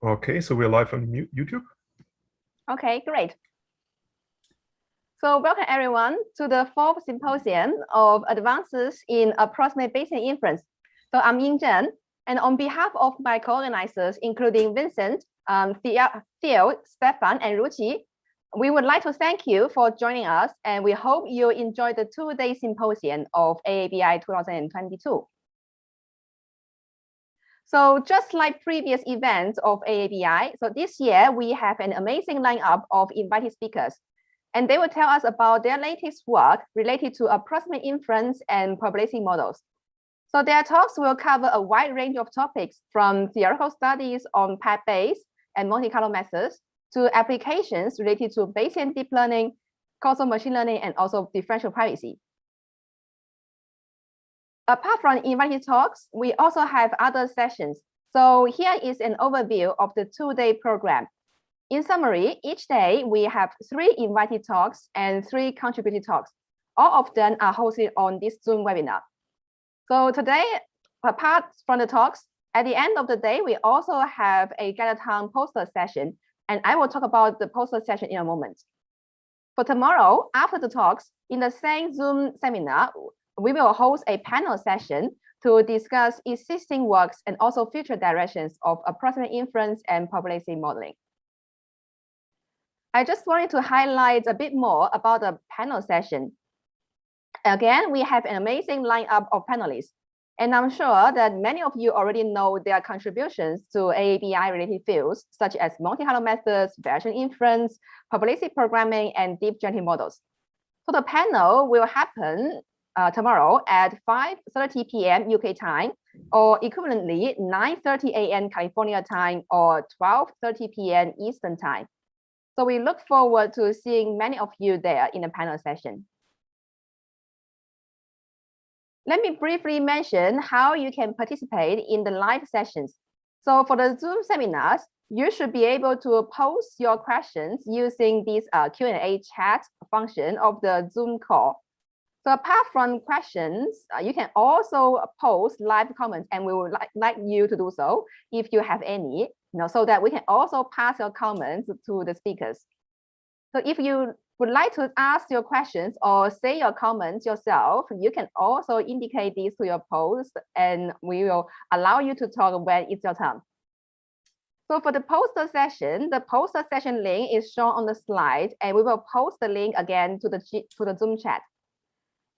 Okay, so we're live on YouTube. Okay, great. So welcome everyone to the 4th Symposium of Advances in Approximate Bayesian Inference. So I'm Yingzhen, and on behalf of my co-organizers, including Vincent, Theo, Stephan, and Ruqi, we would like to thank you for joining us, and we hope you enjoy the 2-day symposium of AABI 2022. So just like previous events of AABI, so this year we have an amazing lineup of invited speakers, and they will tell us about their latest work related to approximate inference and probability models. So their talks will cover a wide range of topics from theoretical studies on path-based and Monte Carlo methods to applications related to Bayesian deep learning, causal machine learning, and also differential privacy. Apart from invited talks, we also have other sessions. So here is an overview of the 2-day program. In summary, each day we have 3 invited talks and 3 contributed talks. All of them are hosted on this Zoom webinar. So today, apart from the talks, at the end of the day, we also have a Gallathon poster session, and I will talk about the poster session in a moment. For tomorrow, after the talks, in the same Zoom seminar, we will host a panel session to discuss existing works and also future directions of approximate inference and probability modeling. I just wanted to highlight a bit more about the panel session. Again, we have an amazing lineup of panelists, and I'm sure that many of you already know their contributions to AABI-related fields, such as Monte Carlo methods, Bayesian inference, probability programming, and deep generative models. So the panel will happen tomorrow at 5:30 p.m. UK time, or equivalently 9:30 a.m. California time, or 12:30 p.m. Eastern time. So we look forward to seeing many of you there in the panel session. Let me briefly mention how you can participate in the live sessions. So for the Zoom seminars, you should be able to post your questions using this Q&A chat function of the Zoom call. So apart from questions, you can also post live comments, and we would like you to do so if you have any, so that we can also pass your comments to the speakers. So if you would like to ask your questions or say your comments yourself, you can also indicate this to your post, and we will allow you to talk when it's your turn. So for the poster session, the poster session link is shown on the slide, and we will post the link again to the Zoom chat.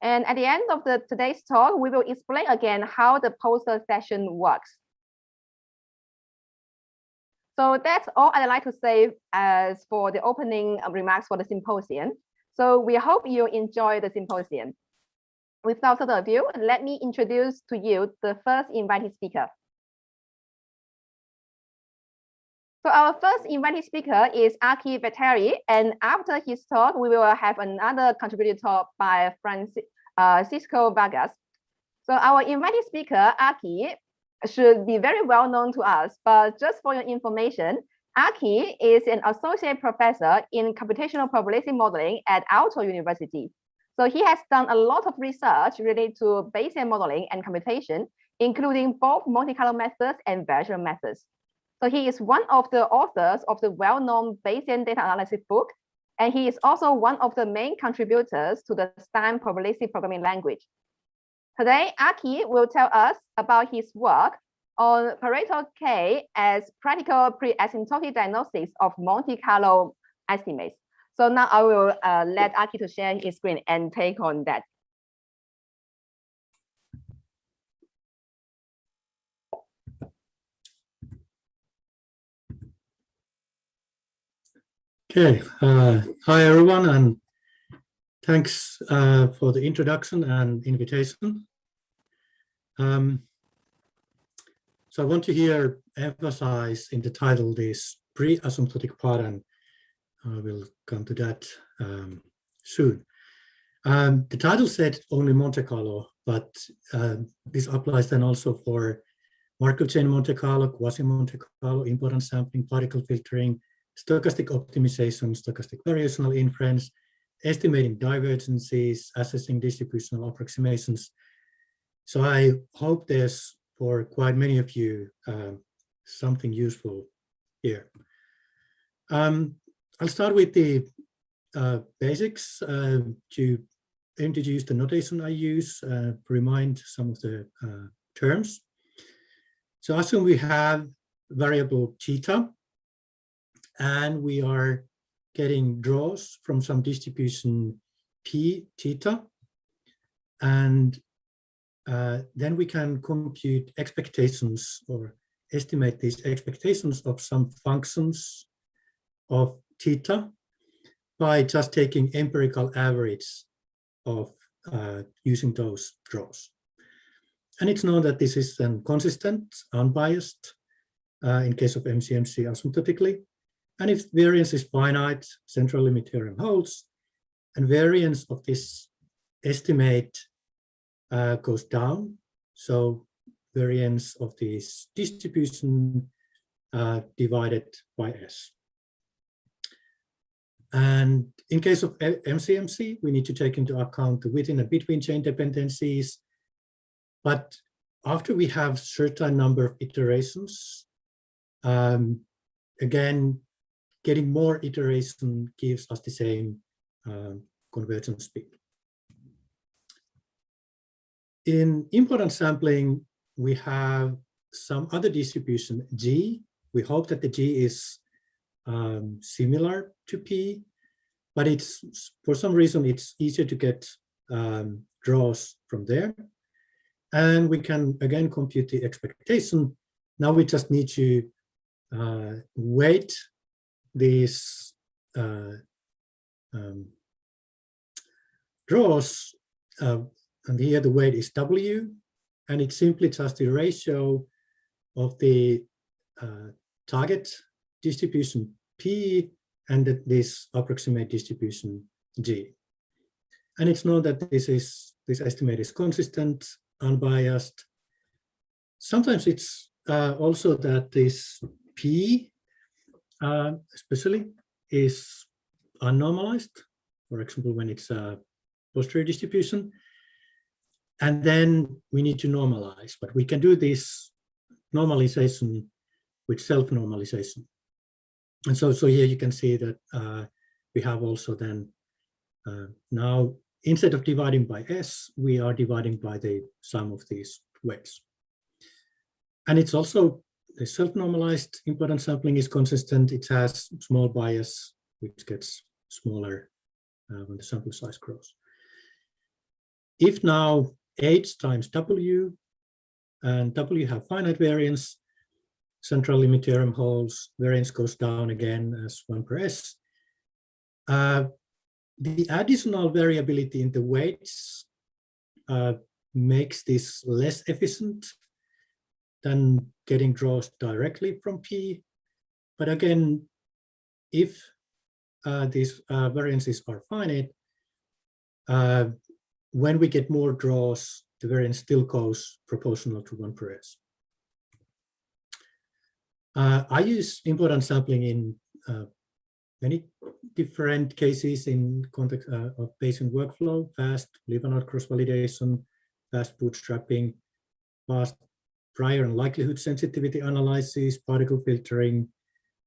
And at the end of today's talk, we will explain again how the poster session works. So that's all I'd like to say as for the opening remarks for the symposium. So we hope you enjoy the symposium. Without further ado, let me introduce to you the first invited speaker. So our first invited speaker is Vehtari, and after his talk, we will have another contributed talk by Francisco Vargas. So our invited speaker, Aki, should be very well known to us, but just for your information, Aki is an associate professor in computational probability modeling at Aalto University. So he has done a lot of research related to Bayesian modeling and computation, including both Monte Carlo methods and Variational methods. So he is one of the authors of the well-known Bayesian data analysis book, and he is also one of the main contributors to the STAM probability programming language. Today, Aki will tell us about his work on Pareto K as practical pre-asymptotic diagnostics of Monte Carlo estimates. So now I will let Aki to share his screen and take on that. Okay, hi everyone, and thanks for the introduction and invitation. So I want to here emphasize in the title this pre-asymptotic part, and I will come to that soon. The title said only Monte Carlo, but this applies then also for Markov chain Monte Carlo, quasi-Monte Carlo, importance sampling, particle filtering, stochastic optimization, stochastic variational inference, estimating divergences, assessing distributional approximations. So I hope there's, for quite many of you, something useful here. I'll start with the basics to introduce the notation I use, remind some of the terms. So assume we have variable theta, and we are getting draws from some distribution p theta, and then we can compute expectations or estimate these expectations of some functions of theta by just taking empirical average of using those draws. And it's known that this is then consistent, unbiased, in case of MCMC asymptotically. And if variance is finite, central limit theorem holds, and variance of this estimate goes down. So variance of this distribution divided by S. And in case of MCMC, we need to take into account the within and between chain dependencies. But after we have certain number of iterations, again, getting more iteration gives us the same convergence speed. In importance sampling, we have some other distribution G. We hope that the G is similar to P, but it's for some reason it's easier to get draws from there. And we can again compute the expectation. Now we just need to weight these draws, and here the weight is W, and it's simply just the ratio of the target distribution P and this approximate distribution G. And it's known that this estimate is consistent, unbiased. Sometimes it's also that this P especially is unnormalized, for example, when it's a posterior distribution. And then we need to normalize, but we can do this normalization with self-normalization. And so here you can see that we have also then now, instead of dividing by S, we are dividing by the sum of these weights. And it's also the self-normalized importance sampling is consistent. It has small bias, which gets smaller when the sample size grows. If now H times W and W have finite variance, central limit theorem holds, variance goes down again as 1 per S. The additional variability in the weights makes this less efficient than getting draws directly from P. But again, if these variances are finite, when we get more draws, the variance still goes proportional to 1 per S. I use importance sampling in many different cases in context of Bayesian workflow: fast live-and-out cross-validation, fast bootstrapping, fast prior and likelihood sensitivity analysis, particle filtering,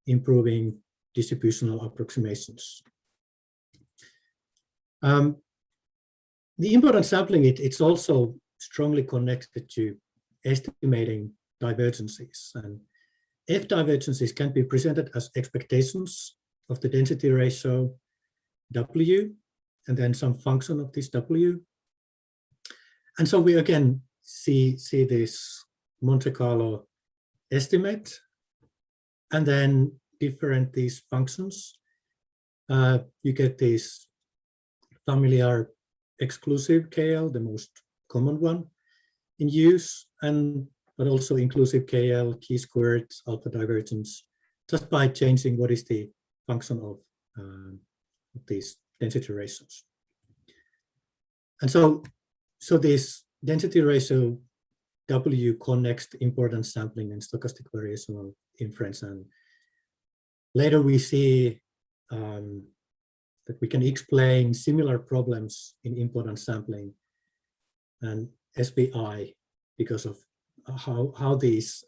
improving distributional approximations. The importance sampling, it's also strongly connected to estimating divergences. And F divergences can be presented as expectations of the density ratio W, and then some function of this W. And so we again see this Monte Carlo estimate, and then different these functions. You get this familiar exclusive KL, the most common one in use, but also inclusive KL, chi-squared, alpha divergence, just by changing what is the function of these density ratios. And so this density ratio W connects the importance sampling and stochastic variational inference. And later we see that we can explain similar problems in importance sampling and SBI because of how these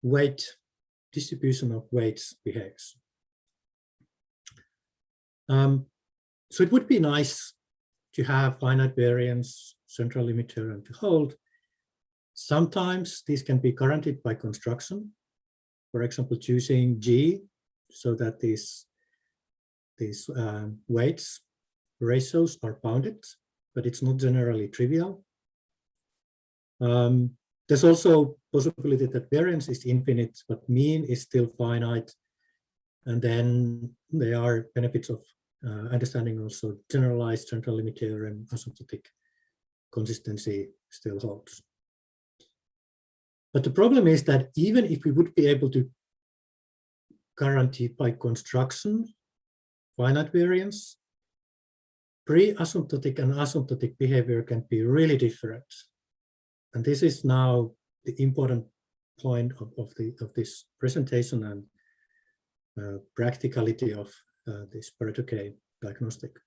weight distribution of weights behaves. So it would be nice to have finite variance, central limiter, and to hold. Sometimes these can be guaranteed by construction. For example, choosing G so that these weights ratios are bounded, but it's not generally trivial. There's also possibility that variance is infinite, but mean is still finite. And then there are benefits of understanding also generalized central limit theorem, asymptotic consistency still holds. But the problem is that even if we would be able to guarantee by construction finite variance, pre-asymptotic and asymptotic behavior can be really different. And this is now the important point of this presentation and practicality of this Pareto K diagnostic.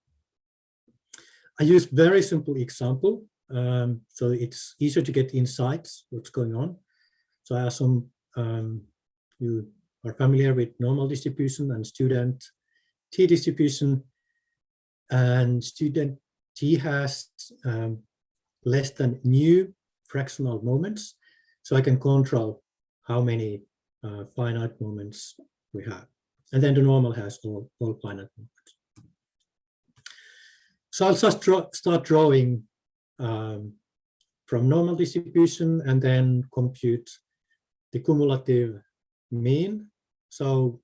I use very simple example, so it's easier to get insights what's going on. So I assume you are familiar with normal distribution and student T distribution, and student T has less than new fractional moments, so I can control how many finite moments we have. And then the normal has all finite moments. So I'll just start drawing from normal distribution and then compute the cumulative mean. So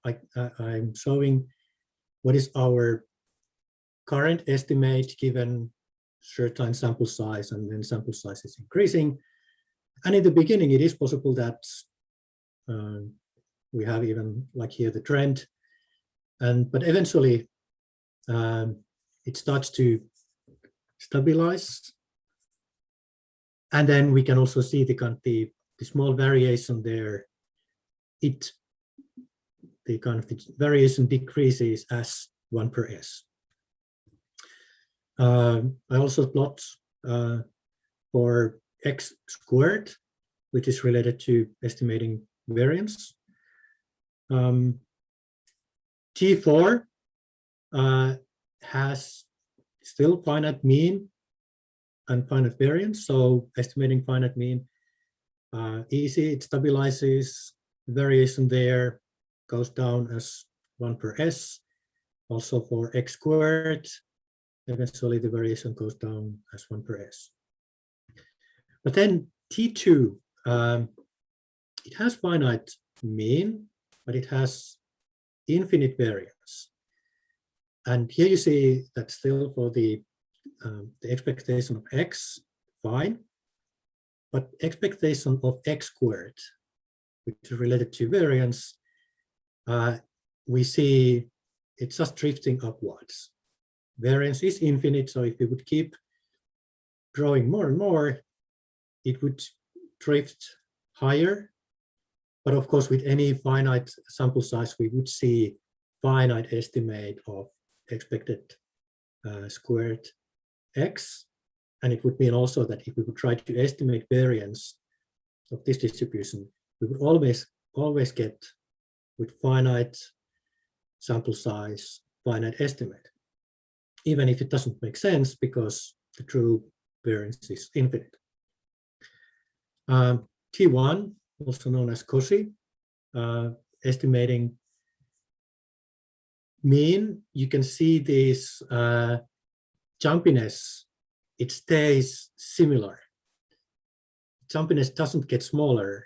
I'm showing what is our current estimate given certain sample size, and then sample size is increasing. And in the beginning, it is possible that we have even like here the trend, but eventually it starts to stabilize, and then we can also see the small variation there. The variation decreases as 1 per s. I also plot for x squared, which is related to estimating variance. T4 has still finite mean and finite variance, so estimating finite mean easy, it stabilizes, variation there goes down as 1 per s. Also for x squared, eventually the variation goes down as 1 per s. But then T2, it has finite mean, but it has infinite variance. And here you see that still for the expectation of x, fine, but expectation of x squared, which is related to variance, we see it's just drifting upwards. Variance is infinite, so if we would keep growing more and more, it would drift higher. But of course, with any finite sample size, we would see finite estimate of expected squared x. And it would mean also that if we would try to estimate variance of this distribution, we would always get with finite sample size, finite estimate, even if it doesn't make sense because the true variance is infinite. T1, also known as COSI, estimating mean, you can see this jumpiness, it stays similar. Jumpiness doesn't get smaller.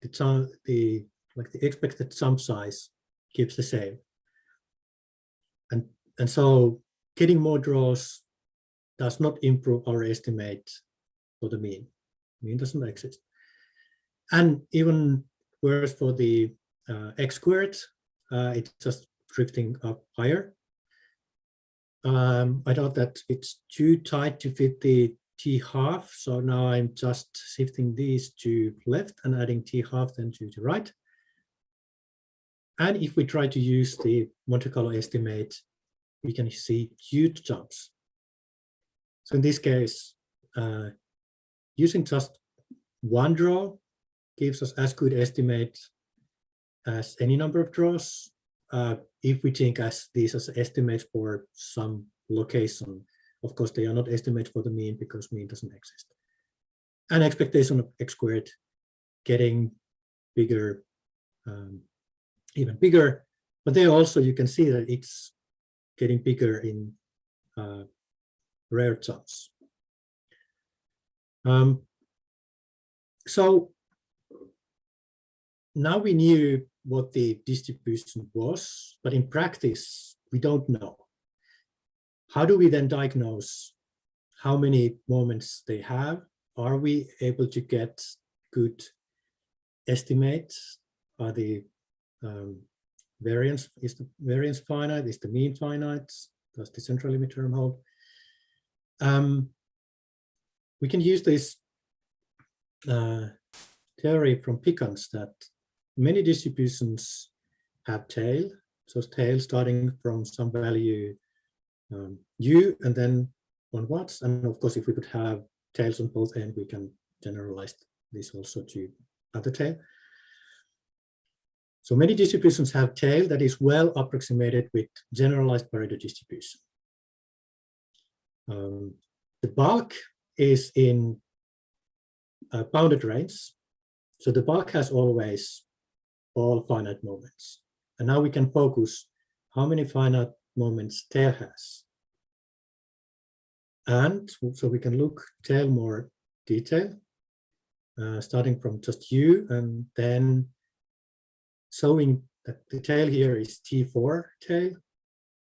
The expected sum size keeps the same. And so getting more draws does not improve our estimate for the mean. Mean doesn't exist. And even worse for the x squared, it's just drifting up higher. I thought that it's too tight to fit the t half, so now I'm just shifting these to left and adding t half then to the right. And if we try to use the Monte Carlo estimate, we can see huge jumps. So in this case, using just one draw gives us as good estimate as any number of draws if we think as these as estimates for some location. Of course, they are not estimates for the mean because mean doesn't exist. And expectation of x squared getting bigger, even bigger. But there also you can see that it's getting bigger in rare terms. So now we knew what the distribution was, but in practice, we don't know. How do we then diagnose how many moments they have? Are we able to get good estimates? Are the variance, is the variance finite? Is the mean finite? Does the central limit term hold? We can use this theory from Pickens that many distributions have tail. So tail starting from some value u and then onwards. And of course, if we could have tails on both ends, we can generalize this also to other tail. So many distributions have tail that is well approximated with generalized Pareto distribution. The bulk is in bounded range. So the bulk has always all finite moments. And now we can focus how many finite moments tail has. And so we can look tail more detail, starting from just u, and then showing that the tail here is T4 tail,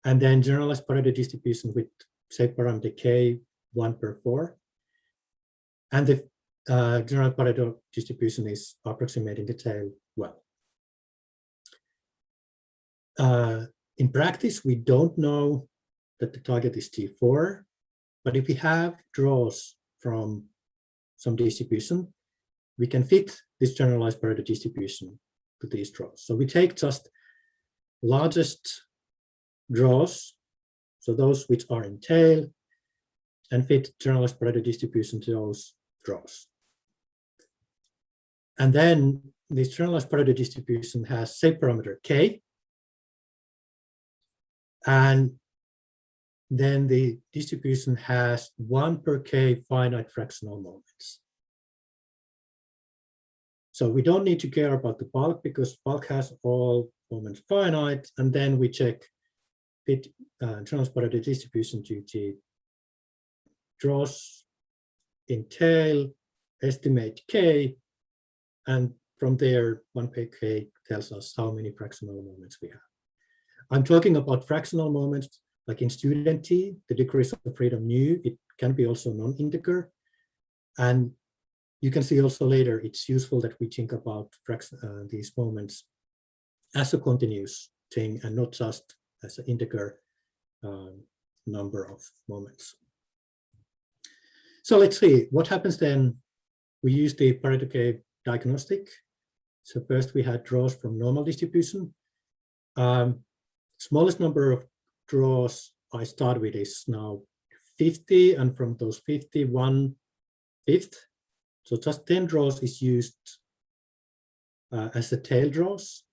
and then generalized Pareto distribution with shape parameter k 1/4. And the general Pareto distribution is approximating the tail well. In practice, we don't know that the target is T4, but if we have draws from some distribution, we can fit this generalized Pareto distribution to these draws. So we take just largest draws, so those which are in tail, and fit generalized Pareto distribution to those draws. And then this generalized Pareto distribution has shape parameter k, and then the distribution has 1/k finite fractional moments. So we don't need to care about the bulk because bulk has all moments finite, and then we check fit generalized Pareto distribution to the draws in tail, estimate k, and from there 1/k tells us how many fractional moments we have. I'm talking about fractional moments like in student t, the degrees of freedom nu, it can be also non-integer. And you can see also later, it's useful that we think about these moments as a continuous thing and not just as an integer number of moments. So let's see, what happens then? We use the Pareto K diagnostic. So first we had draws from normal distribution. Smallest number of draws I start with is now 50, and from those 50, 1/5. So just 10 draws is used as the tail draws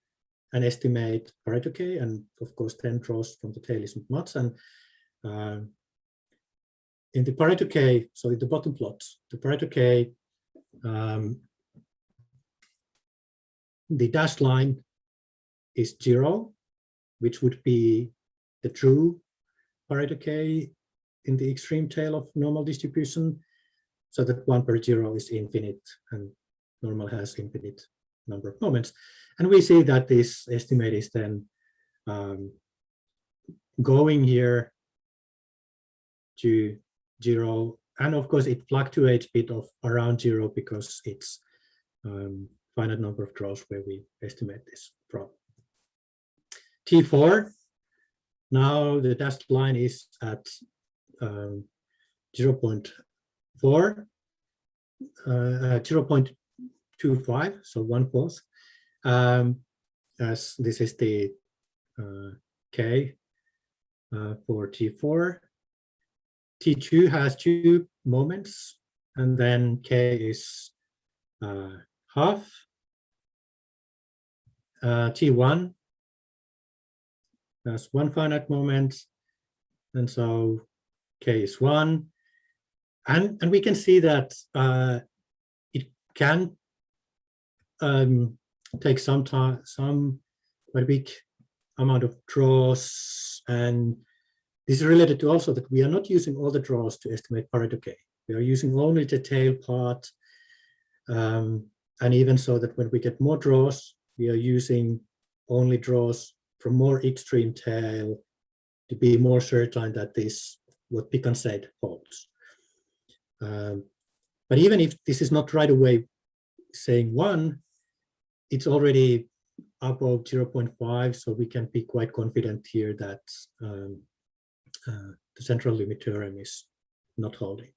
and estimate Pareto K, and of course 10 draws from the tail isn't much. And in the Pareto K, so in the bottom plot, the Pareto K, the dashed line is 0, which would be the true Pareto K in the extreme tail of normal distribution, so that 1/0 is infinite and normal has infinite number of moments. And we see that this estimate is then going here to 0. And of course, it fluctuates a bit of around 0 because it's finite number of draws where we estimate this from. T4, now the dashed line is at 0.4, 0.25, so 1/4, as this is the K for T4. T2 has 2 moments, and then K is half. T1 has one finite moment, and so K is 1. And we can see that it can take some time, some quite big amount of draws, and this is related to also that we are not using all the draws to estimate Pareto K. We are using only the tail part, and even so that when we get more draws, we are using only draws from more extreme tail to be more certain that this, what Pican said, holds. But even if this is not right away saying 1, it's already above 0.5, so we can be quite confident here that the central limit theorem is not holding.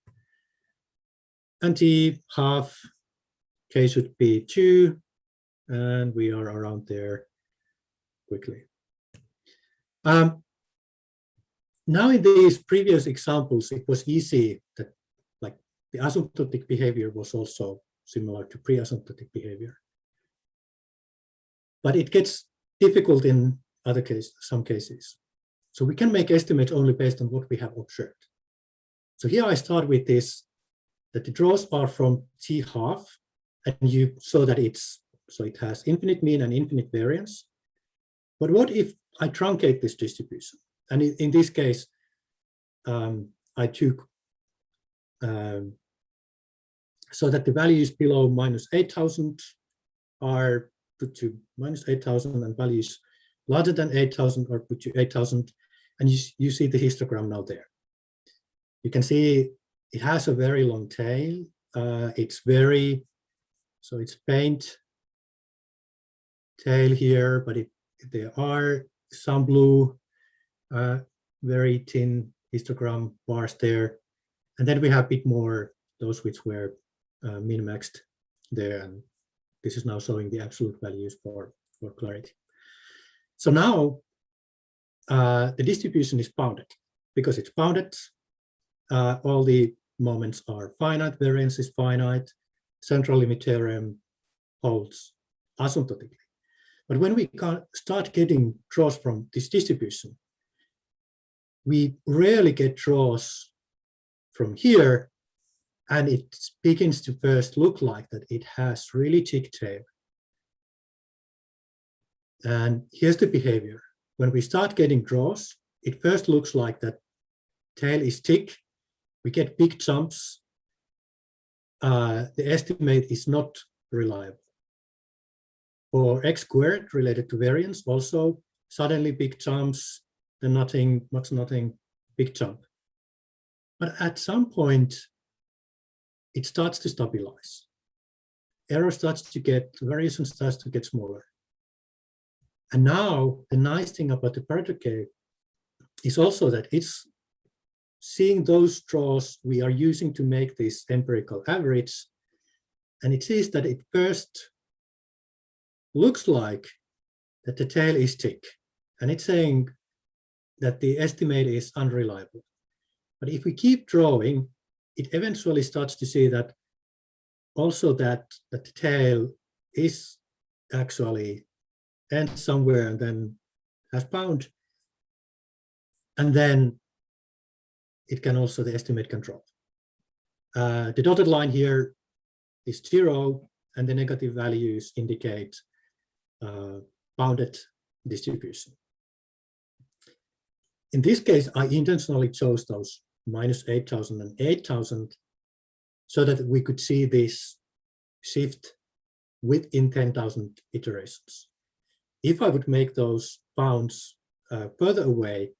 And T half K should be 2, and we are around there quickly. Now in these previous examples, it was easy that like the asymptotic behavior was also similar to pre-asymptotic behavior. But it gets difficult in other cases, some cases. So we can make estimates only based on what we have observed. So here I start with this, that the draws are from T half, and you saw that so it has infinite mean and infinite variance. But what if I truncate this distribution? And in this case, I took so that the values below -8,000 are put to -8,000, and values larger than 8,000 are put to 8,000. And you see the histogram now there. You can see it has a very long tail. So it's faint tail here, but there are some blue, very thin histogram bars there. And then we have a bit more, those which were min-maxed there. And this is now showing the absolute values for clarity. So now the distribution is bounded. Because it's bounded, all the moments are finite, variance is finite, central limit theorem holds asymptotically. But when we start getting draws from this distribution, we rarely get draws from here, and it begins to first look like that it has really thick tail. And here's the behavior. When we start getting draws, it first looks like that tail is thick. We get big jumps. The estimate is not reliable. For x squared related to variance, also suddenly big jumps, then nothing, big jump. But at some point, it starts to stabilize. Error starts to get, variation starts to get smaller. And now the nice thing about the Pareto K is also that it's seeing those draws we are using to make this empirical average. And it sees that it first looks like that the tail is thick. And it's saying that the estimate is unreliable. But if we keep drawing, it eventually starts to see that also that the tail is actually ends somewhere and then has bound. And then it can also, the estimate can drop. The dotted line here is 0, and the negative values indicate bounded distribution. In this case, I intentionally chose those -8,000 and 8,000 so that we could see this shift within 10,000 iterations. If I would make those bounds further away,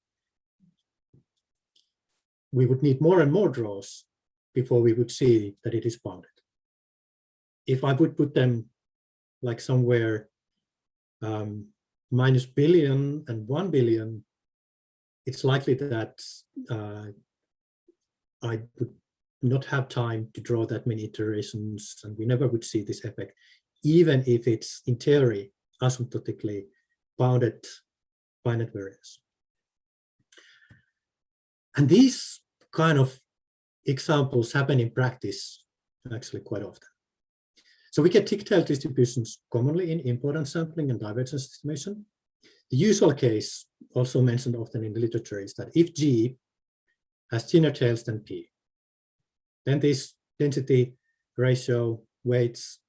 we would need more and more draws before we would see that it is bounded. If I would put them like somewhere minus billion and 1 billion, it's likely that I would not have time to draw that many iterations, and we never would see this effect, even if it's in theory asymptotically bounded finite variance. And these kind of examples happen in practice actually quite often. So we get tick-tailed distributions commonly in importance sampling and divergence estimation. The usual case, also mentioned often in the literature, is that if G has thinner tails than P, then this density ratio weights,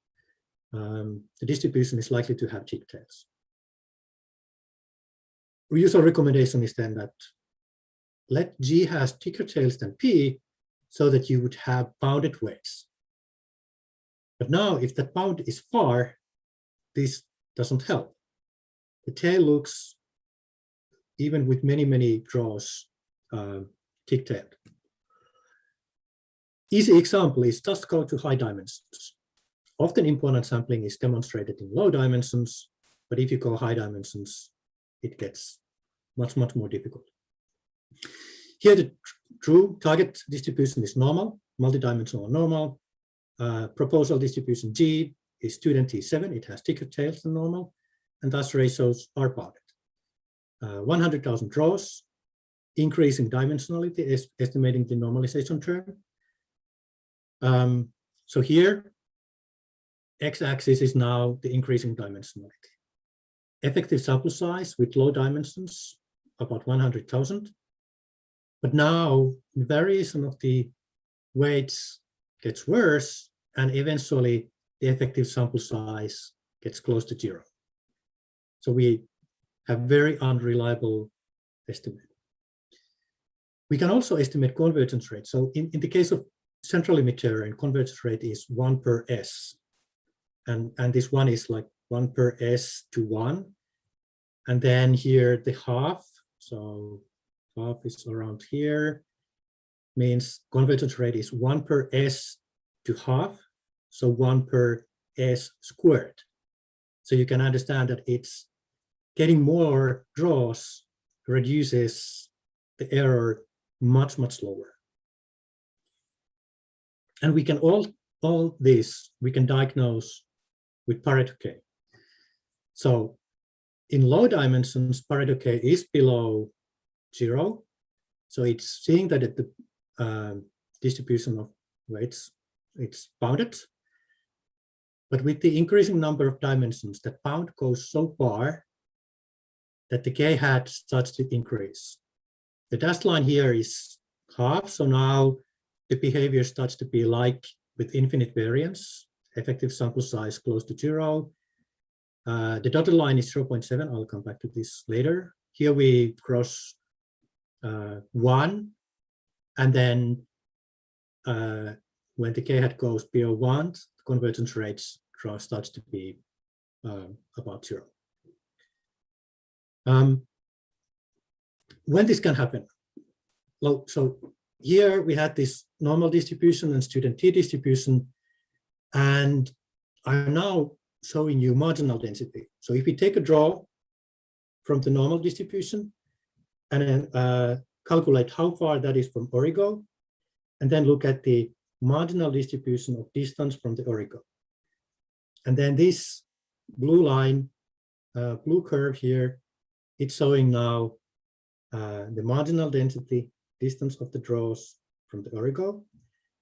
the distribution is likely to have tick tails. The usual recommendation is then that let G has thicker tails than P so that you would have bounded weights. But now if that bound is far, this doesn't help. The tail looks, even with many, many draws, tick-tailed. Easy example is just go to high dimensions. Often importance sampling is demonstrated in low dimensions, but if you go high dimensions, it gets much, much more difficult. Here, the true target distribution is normal, multidimensional normal. Proposal distribution G is 2 × 10⁷. It has thicker tails than normal, and thus ratios are bounded. 100,000 draws, increasing dimensionality is estimating the normalization term. So here, x-axis is now the increasing dimensionality. Effective sample size with low dimensions, about 100,000. But now, the variation of the weights gets worse, and eventually the effective sample size gets close to 0. So we have very unreliable estimate. We can also estimate convergence rate. So in the case of central limiter, convergence rate is 1 per S. And this one is like 1 per S to 1. And then here the half, so half is around here, means convergence rate is 1 per S to half, so 1 per S squared. So you can understand that it's getting more draws reduces the error much, much lower. And we can all this, we can diagnose with Pareto K. So in low dimensions, Pareto K is below 0. So it's seeing that at the distribution of weights, it's bounded. But with the increasing number of dimensions, that bound goes so far that the K hat starts to increase. The dashed line here is half, so now the behavior starts to be like with infinite variance, effective sample size close to 0. The dotted line is 0.7. I'll come back to this later. Here we cross 1, and then when the K hat goes below 1, the convergence rates starts to be about 0. When this can happen? Well, so here we had this normal distribution and student T distribution, and I'm now showing you marginal density. So if we take a draw from the normal distribution and then calculate how far that is from origo, and then look at the marginal distribution of distance from the origo. And then this blue line, blue curve here, it's showing now the marginal density distance of the draws from the origo,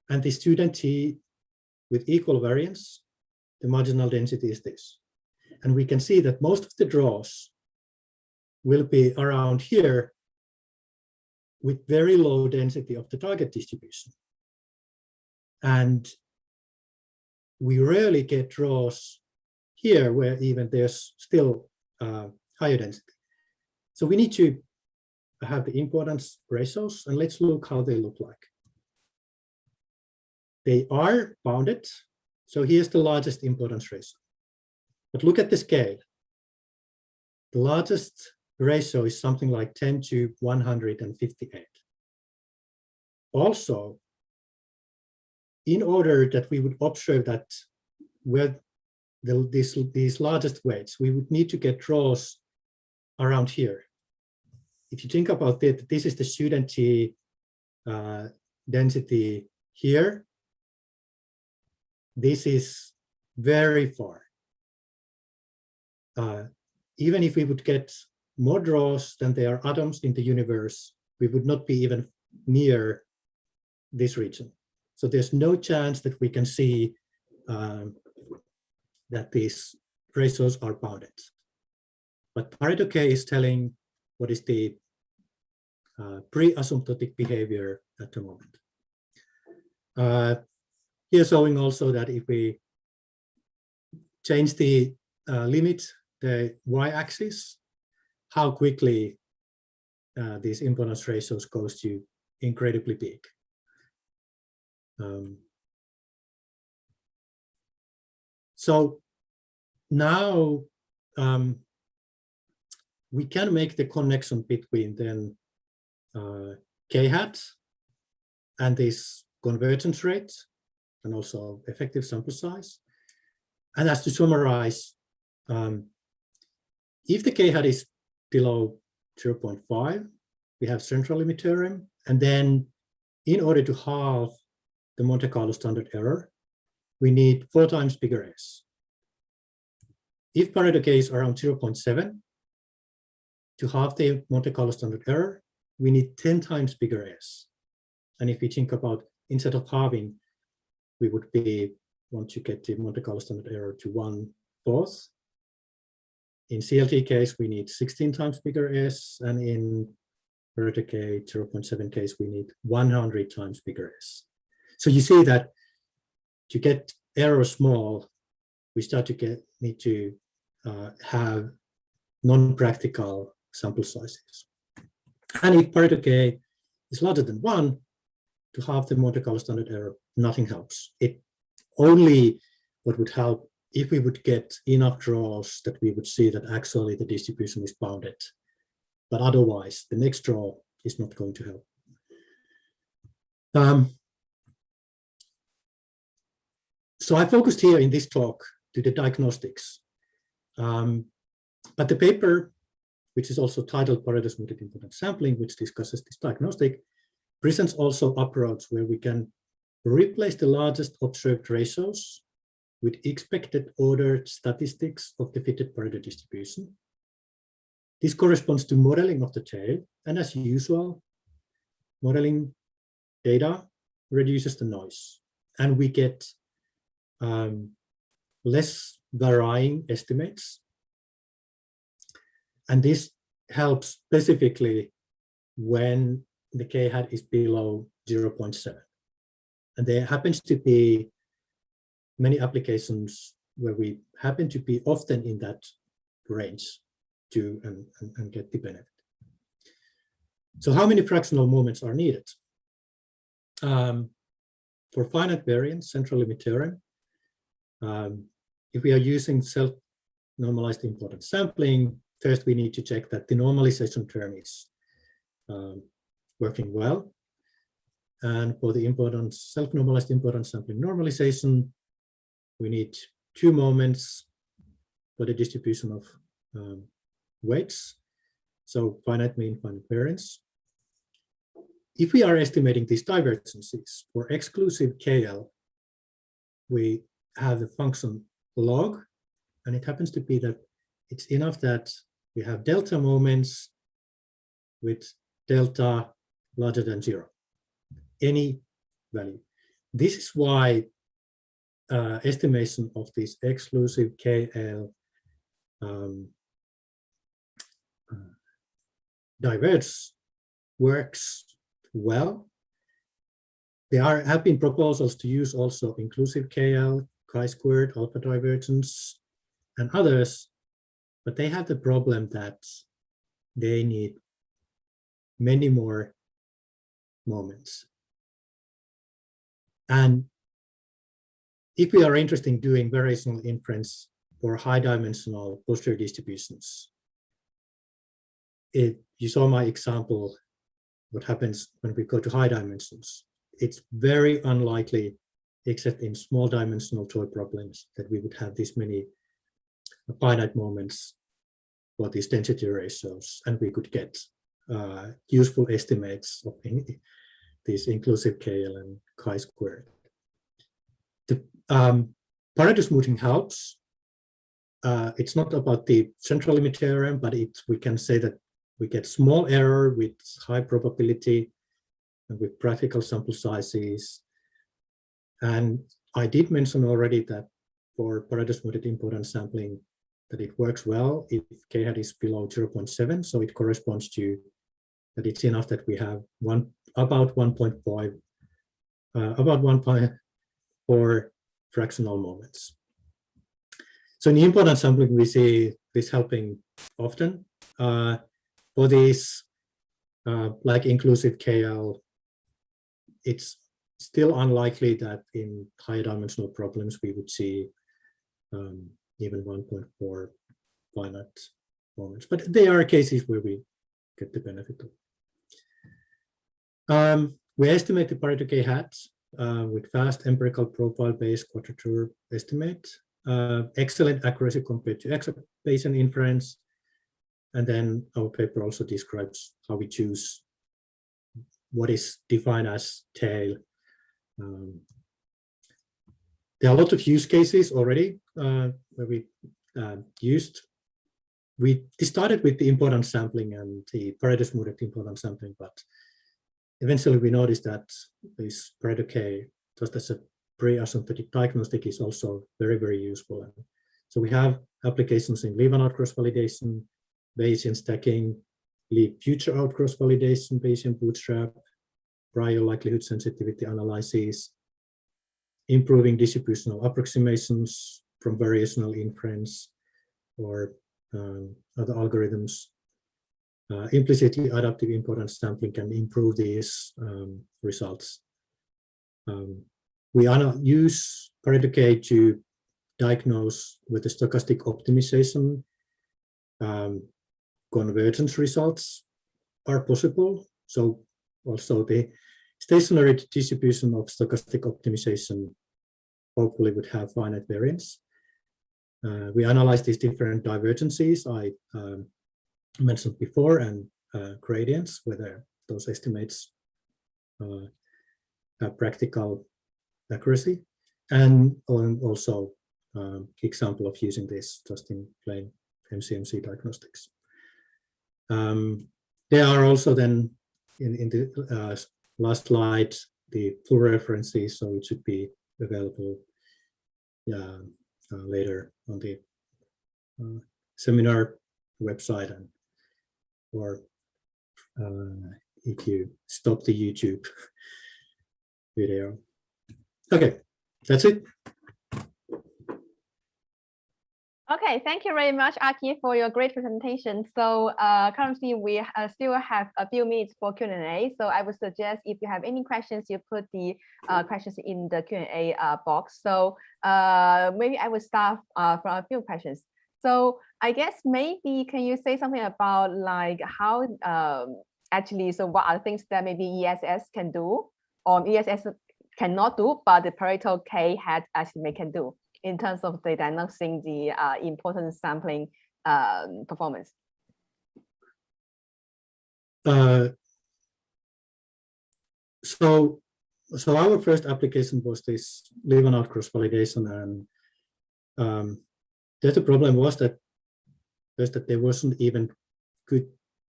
and the student T with equal variance, the marginal density is this. And we can see that most of the draws will be around here with very low density of the target distribution. And we rarely get draws here where even there's still higher density. So we need to have the importance ratios, and let's look how they look like. They are bounded. So here's the largest importance ratio. But look at the scale. The largest ratio is something like 10 to 158. Also, in order that we would observe that where these largest weights, we would need to get draws around here. If you think about it, this is the student T density here. This is very far. Even if we would get more draws than there are atoms in the universe, we would not be even near this region. So there's no chance that we can see that these ratios are bounded. But Pareto K is telling what is the pre-asymptotic behavior at the moment. Here showing also that if we change the limit, the y-axis, how quickly these impedance ratios goes to incredibly big. So now we can make the connection between then k hat and this convergence rate and also effective sample size. And as to summarize, if the k hat is below 0.5, we have central limit theorem. And then in order to halve the Monte Carlo standard error, we need 4 times bigger S. If Pareto K is around 0.7, to halve the Monte Carlo standard error, we need 10 times bigger S. And if we think about, instead of halving, we would want to get the Monte Carlo standard error to 1/4. In CLT case, we need 16 times bigger S, and in Pareto K 0.7 case, we need 100 times bigger S. So you see that to get error small, we start to need to have non-practical sample sizes. And if Pareto K is larger than 1, to halve the Monte Carlo standard error, nothing helps. It only what would help if we would get enough draws that we would see that actually the distribution is bounded. But otherwise, the next draw is not going to help. So I focused here in this talk to the diagnostics. But the paper, which is also titled Pareto's multi-impedance sampling, which discusses this diagnostic, presents also approach where we can replace the largest observed ratios with expected ordered statistics of the fitted Pareto distribution. This corresponds to modeling of the tail, and as usual, modeling data reduces the noise, and we get less varying estimates. And this helps specifically when the k hat is below 0.7. And there happens to be many applications where we happen to be often in that range to and get the benefit. So how many fractional moments are needed? For finite variance, central limit theorem, if we are using self-normalized impedance sampling, first we need to check that the normalization term is working well. And for the impedance, self-normalized impedance sampling normalization, we need 2 moments for the distribution of weights. So finite mean, finite variance. If we are estimating these divergences for exclusive KL, we have the function log, and it happens to be that it's enough that we have delta moments with delta larger than 0, any value. This is why estimation of this exclusive KL diverge works well. There have been proposals to use also inclusive KL, chi-squared, alpha divergence, and others, but they have the problem that they need many more moments. And if we are interested in doing variational inference for high dimensional posterior distributions, you saw my example, what happens when we go to high dimensions. It's very unlikely, except in small dimensional toy problems, that we would have this many finite moments for these density ratios, and we could get useful estimates of these inclusive KL and chi-squared. The Pareto smoothing helps. It's not about the central limit theorem, but we can say that we get small error with high probability and with practical sample sizes. And I did mention already that for Pareto smoothed impedance sampling that it works well if k hat is below 0.7. So it corresponds to that it's enough that we have about 1.4 fractional moments. So in impedance sampling, we see this helping often. For these like inclusive KL, it's still unlikely that in higher dimensional problems we would see even 1.4 finite moments, but there are cases where we get the benefit of. We estimate the Pareto k hat with fast empirical profile-based quadrature estimate, excellent accuracy compared to exact Bayesian inference, and then our paper also describes how we choose what is defined as tail. There are a lot of use cases already where we we started with the impedance sampling and the Pareto smoothed impedance sampling, but eventually we noticed that this Pareto K, just as a pre-asymptotic diagnostic, is also very, very useful. And so we have applications in leave and out cross validation, Bayesian stacking, leave future out cross validation, Bayesian bootstrap, prior likelihood sensitivity analysis, improving distributional approximations from variational inference or other algorithms. Implicitly adaptive impedance sampling can improve these results. We use Pareto K to diagnose with the stochastic optimization. Convergence results are possible. So also the stationary distribution of stochastic optimization hopefully would have finite variance. We analyze these different divergences I mentioned before and gradients, whether those estimates have practical accuracy, and also example of using this just in plain MCMC diagnostics. There are also then in the last slide the full references, so it should be available later on the seminar website, and or if you stop the YouTube video. Okay, that's it. Okay, thank you very much, Aki, for your great presentation. So currently we still have a few minutes for Q&A. So I would suggest if you have any questions, you put the questions in the Q&A box. So maybe I will start from a few questions. So I guess maybe can you say something about like how actually, so what are things that maybe ESS can do or ESS cannot do, but the Pareto K hat estimate can do in terms of the diagnosing the impedance sampling performance? So our first application was this leave and out cross validation, and the problem was that there wasn't even good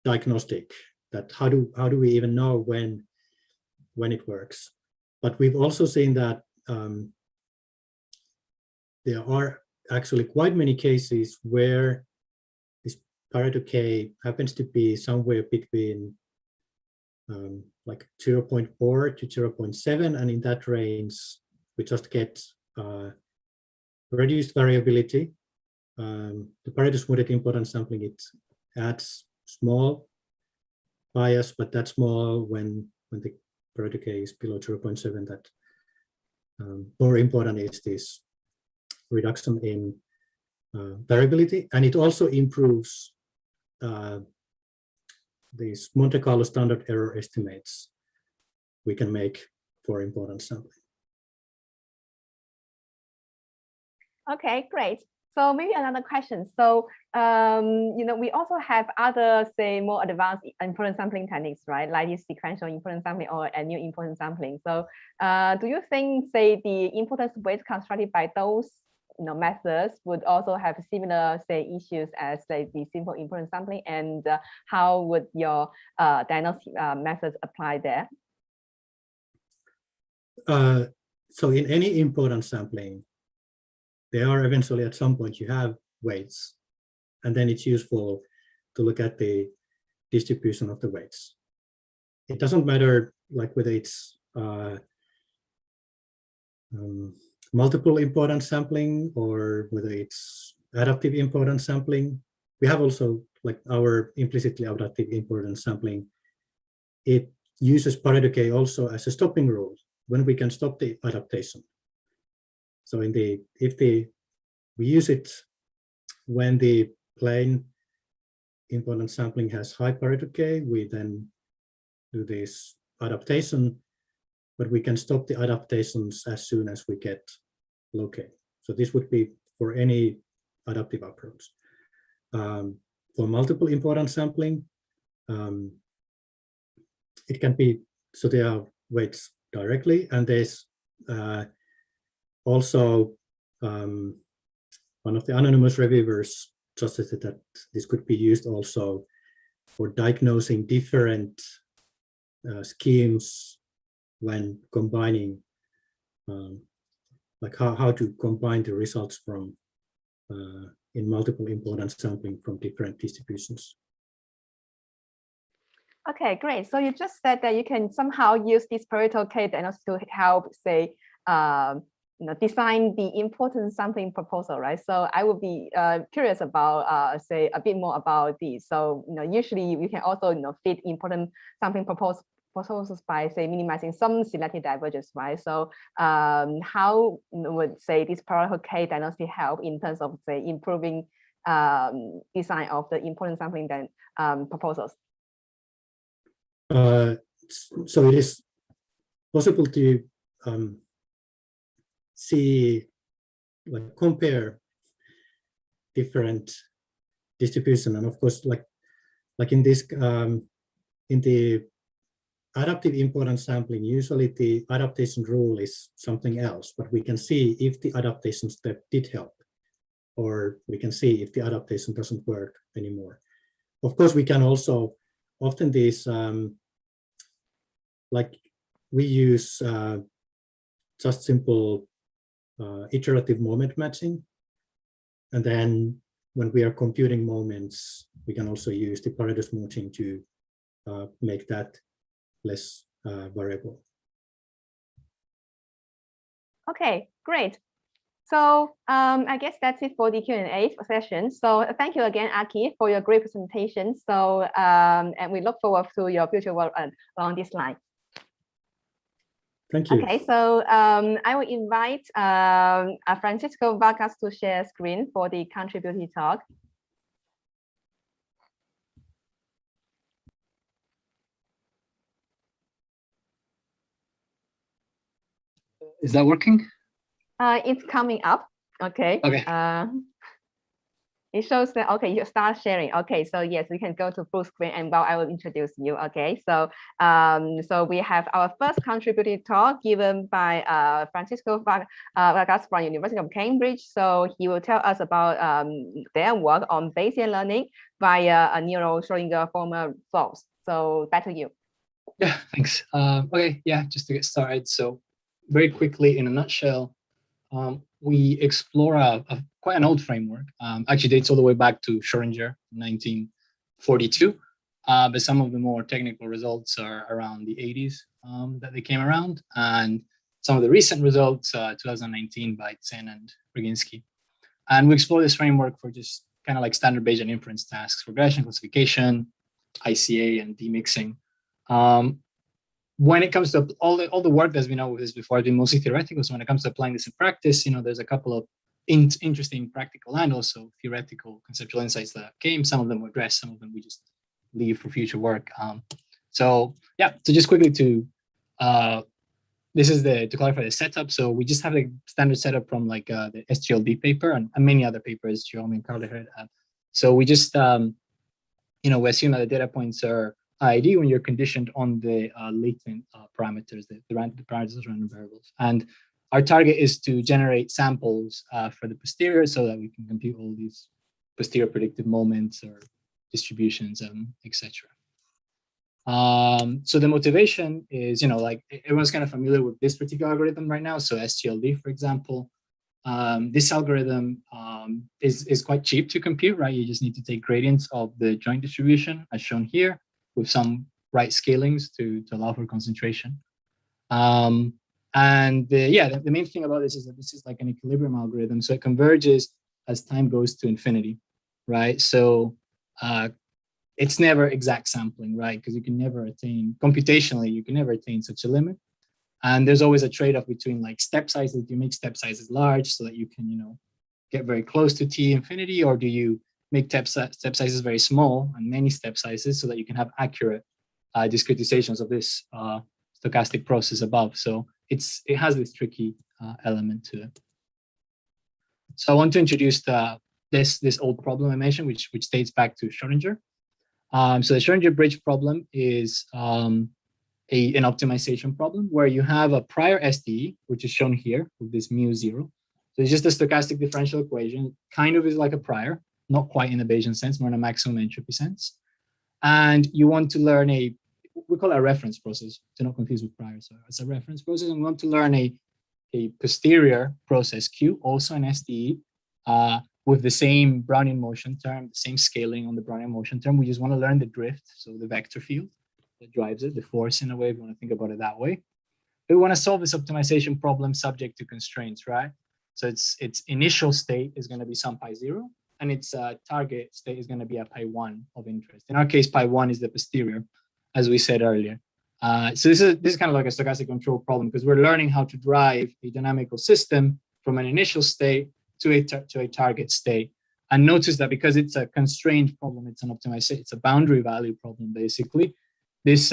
diagnostic. That how do we even know when it works? But we've also seen that there are actually quite many cases where this Pareto K happens to be somewhere between like 0.4 to 0.7, and in that range we just get reduced variability. The Pareto smoothed impedance sampling, it adds small bias, but that's small when the Pareto K is below 0.7. That more important is this reduction in variability, and it also improves these Monte Carlo standard error estimates we can make for impedance sampling. Okay, great. So maybe another question. So we also have other, say, more advanced impedance sampling techniques, right? Like this sequential impedance sampling or a new impedance sampling. So do you think, say, the impedance weights constructed by those methods would also have similar, say, issues as like the simple impedance sampling, and how would your diagnostic methods apply there? So in any impedance sampling, they are eventually at some point you have weights, and then it's useful to look at the distribution of the weights. It doesn't matter like whether it's multiple importance sampling or whether it's adaptive importance sampling. We have also like our implicitly adaptive importance sampling. It uses Pareto K also as a stopping rule when we can stop the adaptation. So we use it when the plain importance sampling has high Pareto K, we then do this adaptation, but we can stop the adaptations as soon as we get low K. So this would be for any adaptive approach. For multiple importance sampling, it can be, so there are weights directly, and there's also one of the anonymous reviewers suggested that this could be used also for diagnosing different schemes when combining, like how to combine the results from in multiple importance sampling from different distributions. Okay, great. So you just said that you can somehow use this Pareto K diagnosis to help, say, design the importance sampling proposal, right? So I would be curious about, say, a bit more about this. So, usually we can also, fit important sampling proposals by, say, minimizing some selective divergence, right? So how would, say, this Pareto K diagnostic help in terms of, say, improving design of the importance sampling proposals? So it is possible to see, like, compare different distribution, and of course, like in this, in the adaptive importance sampling, usually the adaptation rule is something else, but we can see if the adaptation step did help, or we can see if the adaptation doesn't work anymore. Of course, we can also, often these, like we use just simple iterative moment matching. And then when we are computing moments, we can also use the Pareto smoothing to make that less variable. Okay, great. So I guess that's it for the Q&A session. So thank you again, Aki, for your great presentation. So and we look forward to your future work along this line. Thank you. Okay, so I will invite Francisco Vargas to share screen for the contributing talk. Is that working? It's coming up. Okay. Okay. It shows that, okay, you start sharing. Okay, so yes, we can go to full screen, and while I will introduce you. Okay, so so we have our first contributing talk given by Francisco Vargas from University of Cambridge. So he will tell us about their work on Bayesian learning via a Neuro Schrödinger formal flows. So back to you. Yeah, thanks. Okay, yeah, just to get started. So very quickly, in a nutshell, we explore quite an old framework. Actually dates all the way back to Schrödinger, 1942. But some of the more technical results are around the 80s that they came around. And some of the recent results, 2019 by Zhang and Ruqi. And we explore this framework for just kind of like standard Bayesian inference tasks, regression, classification, ICA, and demixing. When it comes to all the work that's been over this before, been mostly theoretical. So when it comes to applying this in practice, there's a couple of interesting practical and also theoretical conceptual insights that came. Some of them were addressed, some of them we just leave for future work. So yeah, so just quickly to this is to clarify the setup. So we just have a standard setup from like the SGLD paper and many other papers Jerome and Carl heard. So we just we assume that the data points are ID when you're conditioned on the latent parameters, the parameters of random variables. And our target is to generate samples for the posterior so that we can compute all these posterior predictive moments or distributions, etc. So the motivation is, like everyone's kind of familiar with this particular algorithm right now. So SGLD, for example, This algorithm is quite cheap to compute, right? You just need to take gradients of the joint distribution as shown here with some right scalings to allow for concentration. The main thing about this is that this is like an equilibrium algorithm. So it converges as time goes to infinity, right? So it's never exact sampling, right? Because you can never attain, computationally, you can never attain such a limit. And there's always a trade-off between like step sizes. Do you make step sizes large so that you can, get very close to T infinity, or do you make step sizes very small and many step sizes so that you can have accurate discretizations of this stochastic process above? So it has this tricky element to it. So I want to introduce this old problem I mentioned, which dates back to Schrödinger. So the Schrödinger bridge problem is an optimization problem where you have a prior SDE, which is shown here with this mu0. So it's just a stochastic differential equation, kind of is like a prior, not quite in a Bayesian sense, more in a maximum entropy sense. And you want to learn we call it a reference process, to not confuse with prior. So it's a reference process, and we want to learn a posterior process Q, also an SDE, with the same Brownian motion term, the same scaling on the Brownian motion term. We just want to learn the drift, so the vector field that drives it, the force in a way, if you want to think about it that way. But we want to solve this optimization problem subject to constraints, right? So its initial state is going to be some pi0, and its target state is going to be a pi1 of interest. In our case, pi1 is the posterior, as we said earlier. So this is kind of like a stochastic control problem, because we're learning how to drive a dynamical system from an initial state to a target state. And notice that because it's a constrained problem, it's an optimization, it's a boundary value problem, basically. This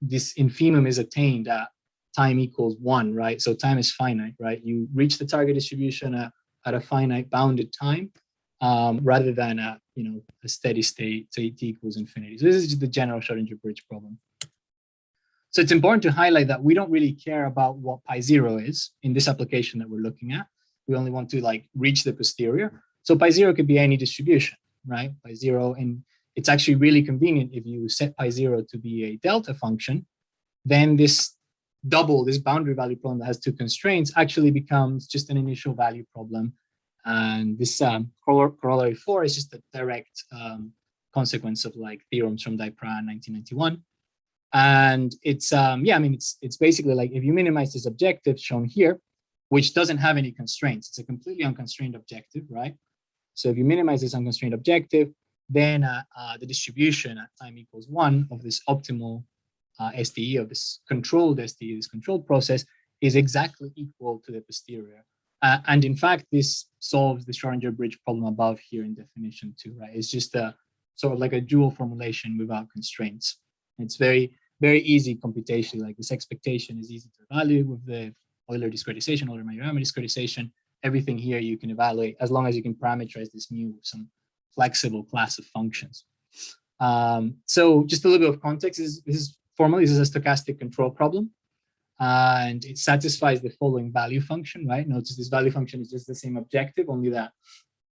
infimum is attained at time equals 1, right? So time is finite, right? You reach the target distribution at a finite bounded time, rather than a steady state, so T equals infinity. So this is just the general Schrödinger bridge problem. So it's important to highlight that we don't really care about what pi0 is in this application that we're looking at. We only want to reach the posterior. So pi0 could be any distribution, right? Pi0, and it's actually really convenient if you set pi0 to be a delta function, then this boundary value problem that has two constraints actually becomes just an initial value problem. And this corollary 4 is just a direct consequence of theorems from Diprat 1991. And it's it's basically like if you minimize this objective shown here, which doesn't have any constraints, it's a completely unconstrained objective, right? So if you minimize this unconstrained objective, then the distribution at time equals 1 of this optimal SDE, of this controlled SDE, this controlled process, is exactly equal to the posterior. And in fact, this solves the Schrödinger bridge problem above here in definition 2, right? It's just a sort of like a dual formulation without constraints. It's very, very easy computationally. Like this expectation is easy to evaluate with the Euler discretization, Euler-Majorana discretization. Everything here you can evaluate as long as you can parameterize this mu with some flexible class of functions. So just a little bit of context. This is formally, this is a stochastic control problem. And it satisfies the following value function, right? Notice this value function is just the same objective, only that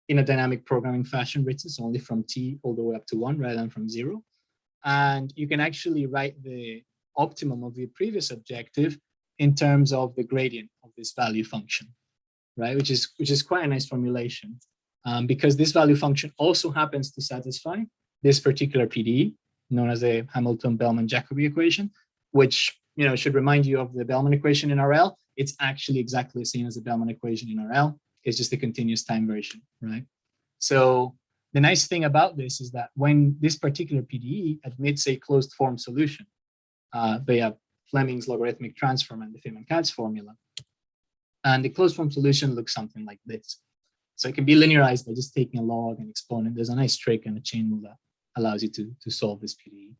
in a dynamic programming fashion written, so only from t all the way up to 1 rather than from 0. And you can actually write the optimum of the previous objective in terms of the gradient of this value function, right? Which is quite a nice formulation, because this value function also happens to satisfy this particular PDE known as the Hamilton-Bellman-Jacobi equation, which should remind you of the Bellman equation in RL. It's actually exactly the same as the Bellman equation in RL. It's just a continuous time version, right? So the nice thing about this is that when this particular PDE admits a closed form solution via Fleming's logarithmic transform and the Feynman-Katz formula, and the closed form solution looks something like this. So it can be linearized by just taking a log and exponent. There's a nice trick and a chain rule that allows you to solve this PDE.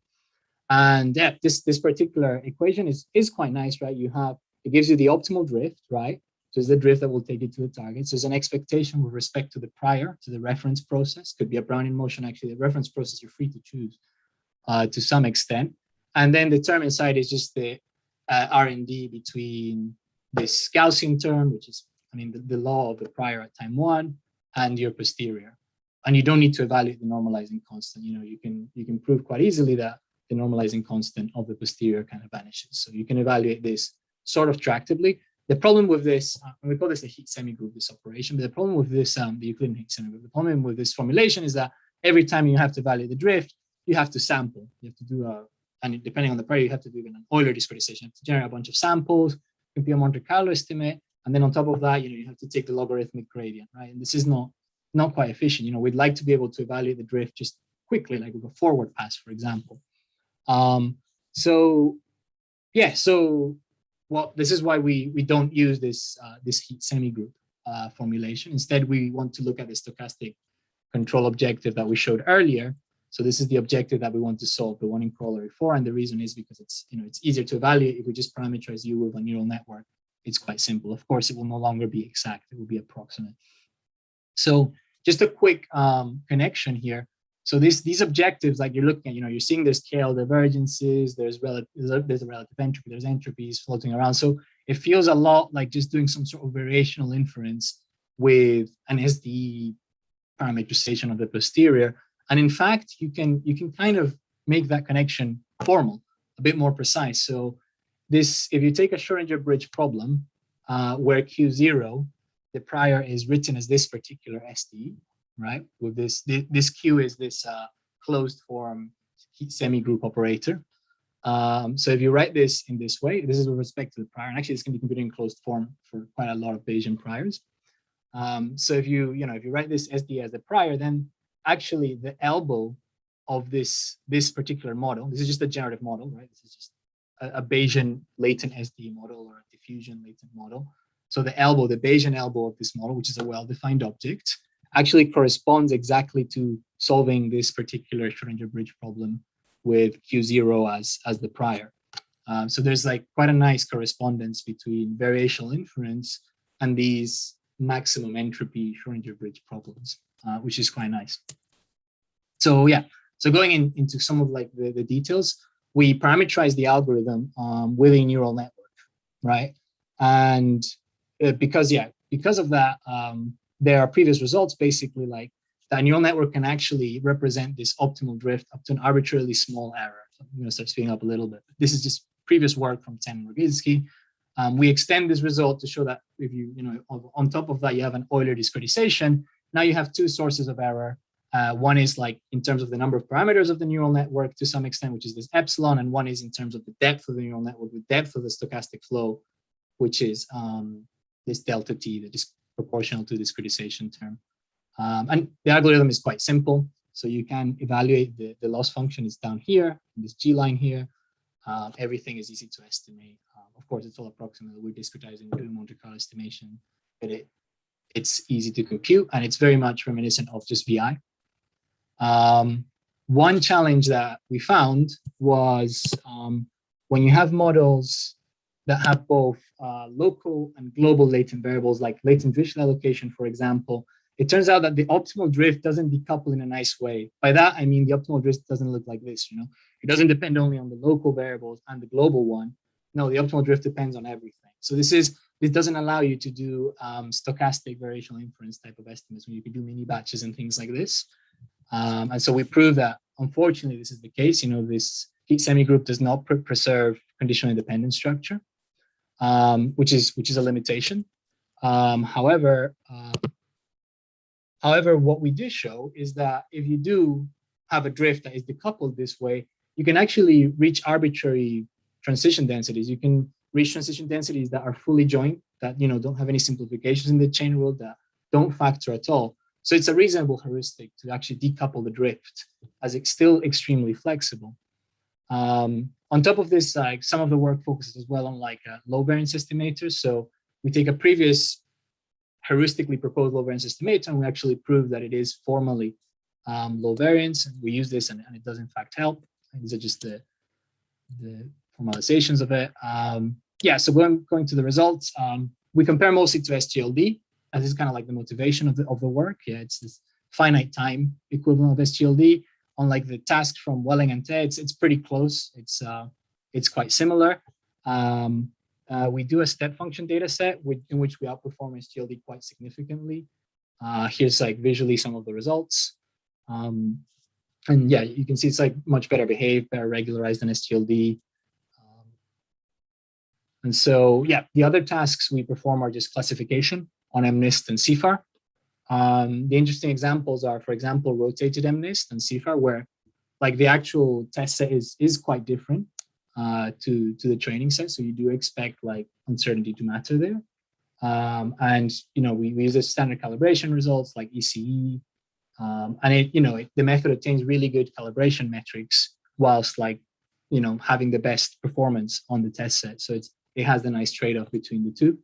And yeah, this particular equation is quite nice, right? It gives you the optimal drift, right? So it's the drift that will take you to the target. So there's an expectation with respect to the prior, to the reference process. Could be a Brownian motion, actually. The reference process you're free to choose to some extent. And then the term inside is just the R&D between this Gaussian term, which is, the law of the prior at time 1, and your posterior. And you don't need to evaluate the normalizing constant. You can prove quite easily that the normalizing constant of the posterior kind of vanishes. So you can evaluate this sort of tractably. The problem with this, and we call this the heat semigroup, this operation, but the problem with this, the Euclidean heat semigroup, the problem with this formulation is that every time you have to evaluate the drift, you have to sample. You have to do and depending on the prior, you have to do an Euler discretization. You have to generate a bunch of samples, compute a Monte Carlo estimate, and then on top of that, you have to take the logarithmic gradient, right? And this is not quite efficient. We'd like to be able to evaluate the drift just quickly, like with a forward pass, for example. So this is why we don't use this heat semigroup formulation. Instead, we want to look at the stochastic control objective that we showed earlier. So this is the objective that we want to solve, the one in corollary 4, and the reason is because it's easier to evaluate if we just parameterize U with a neural network. It's quite simple. Of course, it will no longer be exact; it will be approximate. So just a quick connection here. So these objectives, like you're looking at, you're seeing there's scale divergences, there's a relative entropy, there's entropies floating around. So it feels a lot like just doing some sort of variational inference with an SDE parameterization of the posterior. And in fact, you can kind of make that connection formal, a bit more precise. So if you take a Schrödinger bridge problem where Q0, the prior is written as this particular SDE, right? With this Q is this closed form heat semigroup operator. So if you write this in this way, this is with respect to the prior, and actually this can be computed in closed form for quite a lot of Bayesian priors. So if you write this SDE as the prior, then actually the elbow of this particular model, this is just a generative model, right? This is just a Bayesian latent SDE model or a diffusion latent model. So the Bayesian elbow of this model, which is a well-defined object, actually corresponds exactly to solving this particular Schrödinger bridge problem with Q0 as the prior. So there's like quite a nice correspondence between variational inference and these maximum entropy Schrödinger bridge problems, which is quite nice. So yeah, so going into some of like the details, we parameterize the algorithm with a neural network, right? And because of that, there are previous results basically like that neural network can actually represent this optimal drift up to an arbitrarily small error. So I'm going to start speeding up a little bit. This is just previous work from Ten and Ruqi. We extend this result to show that if on top of that, you have an Euler discretization. Now you have two sources of error. One is like in terms of the number of parameters of the neural network to some extent, which is this epsilon, and one is in terms of the depth of the neural network, the depth of the stochastic flow, which is this delta t, that is proportional to discretization term. And the algorithm is quite simple. So you can evaluate the loss function is down here, this G line here. Everything is easy to estimate. Of course, it's all approximate. We're discretizing, we're doing Monte Carlo estimation, but it's easy to compute, and it's very much reminiscent of just VI. One challenge that we found was when you have models that have both local and global latent variables, like latent drift allocation, for example, it turns out that the optimal drift doesn't decouple in a nice way. By that, I mean the optimal drift doesn't look like this, It doesn't depend only on the local variables and the global one. No, the optimal drift depends on everything. So this doesn't allow you to do stochastic variational inference type of estimates when you can do mini batches and things like this. And so we proved that, unfortunately, this is the case. This heat semigroup does not preserve conditional independent structure, which is a limitation. However, what we do show is that if you do have a drift that is decoupled this way, you can actually reach arbitrary transition densities. You can reach transition densities that are fully joint, that don't have any simplifications in the chain rule, that don't factor at all. So it's a reasonable heuristic to actually decouple the drift, as it's still extremely flexible. On top of this, some of the work focuses as well on low variance estimators. So we take a previous heuristically proposed low variance estimator, and we actually prove that it is formally low variance. And we use this, and it does in fact help. And these are just the formalizations of it. So going to the results, we compare mostly to SGLD, as this is kind of like the motivation of the work. Yeah, it's this finite time equivalent of SGLD. Unlike the task from Welling and Ted, it's pretty close. It's quite similar. We do a step function data set in which we outperform SGLD quite significantly. Here's visually some of the results. And yeah, you can see it's much better behaved, better regularized than SGLD. And so, yeah, the other tasks we perform are just classification on MNIST and CFAR. The interesting examples are, for example, rotated MNIST and CFAR, where like the actual test set is quite different to the training set. So you do expect like uncertainty to matter there. And, we use the standard calibration results like ECE. And the method obtains really good calibration metrics whilst like, having the best performance on the test set. So it has the nice trade-off between the two.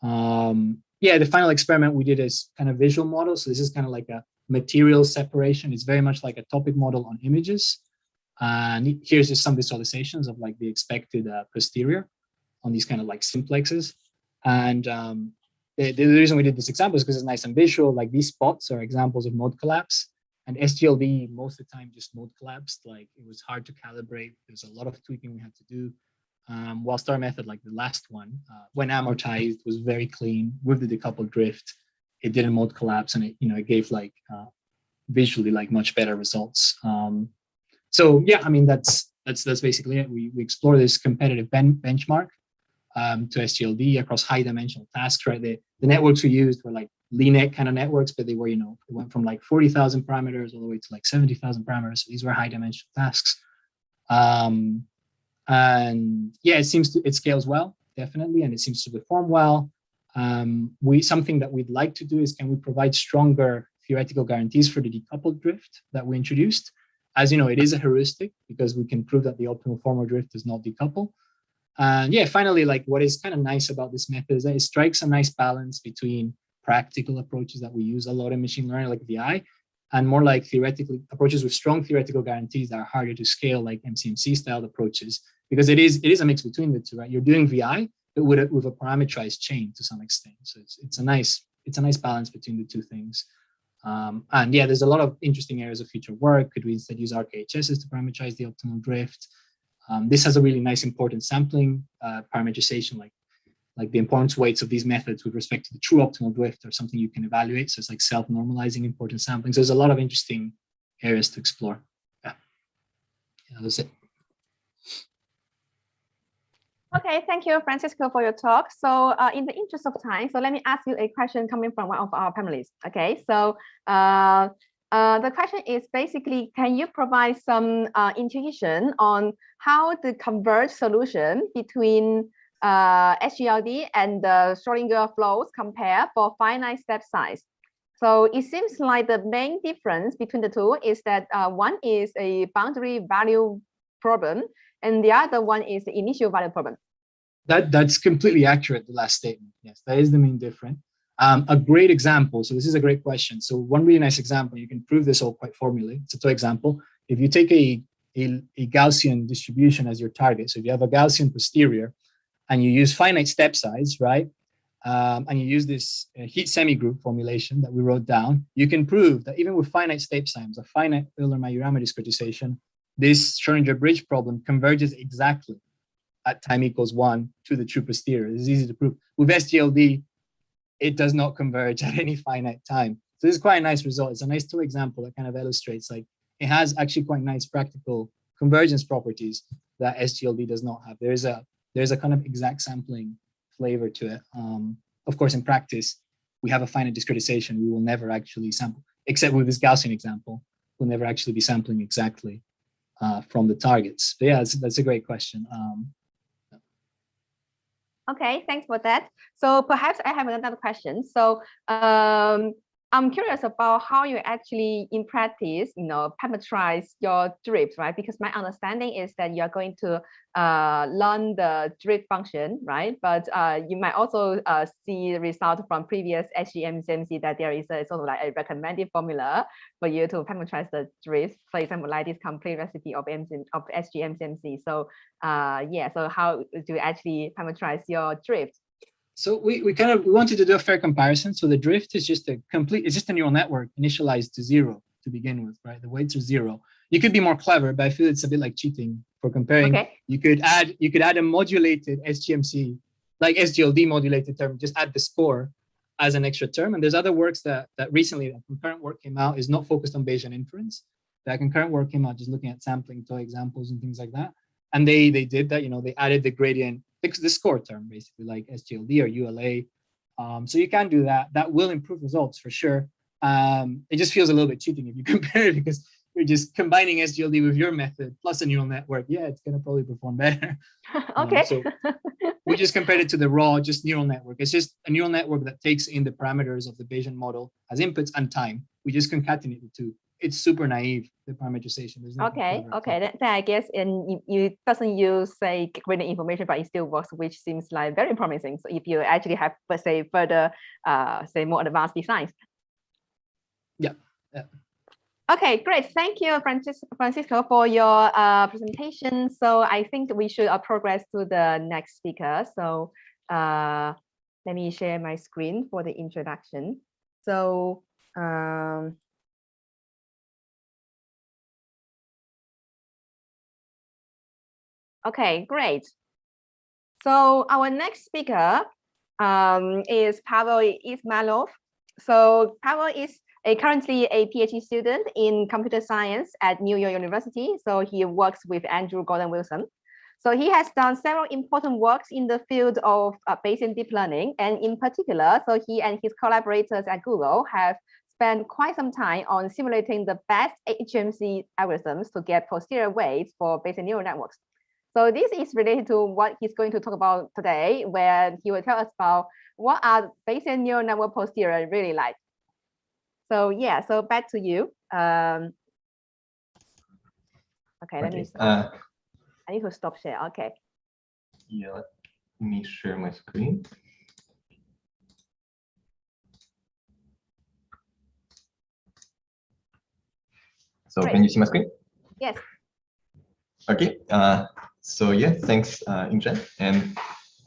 The final experiment we did is kind of visual model. So this is kind of like a material separation. It's very much like a topic model on images. And here's just some visualizations of like the expected posterior on these kind of like simplexes. And the reason we did this example is because it's nice and visual. Like these spots are examples of mode collapse. And SGLD, most of the time, just mode collapsed. Like it was hard to calibrate. There's a lot of tweaking we had to do. Whilst our method, like the last one, when amortized, was very clean with the decoupled drift. It didn't mode collapse, and it gave like visually like much better results. So yeah, I mean that's basically it. We explore this competitive benchmark to SGLD across high dimensional tasks. Right, the networks we used were like LeNet kind of networks, but they were it went from like 40,000 parameters all the way to like 70,000 parameters. So these were high dimensional tasks. And yeah, it scales well, definitely, and it seems to perform well. Something that we'd like to do is, can we provide stronger theoretical guarantees for the decoupled drift that we introduced? As you know, it is a heuristic because we can prove that the optimal formal drift does not decouple. And yeah, finally, like what is kind of nice about this method is that it strikes a nice balance between practical approaches that we use a lot in machine learning, like VI, and more like theoretical approaches with strong theoretical guarantees that are harder to scale, like MCMC style approaches, because it is a mix between the two, right? You're doing VI, but with a parameterized chain to some extent. So it's a nice balance between the two things. And yeah, there's a lot of interesting areas of future work. Could we instead use RKHSs to parameterize the optimal drift? This has a really nice important sampling parameterization, like the importance weights of these methods with respect to the true optimal drift are something you can evaluate. So it's like self-normalizing importance sampling. So there's a lot of interesting areas to explore. Yeah, that's it. Okay, thank you, Francisco, for your talk. So in the interest of time, so let me ask you a question coming from one of our panelists. Okay, so the question is basically, can you provide some intuition on how the converged solution between SGLD and the Schrodinger flows compare for finite step size? So it seems like the main difference between the two is that one is a boundary value problem, and the other one is the initial value problem. That's completely accurate, the last statement. Yes, that is the main difference. A great example, so this is a great question. So one really nice example, you can prove this all quite formally. It's a two example. If you take a Gaussian distribution as your target, so if you have a Gaussian posterior and you use finite step size, right? And you use this heat semi-group formulation that we wrote down, you can prove that even with finite step size, a finite Euler-Majorana discretization, this Schrodinger bridge problem converges exactly at time equals 1 to the true posterior. It's easy to prove. With SGLD, it does not converge at any finite time. So this is quite a nice result. It's a nice two example that kind of illustrates, like, it has actually quite nice practical convergence properties that SGLD does not have. There's a kind of exact sampling flavor to it. Of course, in practice, we have a finite discretization. We will never actually sample, except with this Gaussian example, we'll never actually be sampling exactly from the targets. But yeah, that's a great question. Okay, thanks for that. So perhaps I have another question. So I'm curious about how you actually, in practice, parameterize your drift, right? Because my understanding is that you're going to learn the drift function, right? But you might also see the result from previous SGMCMC that there is a sort of like a recommended formula for you to parameterize the drift. For example, like this complete recipe of SGMCMC. So yeah, so how do you actually parameterize your drift? So we wanted to do a fair comparison. So the drift is just it's just a neural network initialized to 0 to begin with, right? The weights are 0. You could be more clever, but I feel it's a bit like cheating for comparing. Okay. You could add a modulated SGMC, like SGLD modulated term, just add the score as an extra term. And there's other works that recently, concurrent work came out, is not focused on Bayesian inference. That concurrent work came out just looking at sampling toy examples and things like that. And they did that, they added the gradient the score term, basically, like SGLD or ULA. So you can do that. That will improve results for sure. It just feels a little bit cheating if you compare it, because you're just combining SGLD with your method plus a neural network. Yeah, it's going to probably perform better. Okay. So we just compared it to the raw, just neural network. It's just a neural network that takes in the parameters of the Bayesian model as inputs and time. We just concatenate the two. It's super naive, the parameterization. Okay, then I guess you doesn't use, say, gradient information, but it still works, which seems like very promising. So if you actually have, let's say, further, say, more advanced designs. Yeah. Okay, great. Thank you, Francisco, for your presentation. So I think we should progress to the next speaker. So let me share my screen for the introduction. So okay, great. So our next speaker is Pavel Izmailov. So Pavel is currently a PhD student in computer science at New York University. So he works with Andrew Gordon Wilson. So he has done several important works in the field of Bayesian deep learning. And in particular, so he and his collaborators at Google have spent quite some time on simulating the best HMC algorithms to get posterior weights for Bayesian neural networks. So this is related to what he's going to talk about today, where he will tell us about what are Bayesian neural network posterior really like. So yeah, so back to you. Okay, let me stop. I need to stop share. Okay. Yeah, let me share my screen. So Great. Can you see my screen? Yes. Okay. So yeah, thanks, Yingzhen. And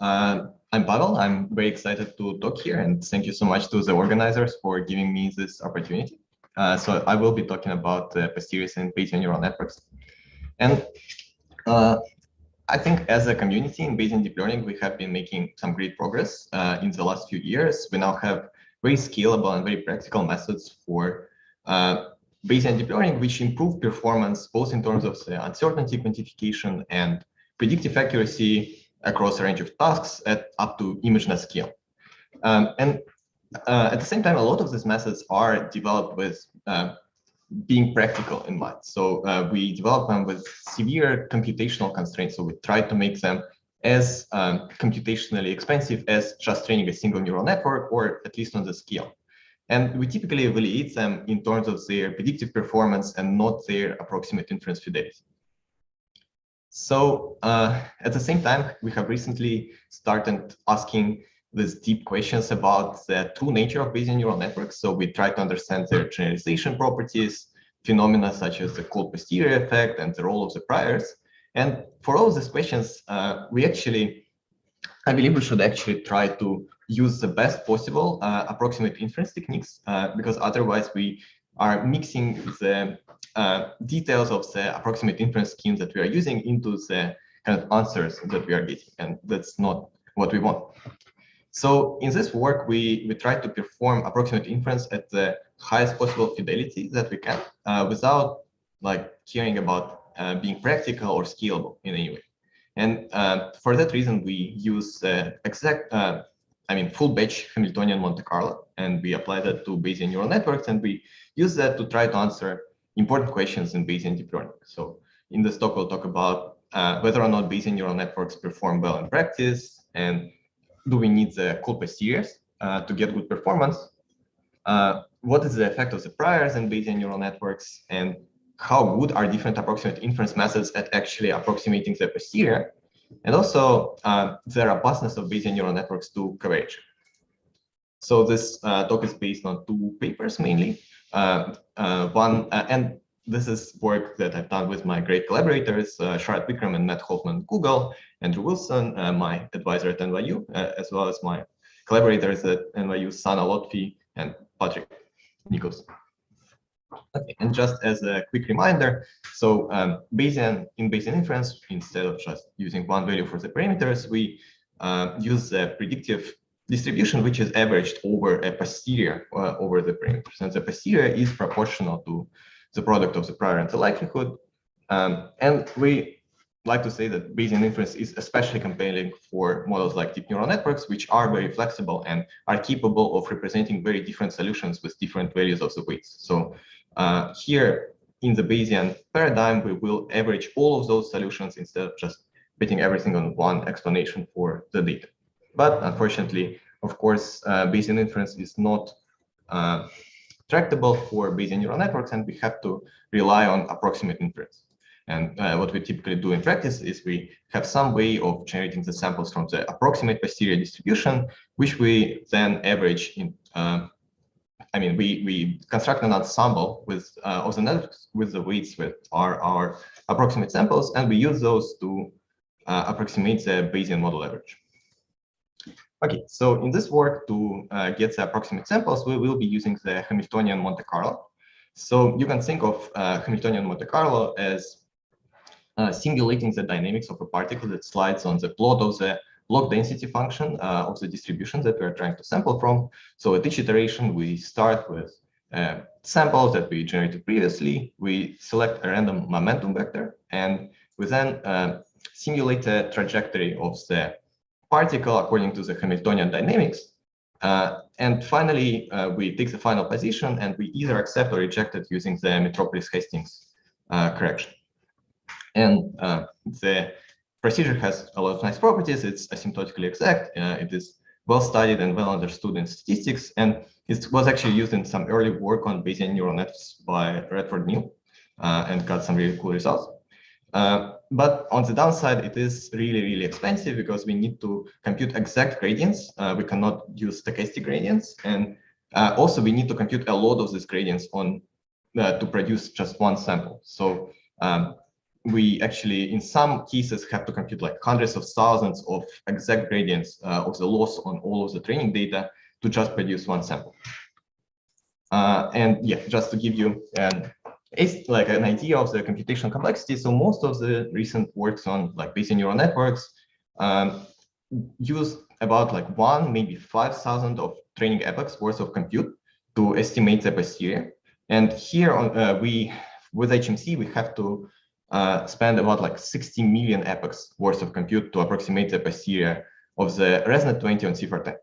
I'm Pavel. I'm very excited to talk here, and thank you so much to the organizers for giving me this opportunity. So I will be talking about posteriors and Bayesian neural networks. And I think as a community in Bayesian deep learning, we have been making some great progress in the last few years. We now have very scalable and very practical methods for Bayesian deep learning, which improve performance both in terms of the uncertainty quantification and predictive accuracy across a range of tasks at up to ImageNet scale. And at the same time, a lot of these methods are developed with being practical in mind. So we develop them with severe computational constraints. So we try to make them as computationally expensive as just training a single neural network, or at least on the scale. And we typically evaluate them in terms of their predictive performance and not their approximate inference fidelity. So at the same time, we have recently started asking these deep questions about the true nature of Bayesian neural networks. So we try to understand their generalization properties, phenomena such as the cold posterior effect and the role of the priors. And for all of these questions, I believe we should actually try to use the best possible approximate inference techniques, because otherwise we are mixing the details of the approximate inference scheme that we are using into the kind of answers that we are getting, and that's not what we want. So in this work, we try to perform approximate inference at the highest possible fidelity that we can, without caring about being practical or scalable in any way. And for that reason, we use full batch Hamiltonian Monte Carlo, and we apply that to Bayesian neural networks, and we use that to try to answer important questions in Bayesian deep learning. So in this talk, we'll talk about whether or not Bayesian neural networks perform well in practice, and do we need the cold posteriors to get good performance? What is the effect of the priors in Bayesian neural networks, and how good are different approximate inference methods at actually approximating the posterior? And also the robustness of Bayesian neural networks to coverage. So this talk is based on two papers mainly. And this is work that I've done with my great collaborators, Sharat Vikram and Matt Hoffman at Google, Andrew Wilson, my advisor at NYU, as well as my collaborators at NYU, Sana Lotfi and Patrick Nikos. Okay, and just as a quick reminder, so in Bayesian inference, instead of just using one value for the parameters, we use the predictive distribution, which is averaged over a posterior over the parameters. And the posterior is proportional to the product of the prior and the likelihood. And we like to say that Bayesian inference is especially compelling for models like deep neural networks, which are very flexible and are capable of representing very different solutions with different values of the weights. So here in the Bayesian paradigm, we will average all of those solutions instead of just betting everything on one explanation for the data. But unfortunately, of course, Bayesian inference is not tractable for Bayesian neural networks, and we have to rely on approximate inference. And what we typically do in practice is we have some way of generating the samples from the approximate posterior distribution, which we then average in. We construct an ensemble with of the networks with the weights that are our approximate samples, and we use those to approximate the Bayesian model average. Okay, so in this work, to get the approximate samples, we will be using the Hamiltonian Monte Carlo. So you can think of Hamiltonian Monte Carlo as simulating the dynamics of a particle that slides on the plot of the log density function of the distribution that we're trying to sample from. So at each iteration, we start with samples that we generated previously. We select a random momentum vector, and we then simulate the trajectory of the particle according to the Hamiltonian dynamics. And finally, we take the final position, and we either accept or reject it using the Metropolis-Hastings correction. And the procedure has a lot of nice properties. It's asymptotically exact. It is well studied and well understood in statistics. And it was actually used in some early work on Bayesian neural nets by Redford Neal and got some really cool results. But on the downside, it is really, really expensive because we need to compute exact gradients. We cannot use stochastic gradients. And also, we need to compute a lot of these gradients on to produce just one sample. So we actually, in some cases, have to compute like hundreds of thousands of exact gradients of the loss on all of the training data to just produce one sample. And yeah, just to give you an idea of the computational complexity. So most of the recent works on like Bayesian neural networks use about like 1, maybe 5,000 of training epochs worth of compute to estimate the posterior. And here on with HMC, we have to spend about like 60 million epochs worth of compute to approximate the posterior of the ResNet 20 on CIFAR10.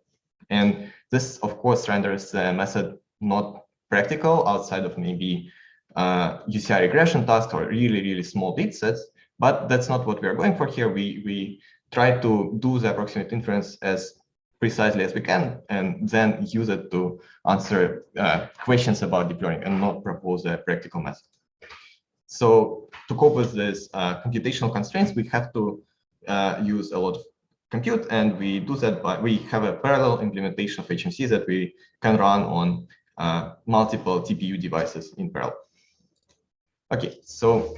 And this, of course, renders the method not practical outside of maybe UCI regression tasks or really, really small data sets. But that's not what we are going for here. We try to do the approximate inference as precisely as we can, and then use it to answer questions about deep learning and not propose a practical method. So to cope with this computational constraints, we have to use a lot of compute, and we do that by, we have a parallel implementation of HMC that we can run on multiple TPU devices in parallel. Okay, so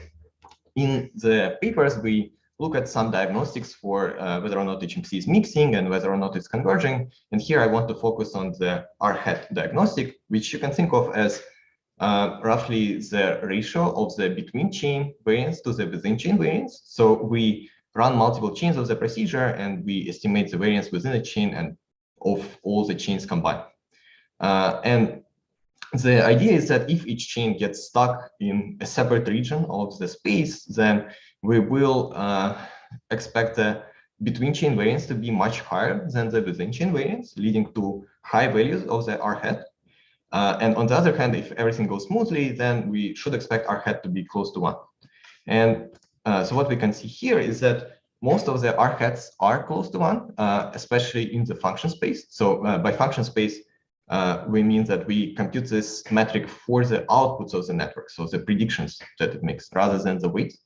in the papers, we look at some diagnostics for whether or not HMC is mixing and whether or not it's converging. And here I want to focus on the R-hat diagnostic, which you can think of as roughly the ratio of the between chain variance to the within chain variance. So we run multiple chains of the procedure, and we estimate the variance within a chain and of all the chains combined. And the idea is that if each chain gets stuck in a separate region of the space, then we will expect the between chain variance to be much higher than the within chain variance, leading to high values of the R-hat. And on the other hand, if everything goes smoothly, then we should expect R-hat to be close to 1. And so what we can see here is that most of the R-hats are close to 1, especially in the function space. So by function space, we mean that we compute this metric for the outputs of the network, so the predictions that it makes rather than the weights.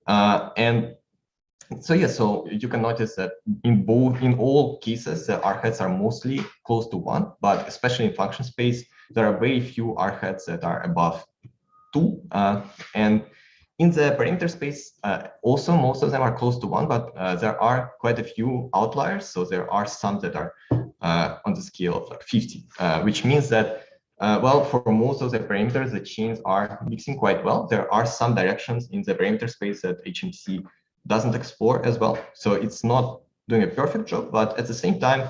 And so yeah, so you can notice that in all cases, the R-hats are mostly close to 1, but especially in function space, there are very few R-hats that are above 2. And in the parameter space, also most of them are close to 1, but there are quite a few outliers. So there are some that are on the scale of like 50, which means that, well, for most of the parameters, the chains are mixing quite well. There are some directions in the parameter space that HMC doesn't explore as well. So it's not doing a perfect job, but at the same time,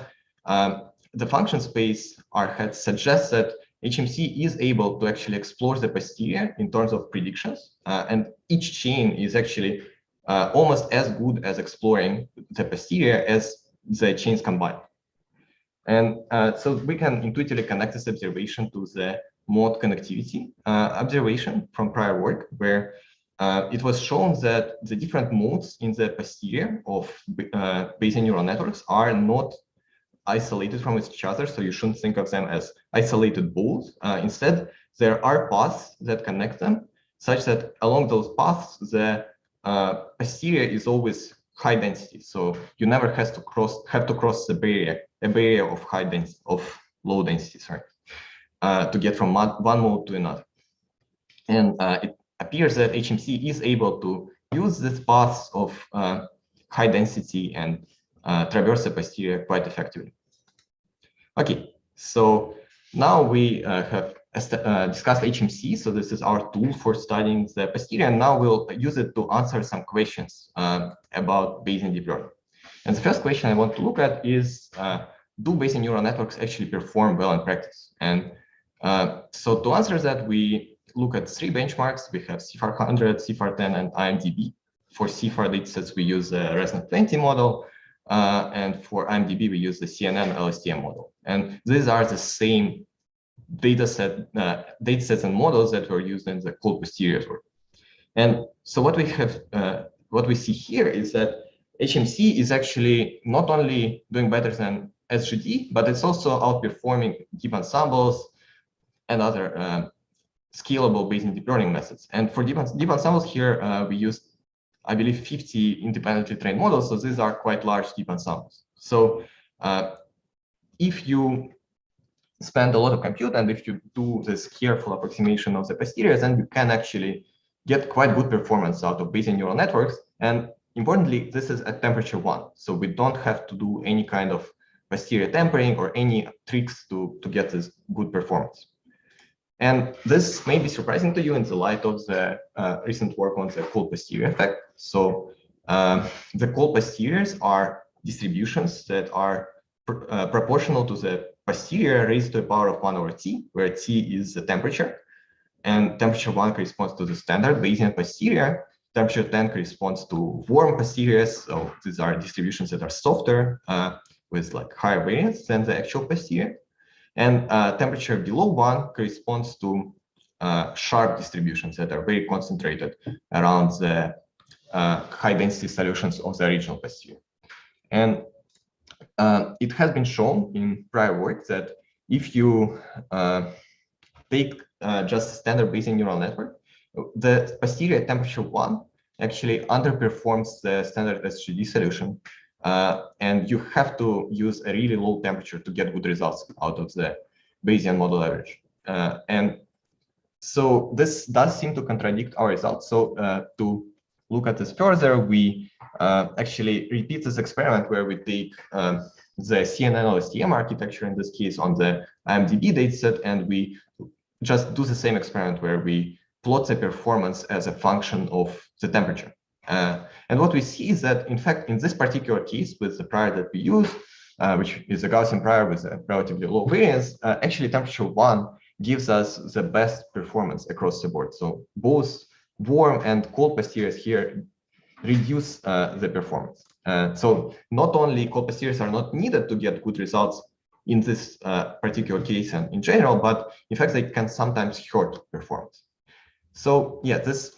the function space R-hat suggests that HMC is able to actually explore the posterior in terms of predictions, and each chain is actually almost as good as exploring the posterior as the chains combined. And so we can intuitively connect this observation to the mode connectivity observation from prior work, where it was shown that the different modes in the posterior of Bayesian neural networks are not isolated from each other, so you shouldn't think of them as isolated balls. Instead, there are paths that connect them, such that along those paths, the posterior is always high density. So you never have to cross the barrier, a barrier of high density, of low density, sorry, to get from one mode to another. And it appears that HMC is able to use these paths of high density and traverse the posterior quite effectively. Okay, so now we have discussed HMC. So this is our tool for studying the posterior, and now we'll use it to answer some questions about Bayesian deep learning. And the first question I want to look at is, do Bayesian neural networks actually perform well in practice? And so to answer that, we look at 3 benchmarks. We have CIFAR 100, CIFAR 10, and IMDb. For CIFAR datasets, we use the ResNet20 model. And for IMDb, we use the CNN LSTM model. And these are the same datasets and models that were used in the cold posteriors work. And so what we see here is that HMC is actually not only doing better than SGD, but it's also outperforming deep ensembles and other scalable Bayesian deep learning methods. And for deep ensembles here, we used, I believe, 50 independently trained models. So these are quite large deep ensembles. So if you spend a lot of compute and if you do this careful approximation of the posteriors, then you can actually get quite good performance out of Bayesian neural networks. And importantly, this is at temperature 1. So we don't have to do any kind of posterior tempering or any tricks to get this good performance. And this may be surprising to you in the light of the recent work on the cold posterior effect. So the cold posteriors are distributions that are proportional to the posterior raised to the power of 1 over t, where t is the temperature. And temperature 1 corresponds to the standard Bayesian posterior. Temperature 10 corresponds to warm posteriors. So these are distributions that are softer with like higher variance than the actual posterior. And temperature below 1 corresponds to sharp distributions that are very concentrated around the high density solutions of the original posterior. And it has been shown in prior work that if you take just standard Bayesian neural network, the posterior temperature 1 actually underperforms the standard SGD solution. And you have to use a really low temperature to get good results out of the Bayesian model average. And so this does seem to contradict our results. So to look at this further, we actually repeat this experiment where we take the CNN LSTM architecture, in this case on the IMDb dataset, and we just do the same experiment where we plot the performance as a function of the temperature. And what we see is that, in fact, in this particular case with the prior that we use, which is a Gaussian prior with a relatively low variance, actually temperature 1 gives us the best performance across the board. So both warm and cold posteriors here reduce the performance. So not only cold posteriors are not needed to get good results in this particular case and in general, but in fact, they can sometimes hurt performance. So yeah, this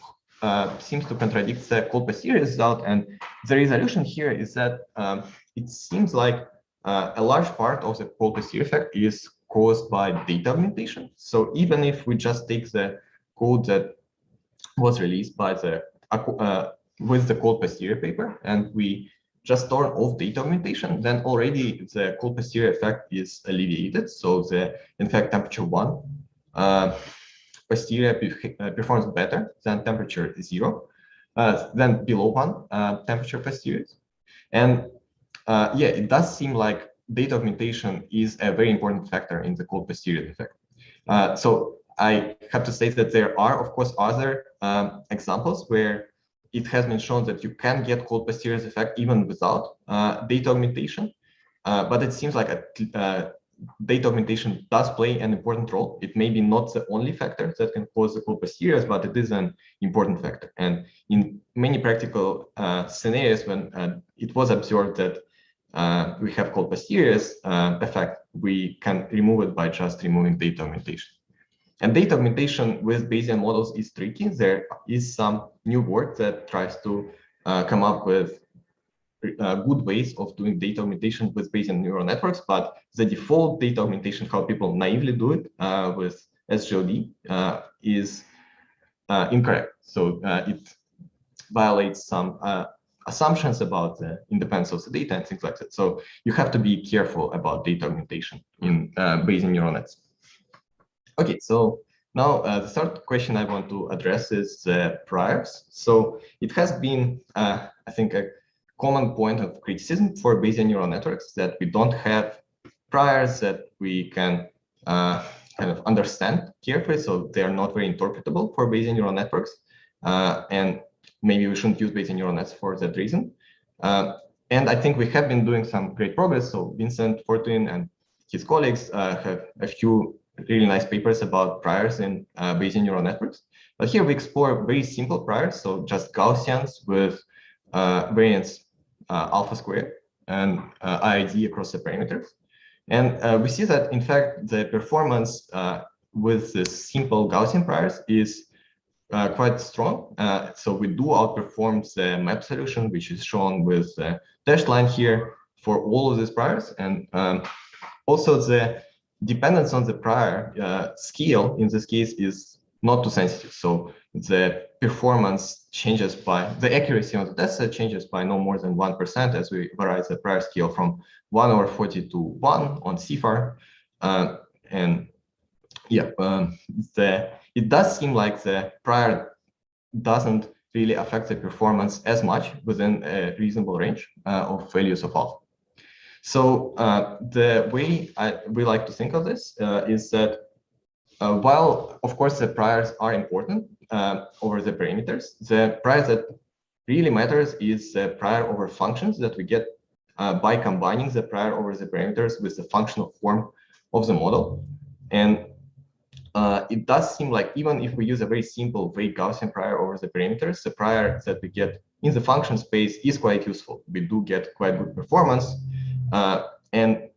seems to contradict the cold posterior result. And the resolution here is that it seems like a large part of the cold posterior effect is caused by data augmentation. So even if we just take the code that was released by the with the cold posterior paper and we just turn off data augmentation, then already the cold posterior effect is alleviated. So the, in fact, temperature 1 posterior performs better than temperature 0, then below 1 temperature posteriors. And yeah, it does seem like data augmentation is a very important factor in the cold posterior effect. So I have to say that there are, of course, other examples where it has been shown that you can get cold posterior effect even without data augmentation. But it seems like data augmentation does play an important role. It may be not the only factor that can cause the cold posteriors, but it is an important factor. And in many practical scenarios, when it was observed that we have cold posteriors effect, we can remove it by just removing data augmentation. And data augmentation with Bayesian models is tricky. There is some new work that tries to come up with good ways of doing data augmentation with Bayesian neural networks, but the default data augmentation, how people naively do it with SGLD, is incorrect. So it violates some assumptions about the independence of the data and things like that. So you have to be careful about data augmentation in Bayesian neural nets. Okay, so now the third question I want to address is priors. So it has been, I think, a common point of criticism for Bayesian neural networks that we don't have priors that we can kind of understand carefully, so they are not very interpretable for Bayesian neural networks. And maybe we shouldn't use Bayesian neural nets for that reason. And I think we have been doing some great progress. So Vincent, Fortuin, and his colleagues have a few really nice papers about priors in Bayesian neural networks. But here we explore very simple priors, so just Gaussians with variance alpha squared and IID across the parameters. And we see that, in fact, the performance with this simple Gaussian priors is quite strong. So we do outperform the map solution, which is shown with the dashed line here for all of these priors. And also the dependence on the prior scale in this case is not too sensitive. So the performance changes by, the accuracy on the test set changes by no more than 1% as we vary the prior scale from 1/40 to 1 on CFAR. And yeah, it does seem like the prior doesn't really affect the performance as much within a reasonable range of values of alpha. So the way we like to think of this is that while, of course, the priors are important over the parameters, the prior that really matters is the prior over functions that we get by combining the prior over the parameters with the functional form of the model. And it does seem like even if we use a very simple vague Gaussian prior over the parameters, the prior that we get in the function space is quite useful. We do get quite good performance. And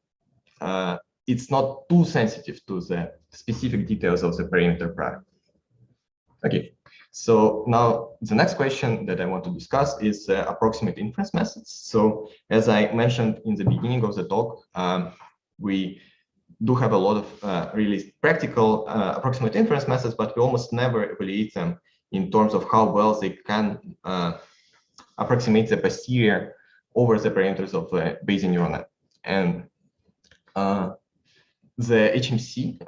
it's not too sensitive to the specific details of the parameter prior. Okay, so now the next question that I want to discuss is approximate inference methods. So as I mentioned in the beginning of the talk, we do have a lot of really practical approximate inference methods, but we almost never evaluate them in terms of how well they can approximate the posterior over the parameters of the Bayesian neural net. And the HMC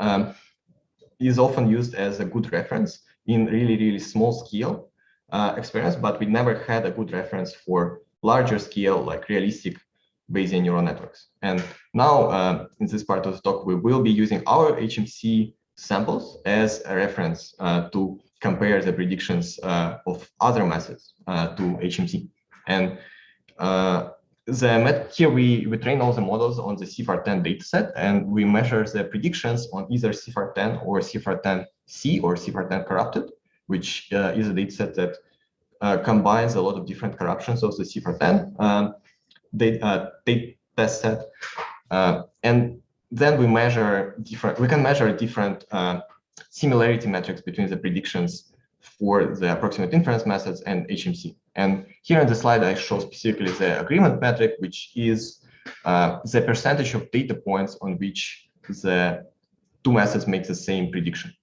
is often used as a good reference in really small scale experiments, but we never had a good reference for larger scale, like realistic Bayesian neural networks. And now in this part of the talk, we will be using our HMC samples as a reference to compare the predictions of other methods to HMC. And here we train all the models on the CFAR10 dataset, and we measure the predictions on either CFAR10 or CFAR10C or CFAR10 corrupted, which is a dataset that combines a lot of different corruptions of the CFAR10 test set. And then we measure we can measure different similarity metrics between the predictions for the approximate inference methods and HMC. And here in the slide, I show specifically the agreement metric, which is the percentage of data points on which the two methods make the same prediction.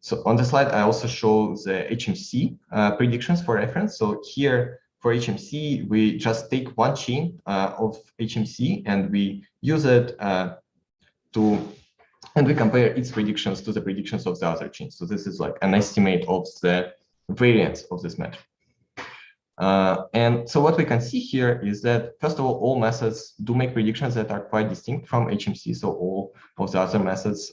So on the slide, I also show the HMC predictions for reference. So here for HMC, we just take one chain of HMC and we use it and we compare its predictions to the predictions of the other chains. So this is like an estimate of the variance of this metric. And so what we can see here is that, first of all methods do make predictions that are quite distinct from HMC. So all of the other methods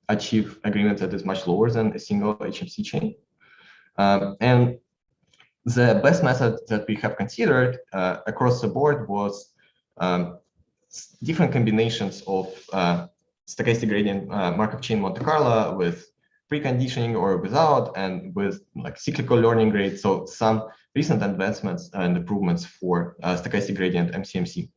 achieve agreement that is much lower than a single HMC chain. And the best method that we have considered across the board was different combinations of stochastic gradient Markov chain Monte Carlo with preconditioning or without, and with like cyclical learning rate. So some recent advancements and improvements for stochastic gradient MCMC.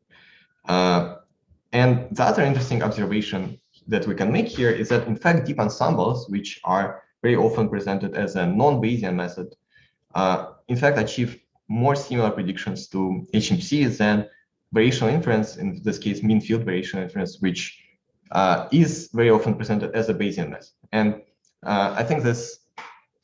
And the other interesting observation that we can make here is that, in fact, deep ensembles, which are very often presented as a non-Bayesian method, in fact, achieve more similar predictions to HMC than variational inference, in this case, mean field variational inference, which is very often presented as a Bayesian method. And I think this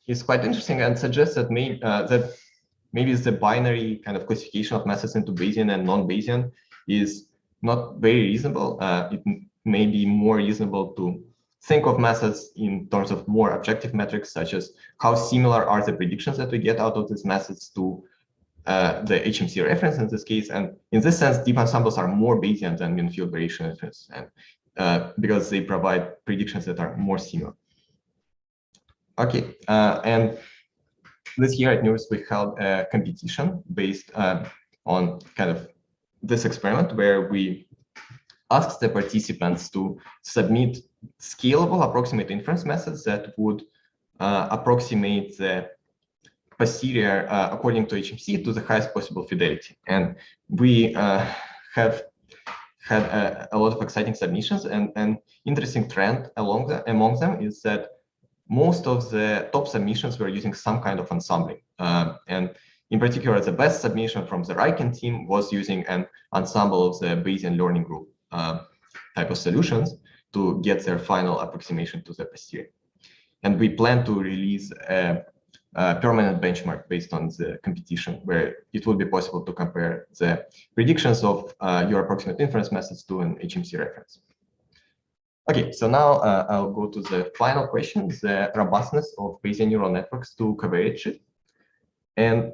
is quite interesting and suggests that maybe the binary kind of classification of methods into Bayesian and non-Bayesian is not very reasonable. It may be more reasonable to think of methods in terms of more objective metrics, such as how similar are the predictions that we get out of these methods to the HMC reference in this case. And in this sense, deep ensembles are more Bayesian than mean field variational inference, and because they provide predictions that are more similar. Okay, and this year at NEURS, we held a competition based on kind of this experiment, where we asked the participants to submit scalable approximate inference methods that would approximate the posterior according to HMC to the highest possible fidelity. And we have had a lot of exciting submissions, and an interesting trend among them is that most of the top submissions were using some kind of ensembling. And in particular, the best submission from the Ruqi team was using an ensemble of the Bayesian learning group type of solutions to get their final approximation to the posterior. And we plan to release a permanent benchmark based on the competition, where it will be possible to compare the predictions of your approximate inference methods to an HMC reference. Okay, so now I'll go to the final question, the robustness of Bayesian neural networks to covariate shift. And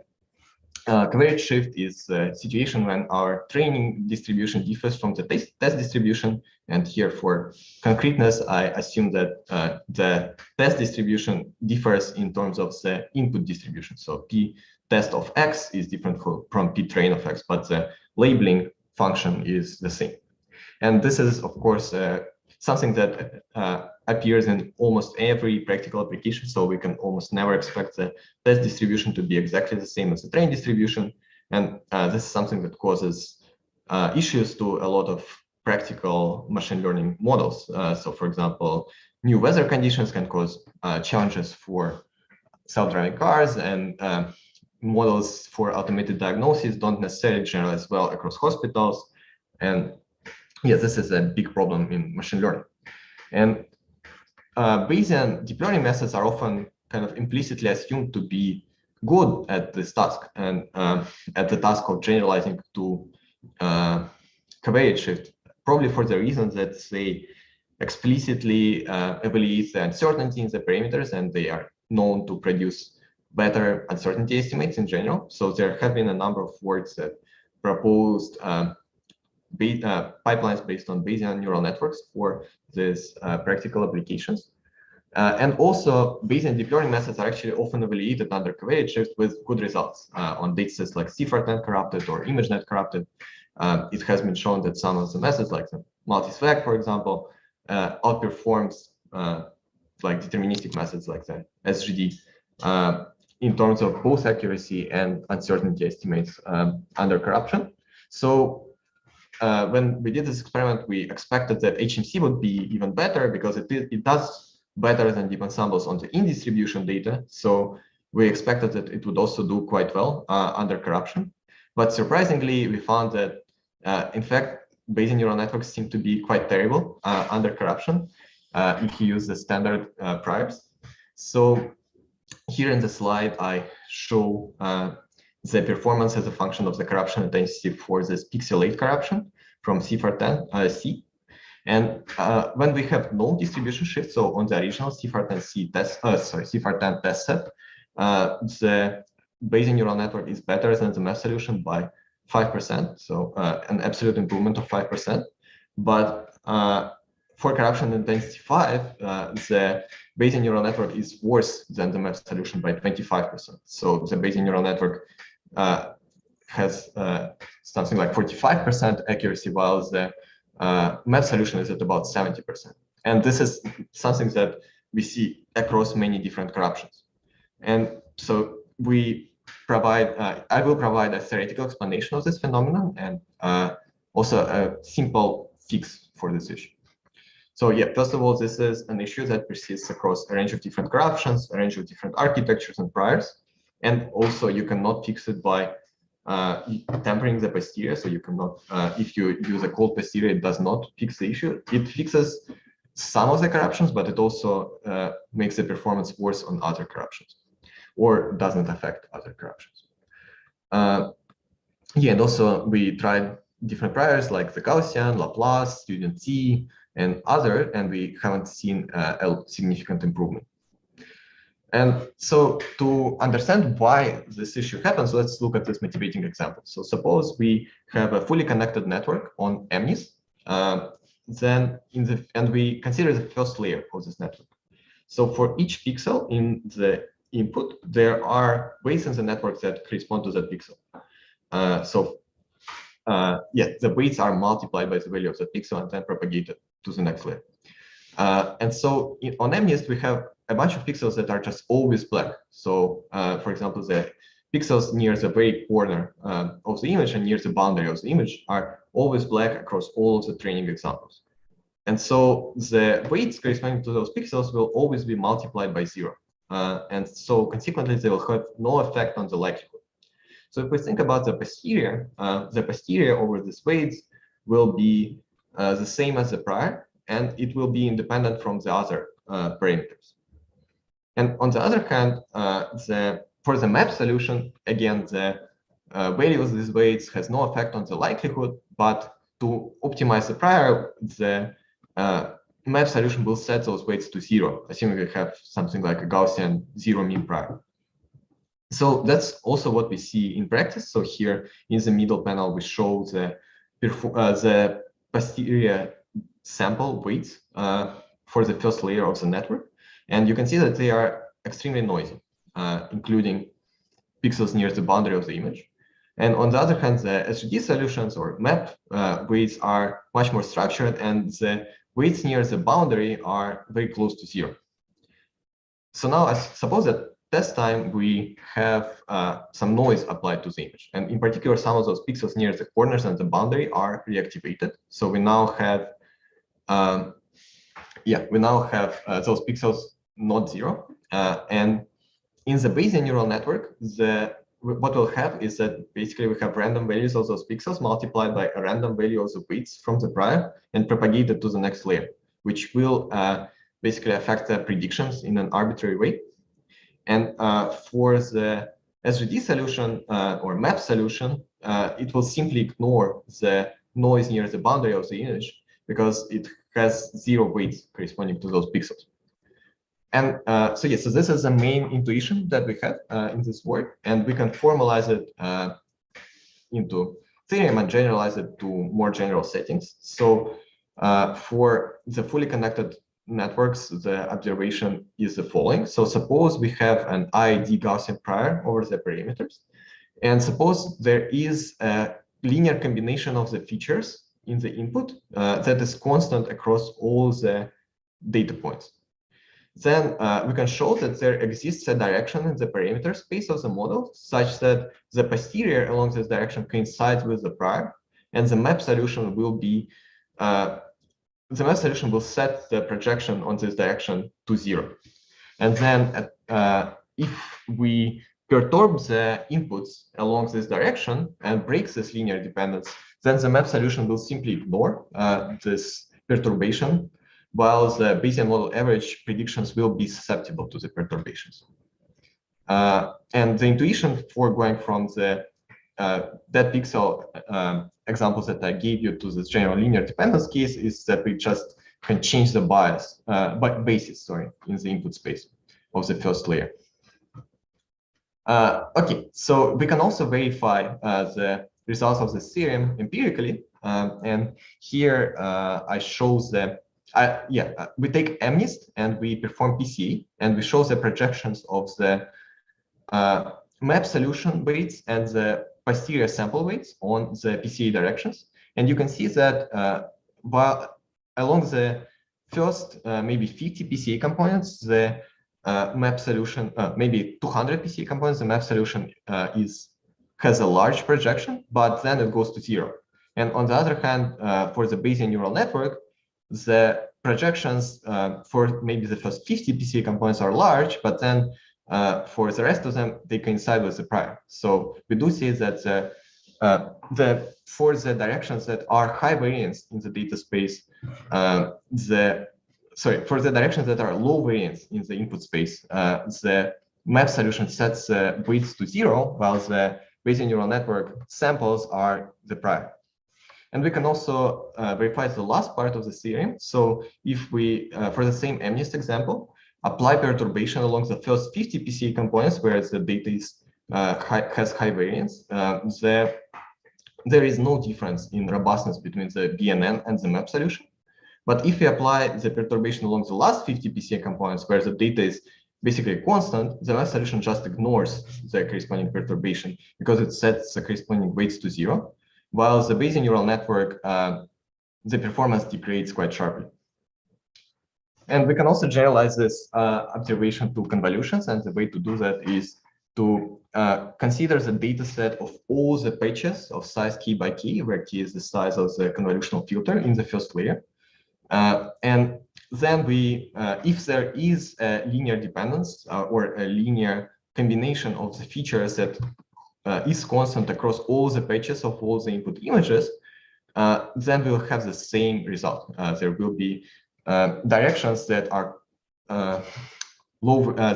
covariate shift is a situation when our training distribution differs from the test distribution. And here, for concreteness, I assume that the test distribution differs in terms of the input distribution. So P test of X is different from P train of X, but the labeling function is the same. And this is, of course, something that appears in almost every practical application. So we can almost never expect the test distribution to be exactly the same as the train distribution. And this is something that causes issues to a lot of practical machine learning models. So for example, new weather conditions can cause challenges for self-driving cars, and models for automated diagnosis don't necessarily generalize well across hospitals. And yeah, this is a big problem in machine learning. And Bayesian deep learning methods are often kind of implicitly assumed to be good at this task, and at the task of generalizing to covariate shift, probably for the reason that they explicitly evaluate the uncertainty in the parameters, and they are known to produce better uncertainty estimates in general. So there have been a number of works that proposed pipelines based on Bayesian neural networks for these practical applications. And also, Bayesian deep learning methods are actually often evaluated under covariate shift with good results on datasets like CIFAR10 corrupted or ImageNet corrupted. It has been shown that some of the methods, like the multi-swag, for example, outperforms like deterministic methods like the SGLD in terms of both accuracy and uncertainty estimates under corruption. So when we did this experiment, we expected that HMC would be even better, because it does better than deep ensembles on the in-distribution data. So we expected that it would also do quite well under corruption. But surprisingly, we found that, in fact, Bayesian neural networks seem to be quite terrible under corruption if you use the standard priors. So here in the slide, I show the performance as a function of the corruption intensity for this pixel 8 corruption from CIFAR10C. And when we have no distribution shift, so on the original CIFAR10C test, CIFAR10 test set, the Bayesian neural network is better than the math solution by 5%, so an absolute improvement of 5%. But for corruption intensity 5, the Bayesian neural network is worse than the math solution by 25%. So the Bayesian neural network has something like 45% accuracy, while the map solution is at about 70%. And this is something that we see across many different corruptions. And so we provide, I will provide a theoretical explanation of this phenomenon and also a simple fix for this issue. So yeah, first of all, this is an issue that persists across a range of different corruptions, a range of different architectures and priors. And also you cannot fix it by tempering the posterior. So you cannot, if you use a cold posterior, it does not fix the issue. It fixes some of the corruptions, but it also makes the performance worse on other corruptions, or doesn't affect other corruptions. Yeah, and also we tried different priors like the Gaussian, Laplace, student T, and other, and we haven't seen a significant improvement. And so to understand why this issue happens, let's look at this motivating example. So suppose we have a fully connected network on MNIS, and we consider the first layer of this network. So for each pixel in the input, there are weights in the network that correspond to that pixel. Yeah, the weights are multiplied by the value of the pixel and then propagated to the next layer. And so on MNIST, we have a bunch of pixels that are just always black. So for example, the pixels near the very corner of the image and near the boundary of the image are always black across all of the training examples. And so the weights corresponding to those pixels will always be multiplied by 0. And so consequently, they will have no effect on the likelihood. So if we think about the posterior over these weights will be the same as the prior, and it will be independent from the other parameters. And on the other hand, for the map solution, again, the value of these weights has no effect on the likelihood, but to optimize the prior, the map solution will set those weights to 0, assuming we have something like a Gaussian 0 mean prior. So that's also what we see in practice. So here in the middle panel, we show the posterior sample weights for the first layer of the network. And you can see that they are extremely noisy, including pixels near the boundary of the image. And on the other hand, the SGD solutions or map weights are much more structured, and the weights near the boundary are very close to 0. So now I suppose that test time we have some noise applied to the image. And in particular, some of those pixels near the corners and the boundary are reactivated. So we now have those pixels not 0. And in the Bayesian neural network, what we'll have is that basically we have random values of those pixels multiplied by a random value of the weights from the prior and propagated to the next layer, which will basically affect the predictions in an arbitrary way. And for the SGD solution or map solution, it will simply ignore the noise near the boundary of the image because it has 0 weights corresponding to those pixels. And so this is the main intuition that we have in this work, and we can formalize it into theorem and generalize it to more general settings. So for the fully connected networks, the observation is the following. So suppose we have an IID Gaussian prior over the parameters, and suppose there is a linear combination of the features in the input that is constant across all the data points. Then we can show that there exists a direction in the parameter space of the model such that the posterior along this direction coincides with the prior, and the map solution will be will set the projection on this direction to 0. And then if we perturb the inputs along this direction and break this linear dependence, then the map solution will simply ignore this perturbation, while the Bayesian model average predictions will be susceptible to the perturbations. And the intuition for going from the that pixel examples that I gave you to this general linear dependence case is that we just can change the basis in the input space of the first layer. Okay, so we can also verify the results of the theorem empirically, and here I show we take MNIST and we perform PCA, and we show the projections of the map solution weights and the posterior sample weights on the PCA directions. And you can see that while along the first maybe 50 PCA components, the map solution, maybe 200 PCA components, the map solution has a large projection, but then it goes to 0. And on the other hand, for the Bayesian neural network, the projections for maybe the first 50 PCA components are large, but then for the rest of them, they coincide with the prior. So we do see that for the directions that are high variance in the data space, for the directions that are low variance in the input space, the map solution sets the weights to 0, while the Bayesian neural network samples are the prior. And we can also verify the last part of the theorem. So if we, for the same MNIST example, apply perturbation along the first 50 PCA components where the data is, has high variance, there is no difference in robustness between the BNN and the map solution. But if we apply the perturbation along the last 50 PCA components where the data is basically constant, the map solution just ignores the corresponding perturbation because it sets the corresponding weights to 0. While the Bayesian neural network, the performance degrades quite sharply. And we can also generalize this observation to convolutions, and the way to do that is to consider the data set of all the patches of size k by k, where k is the size of the convolutional filter in the first layer. And then we, if there is a linear dependence or a linear combination of the features that is constant across all the patches of all the input images, then we'll have the same result. There will be directions that are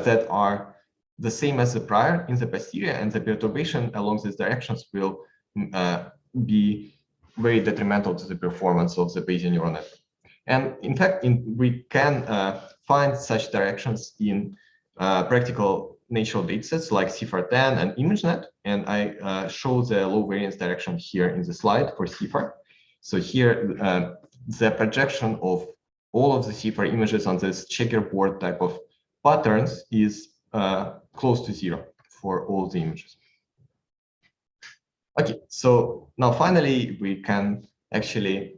that are the same as the prior in the posterior, and the perturbation along these directions will be very detrimental to the performance of the Bayesian neural network. And in fact, we can find such directions in practical natural datasets like CIFAR10 and ImageNet, and I show the low variance direction here in the slide for CIFAR. So here, the projection of all of the CIFAR images on this checkerboard type of patterns is close to 0 for all the images. Okay, so now finally we can actually,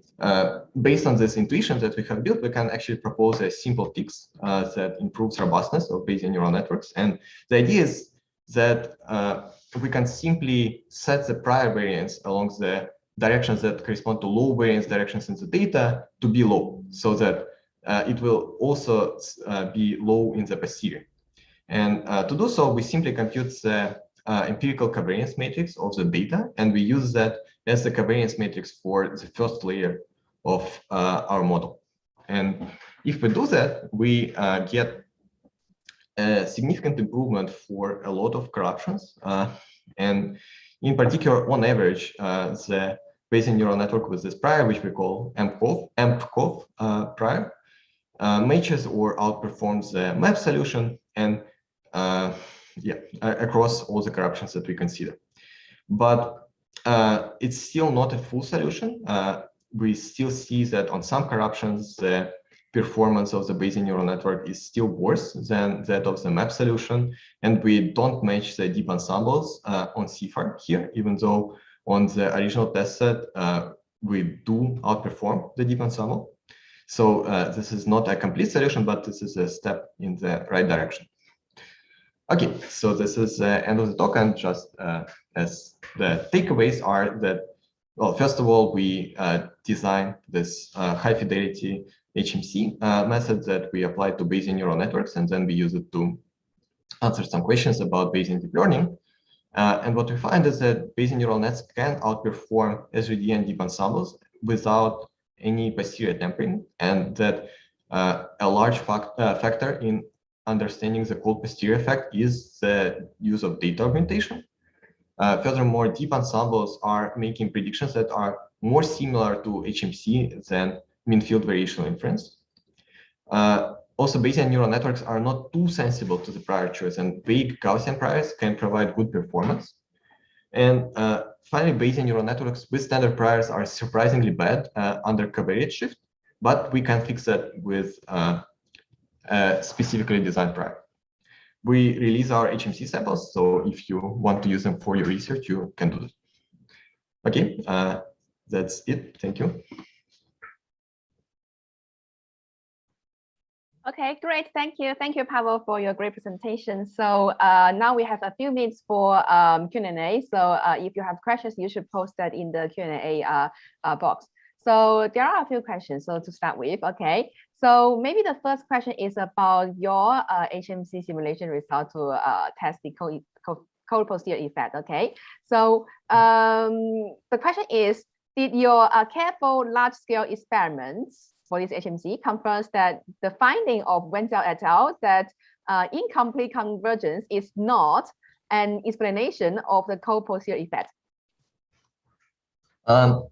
based on this intuition that we have built, we can actually propose a simple fix that improves robustness of Bayesian neural networks. And the idea is that we can simply set the prior variance along the directions that correspond to low variance directions in the data to be low, so that it will also be low in the posterior. And to do so, we simply compute the empirical covariance matrix of the data, and we use that as the covariance matrix for the first layer of our model. And if we do that, we get a significant improvement for a lot of corruptions. And in particular, on average, the Bayesian neural network with this prior, which we call EMPCOV prior, matches or outperforms the map solution, and across all the corruptions that we consider. But it's still not a full solution. We still see that on some corruptions, the performance of the Bayesian neural network is still worse than that of the map solution. And we don't match the deep ensembles on CIFAR here, even though on the original test set, we do outperform the deep ensemble. So this is not a complete solution, but this is a step in the right direction. Okay, so this is the end of the talk, and just as the takeaways are that, well, first of all, we designed this high fidelity HMC method that we applied to Bayesian neural networks, and then we use it to answer some questions about Bayesian deep learning. And what we find is that Bayesian neural nets can outperform SGLD and deep ensembles without any posterior tempering, and that a large factor in understanding the cold posterior effect is the use of data augmentation. Furthermore, deep ensembles are making predictions that are more similar to HMC than mean field variational inference. Also, Bayesian neural networks are not too sensible to the prior choice, and vague Gaussian priors can provide good performance. And finally, Bayesian neural networks with standard priors are surprisingly bad under covariate shift, but we can fix that with specifically designed prior. We release our HMC samples, so if you want to use them for your research, you can do that. Okay, that's it. Thank you. Okay, great. Thank you. Thank you, Pavel, for your great presentation. So now we have a few minutes for Q&A. So if you have questions, you should post that in the Q&A box. So there are a few questions. So to start with, okay. So maybe the first question is about your HMC simulation result to test the co-posterior effect. Okay. So the question is, did your careful large-scale experiments for this HMC confirms that the finding of Wenzel et al. That incomplete convergence is not an explanation of the co-posterior effect?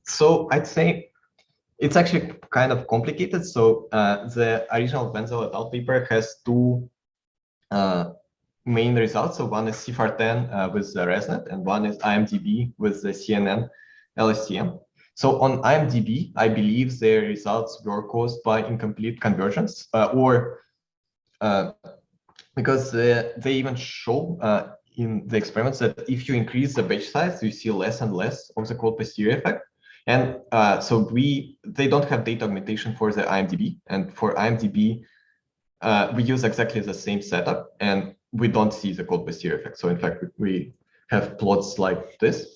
So I'd say it's actually kind of complicated. So the original Wenzel et al. Paper has two main results. So one is CFAR10 with the ResNet, and one is IMDb with the CNN LSTM. So on IMDb, I believe their results were caused by incomplete convergence, because they even show in the experiments that if you increase the batch size, you see less and less of the co-posterior effect. And so they don't have data augmentation for the IMDb, and for IMDb, we use exactly the same setup, and we don't see the co-posterior effect. So in fact, we have plots like this.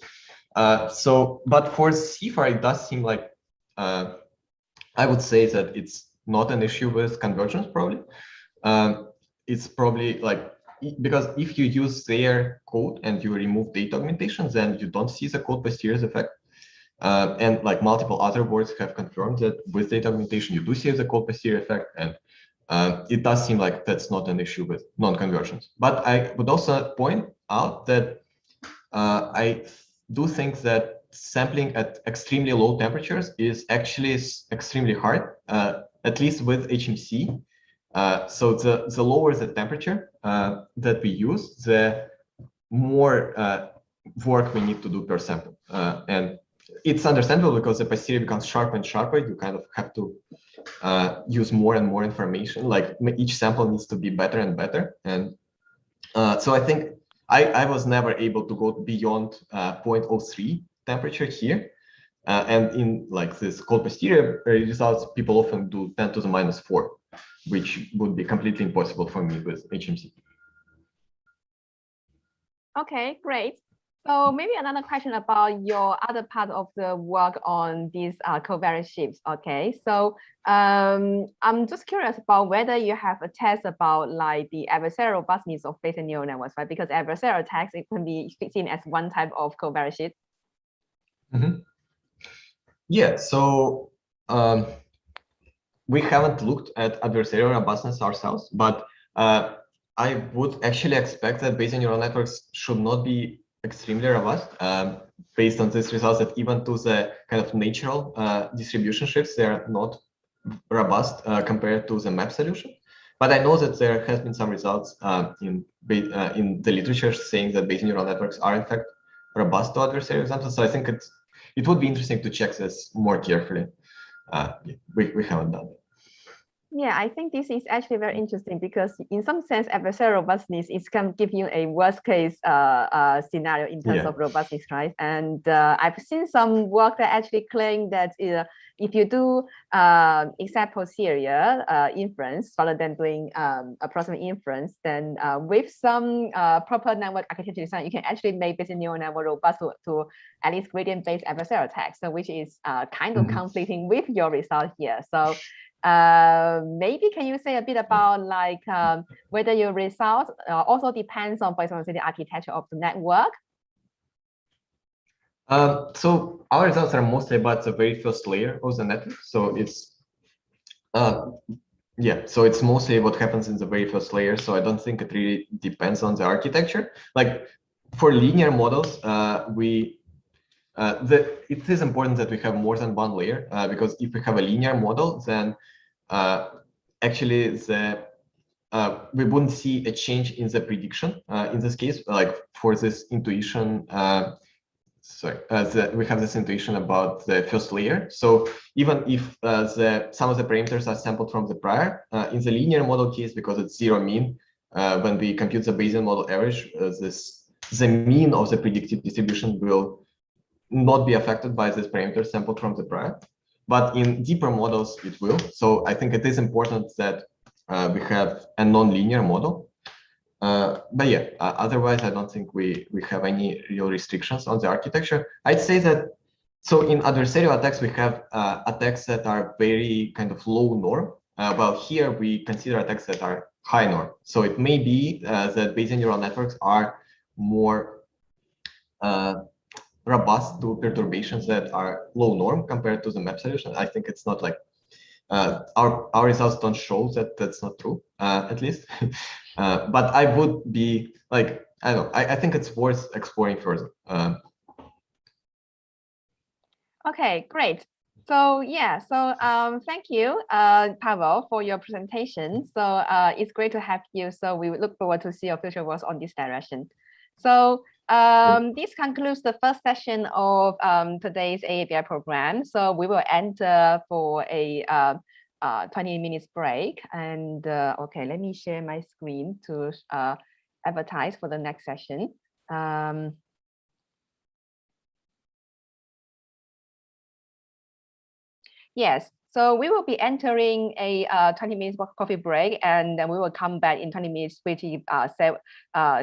But for CFAR, it does seem like I would say that it's not an issue with convergence, probably. It's probably like, because if you use their code and you remove data augmentation, then you don't see the co-posterior effect. And like multiple other works have confirmed that with data augmentation, you do see the co-posterior effect. And it does seem like that's not an issue with non-convergence. But I would also point out that I do think that sampling at extremely low temperatures is actually extremely hard, at least with HMC. So the lower the temperature that we use, the more work we need to do per sample. And it's understandable because the posterior becomes sharper and sharper. You kind of have to use more and more information. Like each sample needs to be better and better. And so I think I was never able to go beyond 0.03 temperature here. And in like this cold posterior results, people often do 10 to the minus 4, which would be completely impossible for me with HMC. Okay, great. So maybe another question about your other part of the work on these covariance shifts. Okay, so I'm just curious about whether you have a test about like the adversarial robustness of Bayesian neural networks, right? Because adversarial attacks, it can be seen as one type of covariance shift. Mm-hmm. Yeah, so we haven't looked at adversarial robustness ourselves, but I would actually expect that Bayesian neural networks should not be extremely robust based on these results, that even to the kind of natural distribution shifts, they are not robust compared to the map solution. But I know that there has been some results in the literature saying that Bayesian neural networks are in fact robust to adversarial examples. So I think it would be interesting to check this more carefully. We haven't done it. Yeah, I think this is actually very interesting because in some sense, adversarial robustness is can give you a worst case scenario in terms of robustness, right? And I've seen some work that actually claim that if you do exact posterior inference rather than doing approximate inference, then with some proper network architecture design, you can actually make Bayesian neural network robust to at least gradient-based adversarial attacks, so which is kind of conflicting with your result here. So maybe can you say a bit about like whether your result also depends on, for example, the architecture of the network? So our results are mostly about the very first layer of the network. So it's so it's mostly what happens in the very first layer. So I don't think it really depends on the architecture. Like for linear models, it is important that we have more than one layer because if we have a linear model, then actually we wouldn't see a change in the prediction in this case. Like for this intuition, we have this intuition about the first layer. So even if some of the parameters are sampled from the prior, in the linear model case, because it's zero mean, when we compute the Bayesian model average, the mean of the predicted distribution will not be affected by this parameter sample from the prior, but in deeper models it will. So I think it is important that we have a non-linear model. But yeah, otherwise I don't think we have any real restrictions on the architecture. I'd say that, so in adversarial attacks, we have attacks that are very kind of low norm. Well, here we consider attacks that are high norm. So it may be that Bayesian neural networks are more robust to perturbations that are low norm compared to the map solution. I think it's not like our results don't show that that's not true, at least. But I would be like, I don't know, I think it's worth exploring further. Okay, great. So yeah, so thank you, Pavel, for your presentation. So it's great to have you. So we look forward to see your future works on this direction. So this concludes the first session of today's AABI program. So we will enter for a 20 minutes break. And okay, let me share my screen to advertise for the next session. Yes, so we will be entering a 20 minutes coffee break, and then we will come back in 20 minutes, which is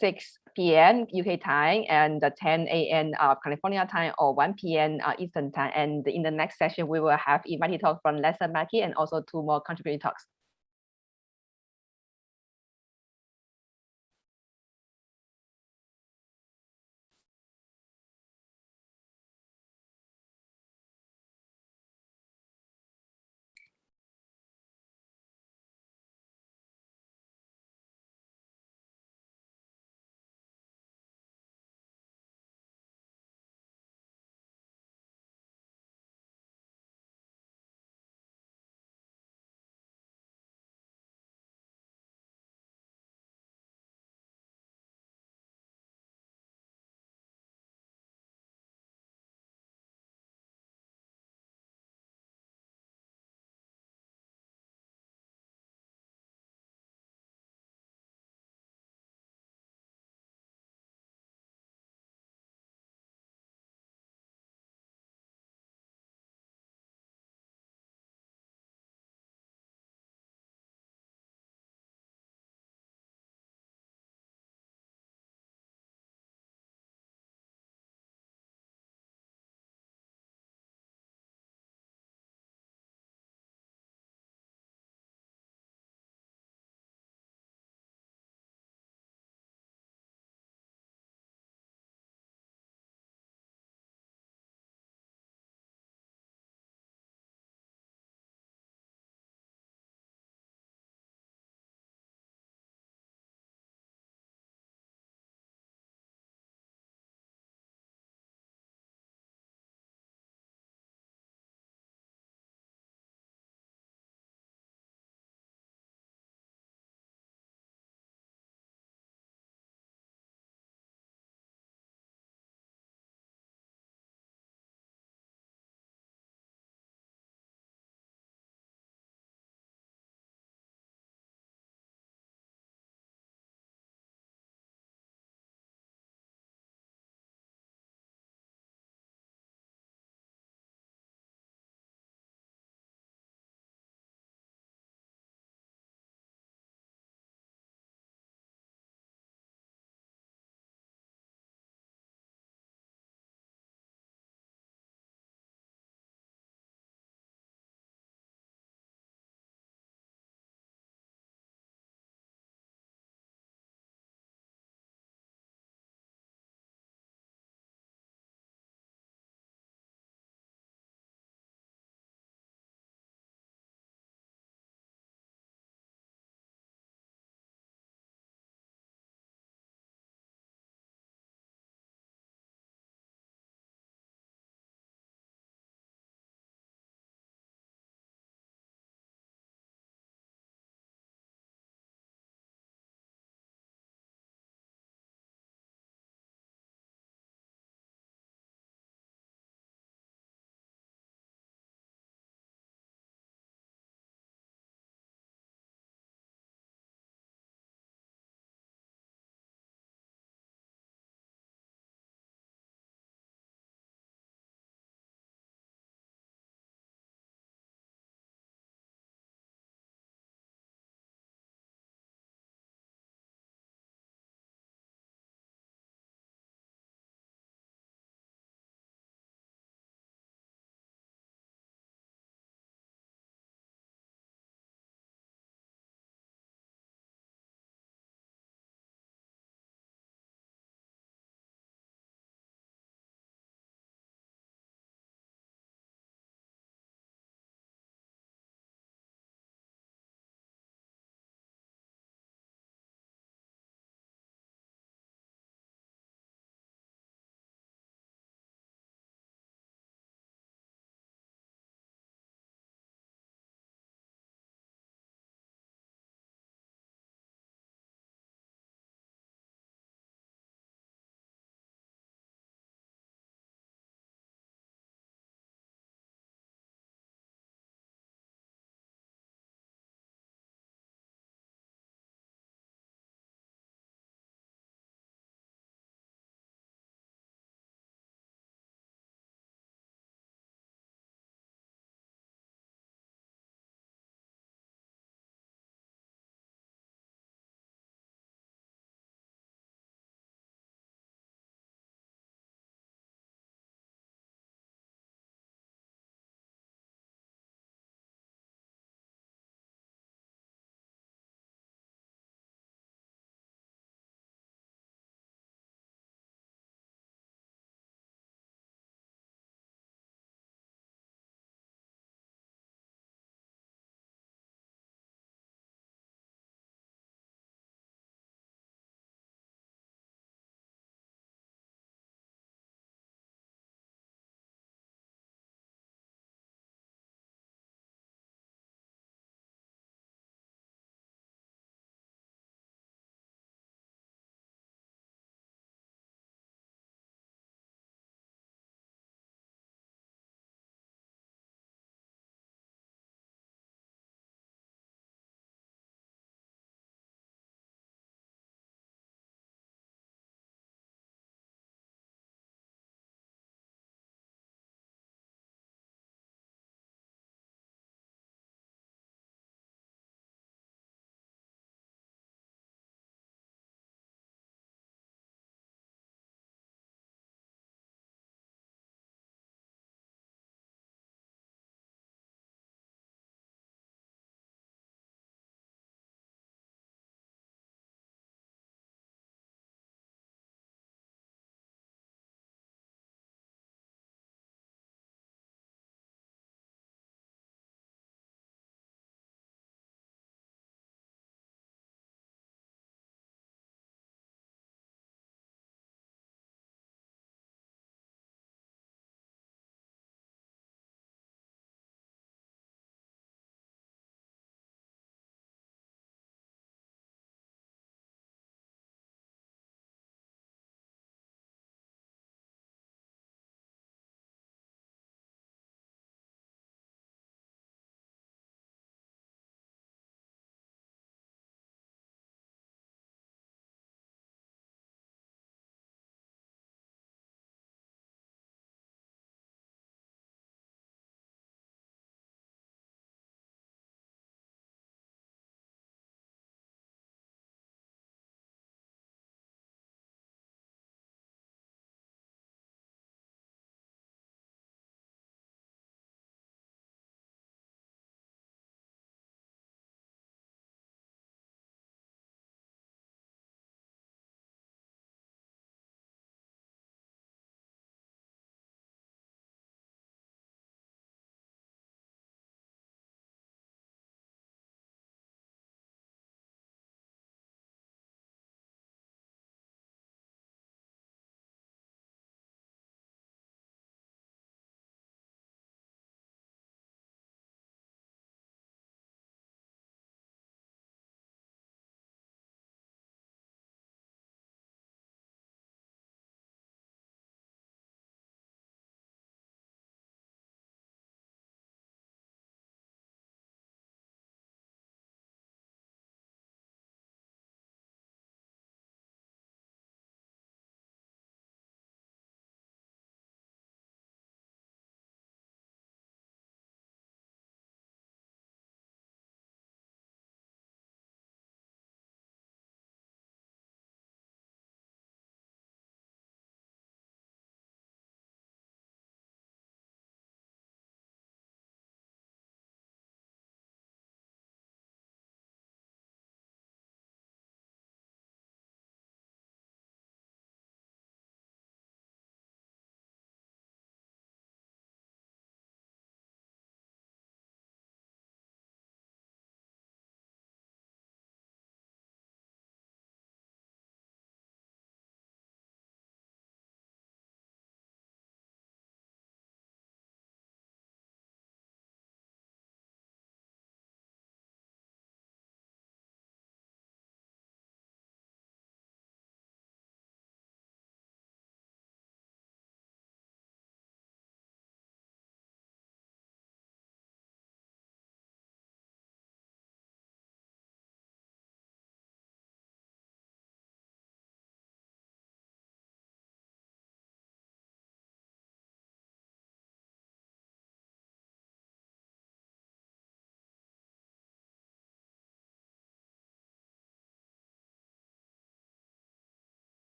6 p.m. UK time and 10 a.m. California time, or 1 p.m. Eastern time. And in the next session, we will have invited talk from Lessa Mackey and also 2 more contributing talks.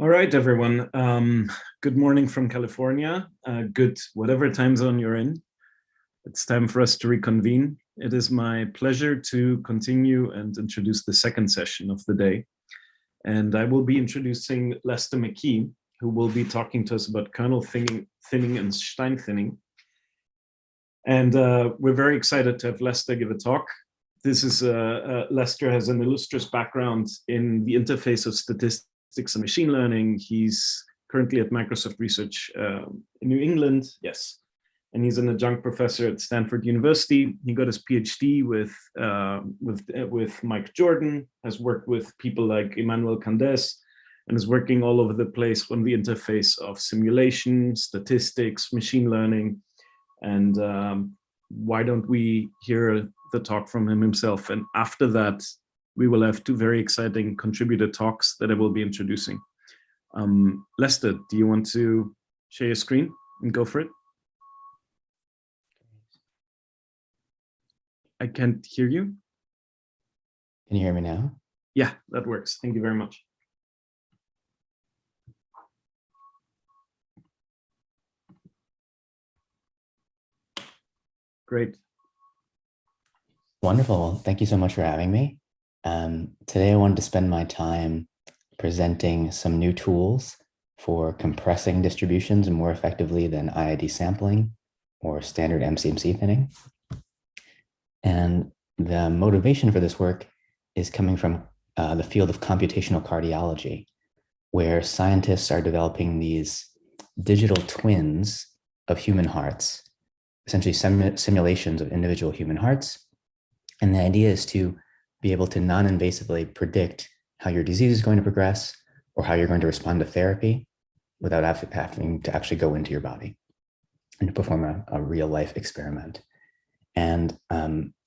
All right, everyone. Good morning from California. Good, whatever time zone you're in. It's time for us to reconvene. It is my pleasure to continue and introduce the second session of the day. And I will be introducing Lester Mackey, who will be talking to us about kernel thinning and Stein thinning. And we're very excited to have Lester give a talk. This is, Lester has an illustrious background in the interface of statistics and machine learning. He's currently at Microsoft Research in New England, yes. And he's an adjunct professor at Stanford University. He got his PhD with Mike Jordan, has worked with people like Emmanuel Candes, and is working all over the place on the interface of simulation, statistics, machine learning. And why don't we hear the talk from him himself? And after that, we will have two very exciting contributor talks that I will be introducing. Lester, do you want to share your screen and go for it? I can't hear you. Can you hear me now? Yeah, that works. Thank you very much. Great. Wonderful. Thank you so much for having me. Today I wanted to spend my time presenting some new tools for compressing distributions more effectively than IID sampling or standard MCMC thinning. And the motivation for this work is coming from the field of computational cardiology, where scientists are developing these digital twins of human hearts, essentially simulations of individual human hearts. And the idea is to be able to non-invasively predict how your disease is going to progress or how you're going to respond to therapy without having to actually go into your body and to perform a real life experiment. And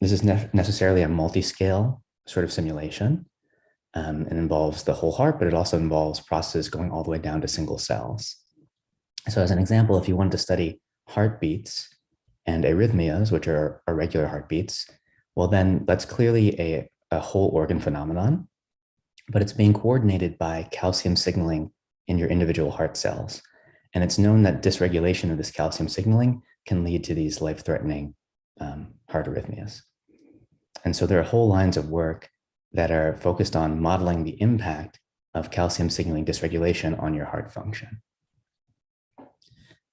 this is necessarily a multi-scale sort of simulation. It involves the whole heart, but it also involves processes going all the way down to single cells. So as an example, if you wanted to study heartbeats and arrhythmias, which are irregular heartbeats, well, then that's clearly a whole organ phenomenon, but it's being coordinated by calcium signaling in your individual heart cells. And it's known that dysregulation of this calcium signaling can lead to these life-threatening heart arrhythmias. And so there are whole lines of work that are focused on modeling the impact of calcium signaling dysregulation on your heart function.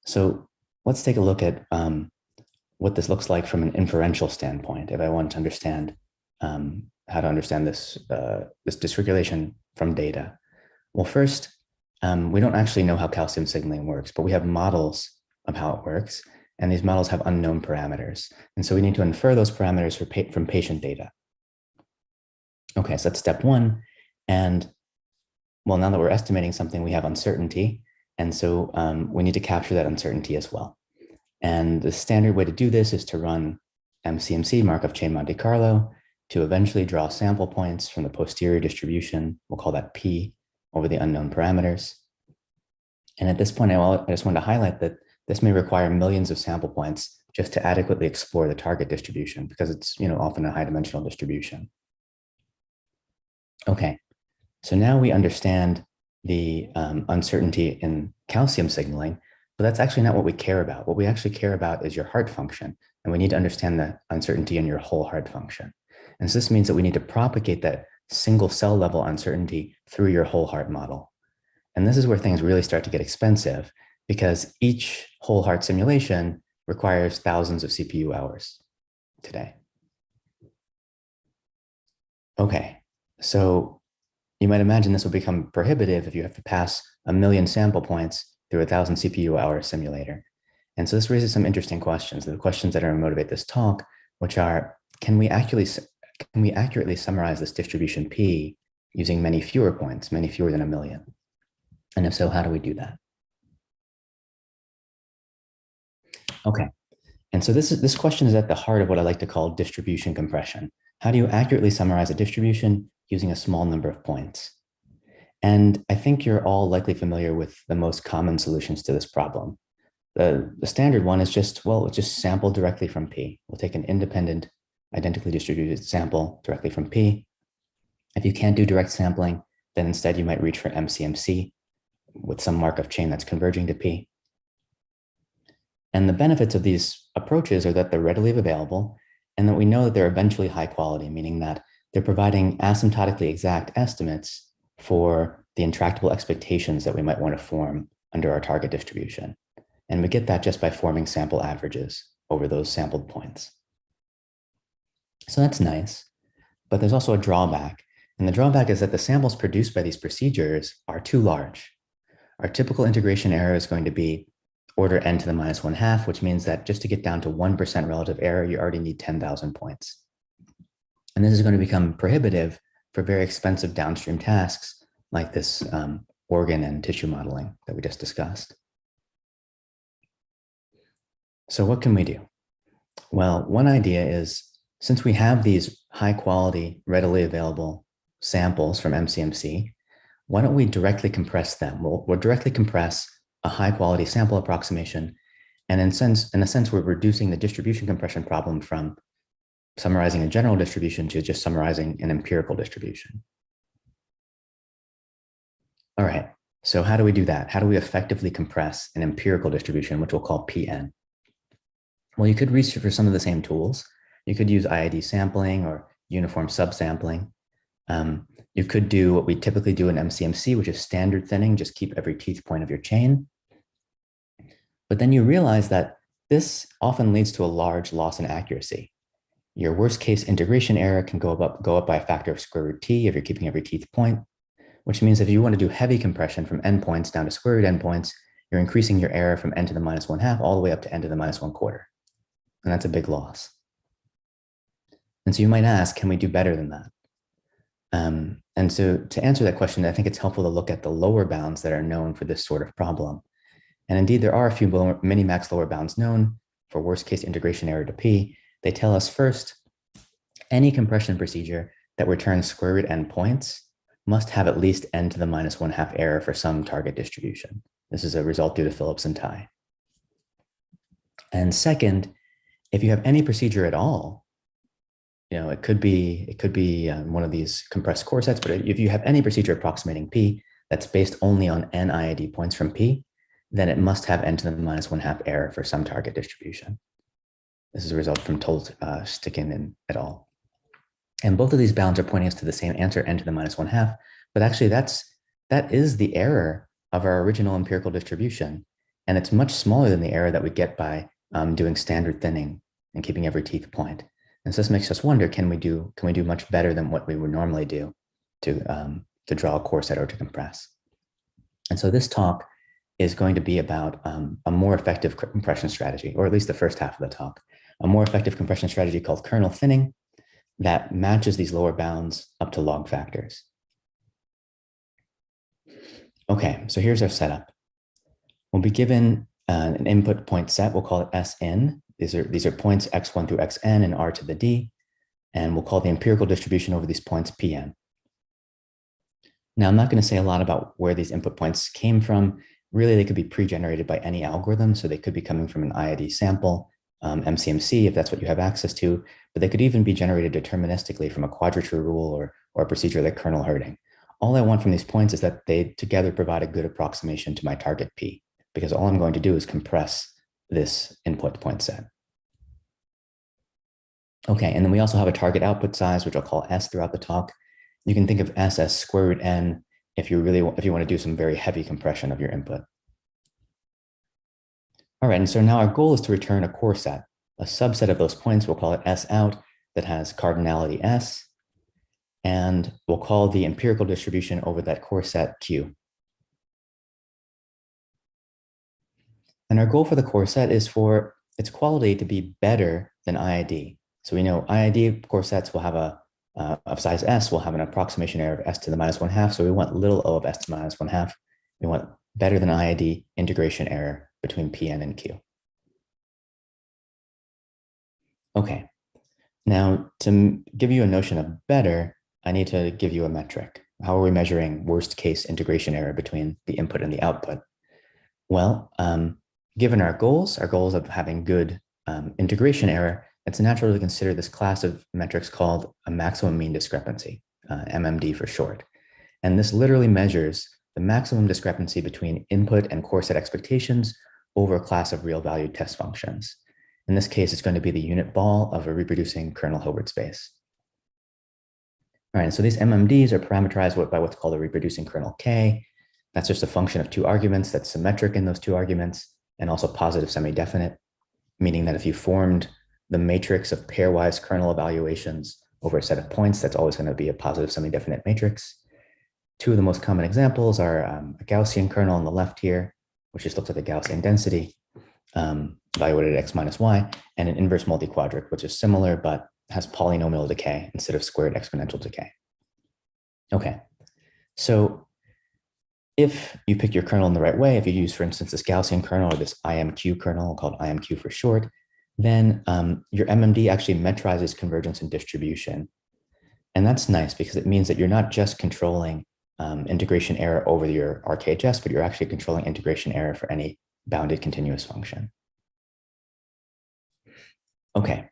So let's take a look at what this looks like from an inferential standpoint, if I want to understand how to understand this dysregulation from data. Well, first, we don't actually know how calcium signaling works, but we have models of how it works, and these models have unknown parameters. And so we need to infer those parameters from patient data. Okay, so that's step one. And well, now that we're estimating something, we have uncertainty. And so we need to capture that uncertainty as well. And the standard way to do this is to run MCMC, Markov chain Monte Carlo, to eventually draw sample points from the posterior distribution. We'll call that P over the unknown parameters. And at this point, I just want to highlight that this may require millions of sample points just to adequately explore the target distribution, because it's often a high dimensional distribution. Okay, so now we understand the uncertainty in calcium signaling, but that's actually not what we care about. What we actually care about is your heart function, and we need to understand the uncertainty in your whole heart function. And so this means that we need to propagate that single cell level uncertainty through your whole heart model. And this is where things really start to get expensive, because each whole heart simulation requires thousands of CPU hours today. Okay, so you might imagine this will become prohibitive if you have to pass 1 million sample points through 1,000 CPU hour simulator. And so this raises some interesting questions, the questions that are going to motivate this talk, which are, can we accurately summarize this distribution P using many fewer points, many fewer than 1 million? And if so, how do we do that? Okay, and so this question is at the heart of what I like to call distribution compression. How do you accurately summarize a distribution using a small number of points? And I think you're all likely familiar with the most common solutions to this problem. The standard one is just sample directly from P. We'll take an independent, identically distributed sample directly from P. If you can't do direct sampling, then instead you might reach for MCMC, with some Markov chain that's converging to P. And the benefits of these approaches are that they're readily available and that we know that they're eventually high quality, meaning that they're providing asymptotically exact estimates for the intractable expectations that we might want to form under our target distribution. And we get that just by forming sample averages over those sampled points. So that's nice, but there's also a drawback. And the drawback is that the samples produced by these procedures are too large. Our typical integration error is going to be order n to the minus 1/2, which means that just to get down to 1% relative error, you already need 10,000 points. And this is going to become prohibitive for very expensive downstream tasks like this organ and tissue modeling that we just discussed. So what can we do? Well, one idea is, since we have these high quality, readily available samples from MCMC, why don't we directly compress them? We'll directly compress a high quality sample approximation. And in a sense, we're reducing the distribution compression problem from summarizing a general distribution to just summarizing an empirical distribution. All right, so how do we do that? How do we effectively compress an empirical distribution, which we'll call PN? Well, you could reach for some of the same tools. You could use IID sampling or uniform subsampling. You could do what we typically do in MCMC, which is standard thinning, just keep every teeth point of your chain. But then you realize that this often leads to a large loss in accuracy. Your worst case integration error can go up by a factor of square root t if you're keeping every teeth point, which means if you want to do heavy compression from endpoints down to square root endpoints, you're increasing your error from n to the minus 1/2 all the way up to n to the minus 1/4. And that's a big loss. And so you might ask, can we do better than that? And so to answer that question, I think it's helpful to look at the lower bounds that are known for this sort of problem. And indeed, there are a few minimax lower bounds known for worst case integration error to P. They tell us first, any compression procedure that returns square root endpoints must have at least n to the minus 1/2 error for some target distribution. This is a result due to Phillips and Ty. And second, if you have any procedure at all, it could be one of these compressed core sets, but if you have any procedure approximating P that's based only on n IID points from P, then it must have n to the minus 1/2 error for some target distribution. This is a result from Stochastic and et al. And both of these bounds are pointing us to the same answer, n to the minus 1/2, but actually that is the error of our original empirical distribution. And it's much smaller than the error that we get by doing standard thinning and keeping every teeth point. And so this makes us wonder, can we do much better than what we would normally do to draw a core set or to compress? And so this talk is going to be about a more effective compression strategy, or at least the first half of the talk, a more effective compression strategy called kernel thinning that matches these lower bounds up to log factors. Okay, so here's our setup. We'll be given an input point set, we'll call it Sn. These are points x1 through xn and r to the d, and we'll call the empirical distribution over these points Pn. Now, I'm not going to say a lot about where these input points came from. Really, they could be pre-generated by any algorithm, so they could be coming from an IID sample, MCMC, if that's what you have access to, but they could even be generated deterministically from a quadrature rule or a procedure like kernel herding. All I want from these points is that they together provide a good approximation to my target P, because all I'm going to do is compress this input point set. Okay, and then we also have a target output size, which I'll call S throughout the talk. You can think of S as square root n if you want to do some very heavy compression of your input. All right, and so now our goal is to return a core set, a subset of those points. We'll call it S out that has cardinality S, and we'll call the empirical distribution over that core set Q. And our goal for the core set is for its quality to be better than IID. So we know IID core sets will have of size S will have an approximation error of S to the minus 1/2. So we want little o of S to the minus 1/2. We want better than IID integration error between Pn and Q. Okay, now to give you a notion of better, I need to give you a metric. How are we measuring worst case integration error between the input and the output? Well, given our goals of having good integration error, it's natural to consider this class of metrics called a maximum mean discrepancy, MMD for short. And this literally measures the maximum discrepancy between input and core set expectations over a class of real valued test functions. In this case, it's going to be the unit ball of a reproducing kernel Hilbert space. All right, so these MMDs are parameterized by what's called a reproducing kernel K. That's just a function of two arguments that's symmetric in those two arguments and also positive semi-definite, meaning that if you formed the matrix of pairwise kernel evaluations over a set of points, that's always going to be a positive semi-definite matrix. Two of the most common examples are a Gaussian kernel on the left here, which just looks at the Gaussian density evaluated at x minus y, and an inverse multi-quadric, which is similar but has polynomial decay instead of squared exponential decay. Okay, so if you pick your kernel in the right way, if you use, for instance, this Gaussian kernel or this IMQ kernel called IMQ for short, then your MMD actually metrizes convergence and distribution. And that's nice because it means that you're not just controlling integration error over your RKHS, but you're actually controlling integration error for any bounded continuous function. Okay,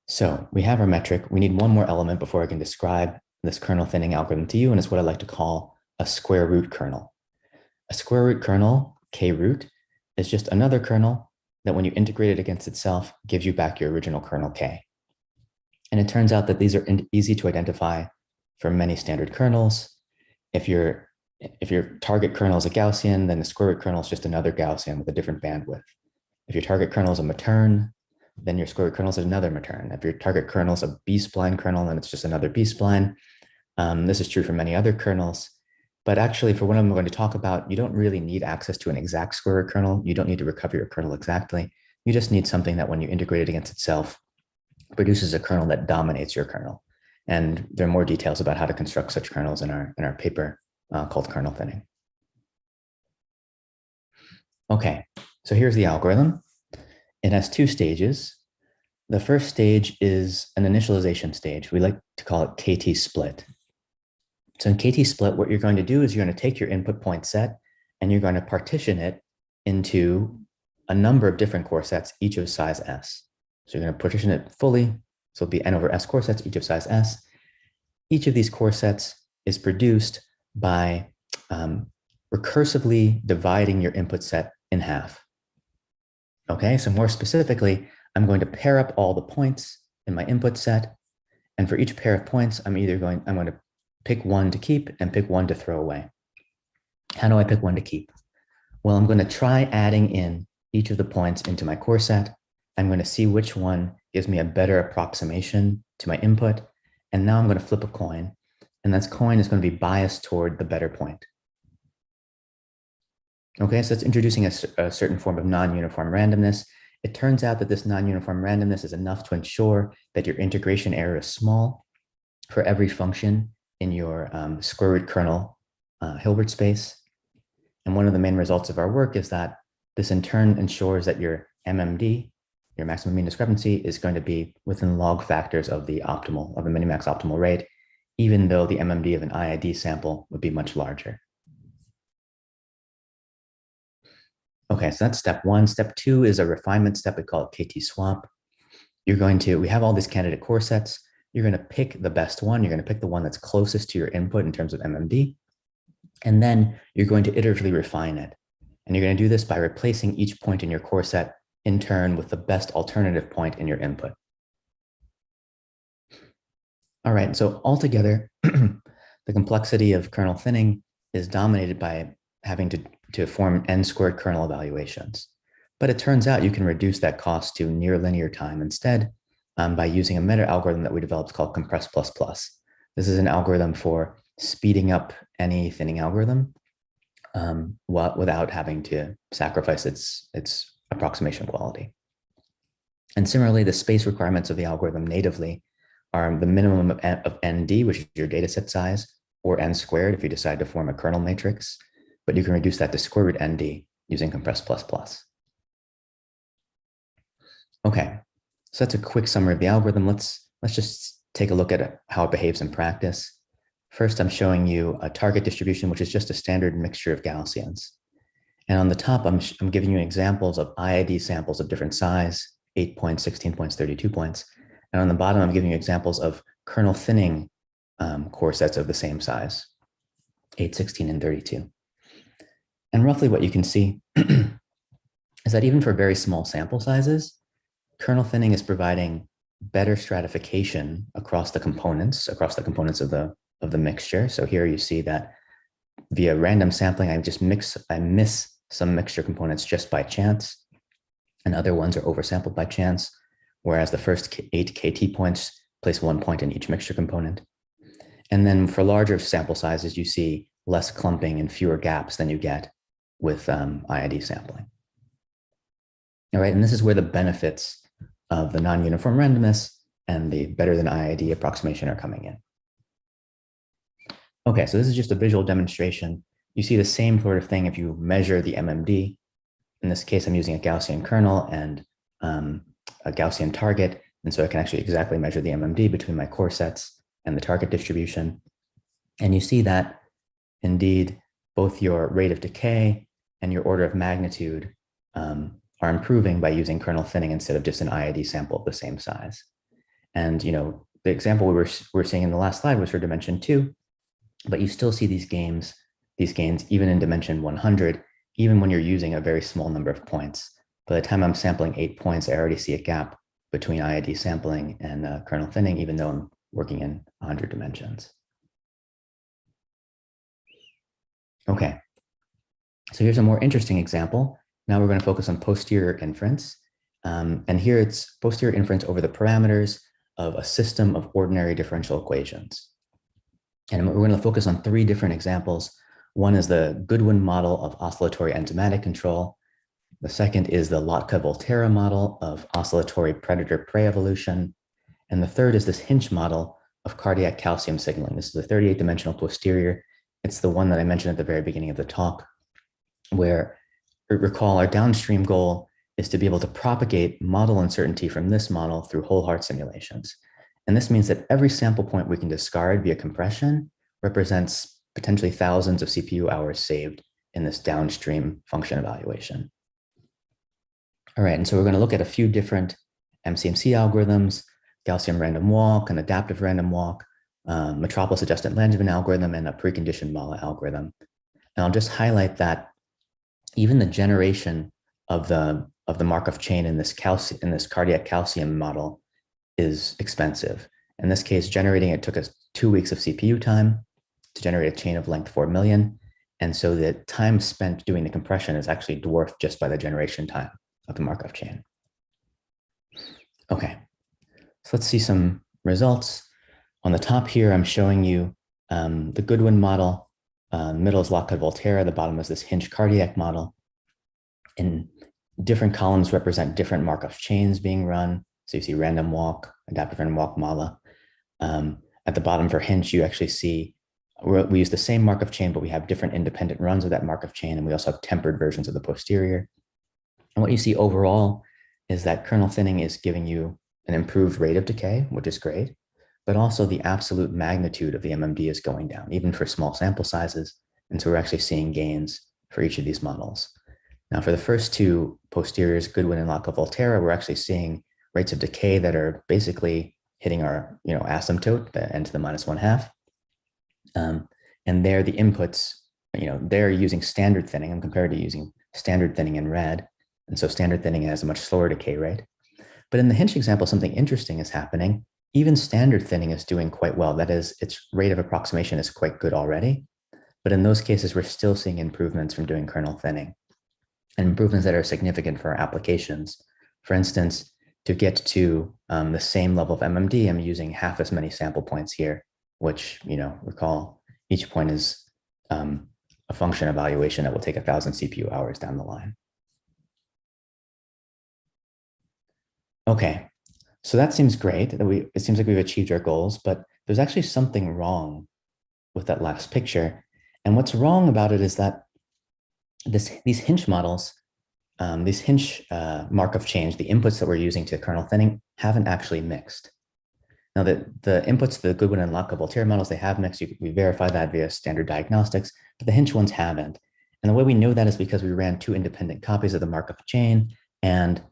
so we have our metric. We need one more element before I can describe this kernel thinning algorithm to you, and it's what I like to call a square root kernel. A square root kernel, K root, is just another kernel that when you integrate it against itself, gives you back your original kernel K. And it turns out that these are easy to identify for many standard kernels. If your target kernel is a Gaussian, then the square root kernel is just another Gaussian with a different bandwidth. If your target kernel is a Matern, then your square root kernel is another Matern. If your target kernel is a B-spline kernel, then it's just another B-spline. This is true for many other kernels. But actually, for what I'm going to talk about, you don't really need access to an exact square root kernel. You don't need to recover your kernel exactly. You just need something that when you integrate it against itself, produces a kernel that dominates your kernel. And there are more details about how to construct such kernels in our paper called kernel thinning. Okay, so here's the algorithm. It has two stages. The first stage is an initialization stage. We like to call it KT split. So in KT split, what you're going to do is you're going to take your input point set and you're going to partition it into a number of different core sets, each of size S. So you're going to partition it fully. So it'll be N over S core sets, each of size S. Each of these core sets is produced by recursively dividing your input set in half. Okay, so more specifically, I'm going to pair up all the points in my input set. And for each pair of points, I'm going to pick one to keep and pick one to throw away. How do I pick one to keep? Well, I'm going to try adding in each of the points into my core set. I'm going to see which one gives me a better approximation to my input. And now I'm going to flip a coin. And that coin is going to be biased toward the better point. Okay, so it's introducing a certain form of non-uniform randomness. It turns out that this non-uniform randomness is enough to ensure that your integration error is small for every function in your square root kernel Hilbert space. And one of the main results of our work is that this in turn ensures that your MMD, your maximum mean discrepancy, is going to be within log factors of the optimal, of the minimax optimal rate, even though the MMD of an IID sample would be much larger. Okay, so that's step one. Step two is a refinement step. We call it KT swap. We have all these candidate core sets. You're going to pick the best one. You're going to pick the one that's closest to your input in terms of MMD. And then you're going to iteratively refine it. And you're going to do this by replacing each point in your core set in turn with the best alternative point in your input. All right, so altogether, the complexity of kernel thinning is dominated by having to form n-squared kernel evaluations. But it turns out you can reduce that cost to near linear time instead by using a meta algorithm that we developed called Compress++. This is an algorithm for speeding up any thinning algorithm without having to sacrifice its approximation quality. And similarly, the space requirements of the algorithm natively are the minimum of ND, which is your data set size, or n squared if you decide to form a kernel matrix, but you can reduce that to square root ND using Compress++. Okay, so that's a quick summary of the algorithm. Let's just take a look at how it behaves in practice. First, I'm showing you a target distribution, which is just a standard mixture of Gaussians. And on the top, I'm giving you examples of IID samples of different size, 8 points, 16 points, 32 points. And on the bottom, I'm giving you examples of kernel thinning core sets of the same size, 8, 16, and 32. And roughly what you can see is that even for very small sample sizes, kernel thinning is providing better stratification across the components of the mixture. So here you see that via random sampling, I miss some mixture components just by chance, and other ones are oversampled by chance, whereas the first 8 KT points place 1 point in each mixture component. And then for larger sample sizes, you see less clumping and fewer gaps than you get with IID sampling. All right, and this is where the benefits of the non-uniform randomness and the better than IID approximation are coming in. Okay, so this is just a visual demonstration. You see the same sort of thing if you measure the MMD. In this case, I'm using a Gaussian kernel and a Gaussian target. And so I can actually exactly measure the MMD between my core sets and the target distribution. And you see that indeed, both your rate of decay and your order of magnitude are improving by using kernel thinning instead of just an IID sample of the same size. And the example we were seeing in the last slide was for dimension 2, but you still see these gains even in dimension 100, even when you're using a very small number of points. By the time I'm sampling 8 points, I already see a gap between IID sampling and kernel thinning, even though I'm working in 100 dimensions. Okay, so here's a more interesting example. Now we're going to focus on posterior inference. And here it's posterior inference over the parameters of a system of ordinary differential equations. And we're going to focus on 3 different examples. One is the Goodwin model of oscillatory enzymatic control. The second is the Lotka-Volterra model of oscillatory predator-prey evolution. And the third is this Hinch model of cardiac calcium signaling. This is the 38-dimensional posterior. It's the one that I mentioned at the very beginning of the talk, where, recall, our downstream goal is to be able to propagate model uncertainty from this model through whole heart simulations. And this means that every sample point we can discard via compression represents potentially thousands of CPU hours saved in this downstream function evaluation. All right, and so we're going to look at a few different MCMC algorithms, Gaussian random walk, an adaptive random walk, Metropolis adjusted Langevin algorithm, and a preconditioned Mala algorithm. And I'll just highlight that even the generation of the Markov chain in this cardiac calcium model is expensive. In this case, generating it took us 2 weeks of CPU time to generate a chain of length 4 million. And so the time spent doing the compression is actually dwarfed just by the generation time of the Markov chain. Okay, so let's see some results. On the top here, I'm showing you the Goodwin model. Middle is Lotka-Volterra, the bottom is this Hinch cardiac model. And different columns represent different Markov chains being run. So you see random walk, adaptive random walk, Mala. At the bottom for Hinch, you actually see we use the same Markov chain, but we have different independent runs of that Markov chain, and we also have tempered versions of the posterior. And what you see overall is that kernel thinning is giving you an improved rate of decay, which is great, but also the absolute magnitude of the MMD is going down, even for small sample sizes. And so we're actually seeing gains for each of these models. Now, for the first 2 posteriors, Goodwin and Lotka-Volterra, we're actually seeing rates of decay that are basically hitting our asymptote, the n to the -1/2. And there, the inputs, they're using standard thinning. I'm compared to using standard thinning in red. And so standard thinning has a much slower decay rate. But in the Hinch example, something interesting is happening. Even standard thinning is doing quite well. That is, its rate of approximation is quite good already. But in those cases, we're still seeing improvements from doing kernel thinning, and improvements that are significant for our applications. For instance, to get to the same level of MMD, I'm using half as many sample points here, which, recall, each point is a function evaluation that will take 1,000 CPU hours down the line. Okay, so that seems great. It seems like we've achieved our goals, but there's actually something wrong with that last picture. And what's wrong about it is that these Hinch models, these Hinch Markov chains, the inputs that we're using to kernel thinning haven't actually mixed. Now, the inputs to the Goodwin and Lotka-Volterra models, they have mixed. We verify that via standard diagnostics, but the Hinch ones haven't. And the way we know that is because we ran 2 independent copies of the Markov chain, and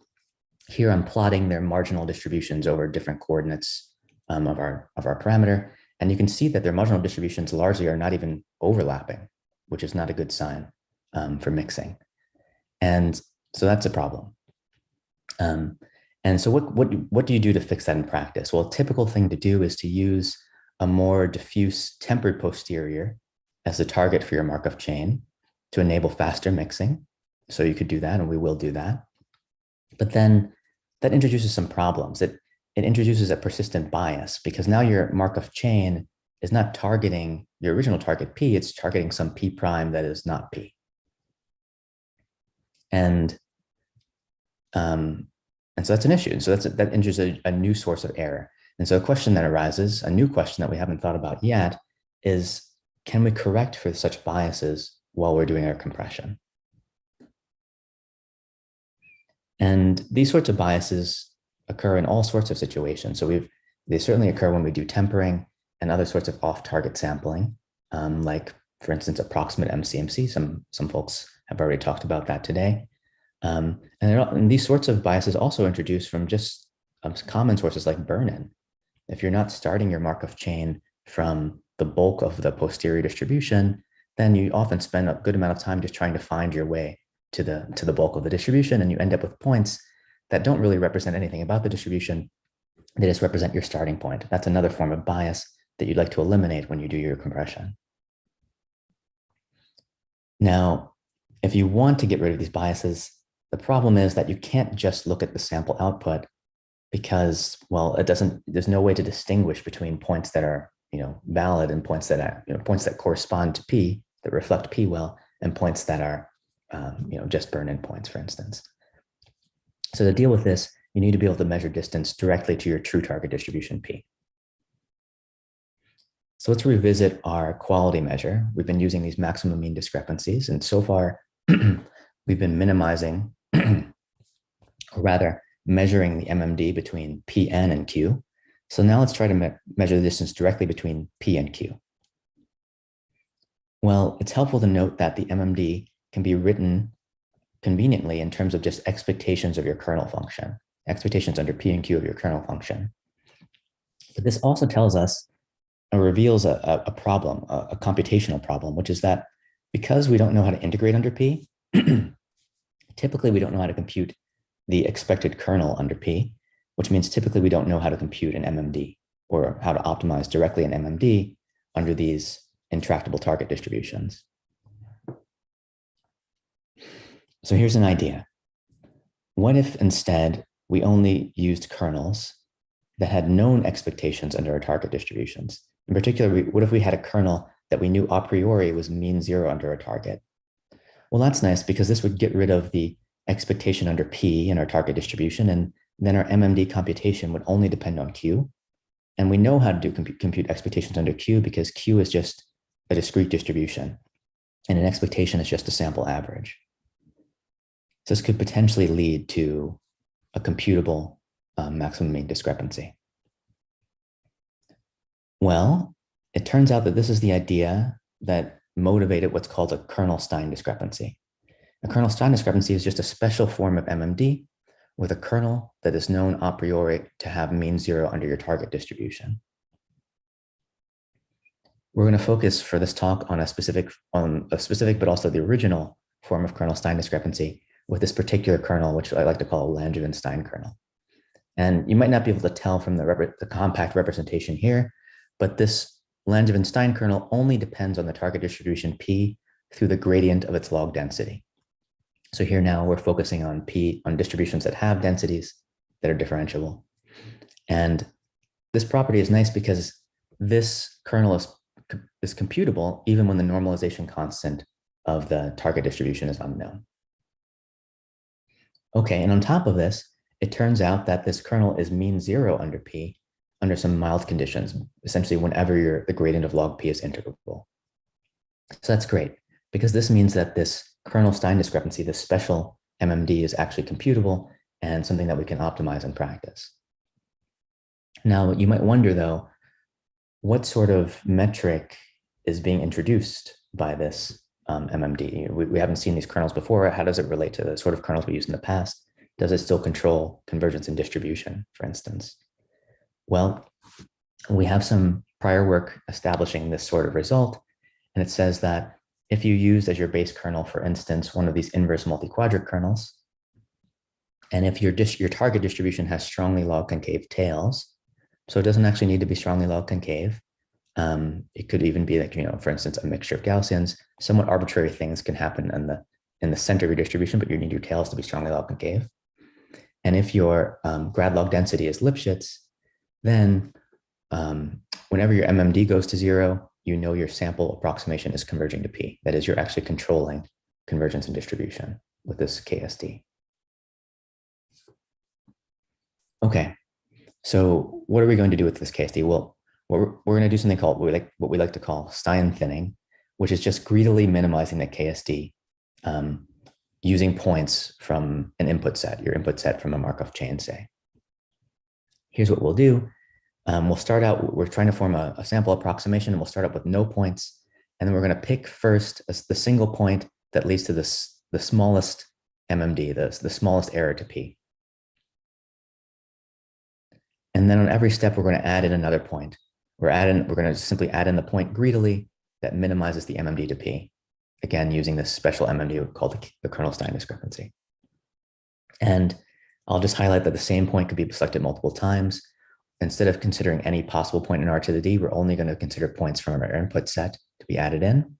here I'm plotting their marginal distributions over different coordinates of our parameter. And you can see that their marginal distributions largely are not even overlapping, which is not a good sign for mixing. And so that's a problem. And so what do you do to fix that in practice? Well, a typical thing to do is to use a more diffuse tempered posterior as the target for your Markov chain to enable faster mixing. So you could do that, and we will do that. But then that introduces some problems. It introduces a persistent bias, because now your Markov chain is not targeting your original target P, it's targeting some P prime that is not P. And so that's an issue. And so that introduces a new source of error. And so a question that arises, a new question that we haven't thought about yet, is can we correct for such biases while we're doing our compression? And these sorts of biases occur in all sorts of situations. So they certainly occur when we do tempering and other sorts of off-target sampling, like, for instance, approximate MCMC. Some folks have already talked about that today. And these sorts of biases also introduced from just common sources like burn-in. If you're not starting your Markov chain from the bulk of the posterior distribution, then you often spend a good amount of time just trying to find your way to the bulk of the distribution, and you end up with points that don't really represent anything about the distribution. They just represent your starting point. That's another form of bias that you'd like to eliminate when you do your compression. Now, if you want to get rid of these biases, the problem is that you can't just look at the sample output, because, well, there's no way to distinguish between points that are, valid and points that are, points that correspond to P, that reflect P well, and points that are, just burn-in points, for instance. So to deal with this, you need to be able to measure distance directly to your true target distribution P. So let's revisit our quality measure. We've been using these maximum mean discrepancies, and so far we've been minimizing, or rather measuring the MMD between Pn and Q. So now let's try to measure the distance directly between P and Q. Well, it's helpful to note that the MMD can be written conveniently in terms of just expectations of your kernel function, expectations under P and Q of your kernel function. But this also tells us, or reveals a problem, a computational problem, which is that because we don't know how to integrate under P, typically we don't know how to compute the expected kernel under P, which means typically we don't know how to compute an MMD, or how to optimize directly an MMD under these intractable target distributions. So here's an idea. What if instead we only used kernels that had known expectations under our target distributions? In particular, what if we had a kernel that we knew a priori was mean zero under our target? Well, that's nice, because this would get rid of the expectation under P in our target distribution, and then our MMD computation would only depend on Q. And we know how to do compute expectations under Q, because Q is just a discrete distribution, and an expectation is just a sample average. So this could potentially lead to a computable maximum mean discrepancy. Well, it turns out that this is the idea that motivated what's called a kernel-Stein discrepancy. A kernel-Stein discrepancy is just a special form of MMD with a kernel that is known a priori to have mean zero under your target distribution. We're going to focus for this talk on a specific, but also the original form of kernel-Stein discrepancy with this particular kernel, which I like to call a Langevin-Stein kernel. And you might not be able to tell from the compact representation here, but this Langevin-Stein kernel only depends on the target distribution P through the gradient of its log density. So here now we're focusing on P, on distributions that have densities that are differentiable. And this property is nice because this kernel is computable even when the normalization constant of the target distribution is unknown. Okay, and on top of this, it turns out that this kernel is mean zero under P under some mild conditions, essentially whenever the gradient of log P is integrable. So that's great, because this means that this kernel-Stein discrepancy, this special MMD, is actually computable and something that we can optimize in practice. Now, you might wonder, though, what sort of metric is being introduced by this MMD? We haven't seen these kernels before. How does it relate to the sort of kernels we used in the past? Does it still control convergence and distribution, for instance? Well, we have some prior work establishing this sort of result, and it says that if you use as your base kernel, for instance, one of these inverse multi-quadrant kernels, and if your target distribution has strongly log concave tails, so it doesn't actually need to be strongly log concave. It could even be like, for instance, a mixture of Gaussians. Somewhat arbitrary things can happen in the center of your distribution, but you need your tails to be strongly log concave. And if your grad log density is Lipschitz, then whenever your MMD goes to 0, you know your sample approximation is converging to P. That is, you're actually controlling convergence and distribution with this KSD. Okay, so what are we going to do with this KSD? Well, we're going to do something called what we like to call Stein thinning, which is just greedily minimizing the KSD using points from an input set, your input set from a Markov chain, say. Here's what we'll do. We'll start out, we're trying to form a sample approximation, and we'll start up with no points. And then we're going to pick first the single point that leads to the smallest MMD, the smallest error to P. And then on every step, we're going to add in another point. We're going to simply add in the point greedily that minimizes the MMD to P. Again, using this special MMD called the kernel-Stein discrepancy. And I'll just highlight that the same point could be selected multiple times. Instead of considering any possible point in R to the D, we're only going to consider points from our input set to be added in.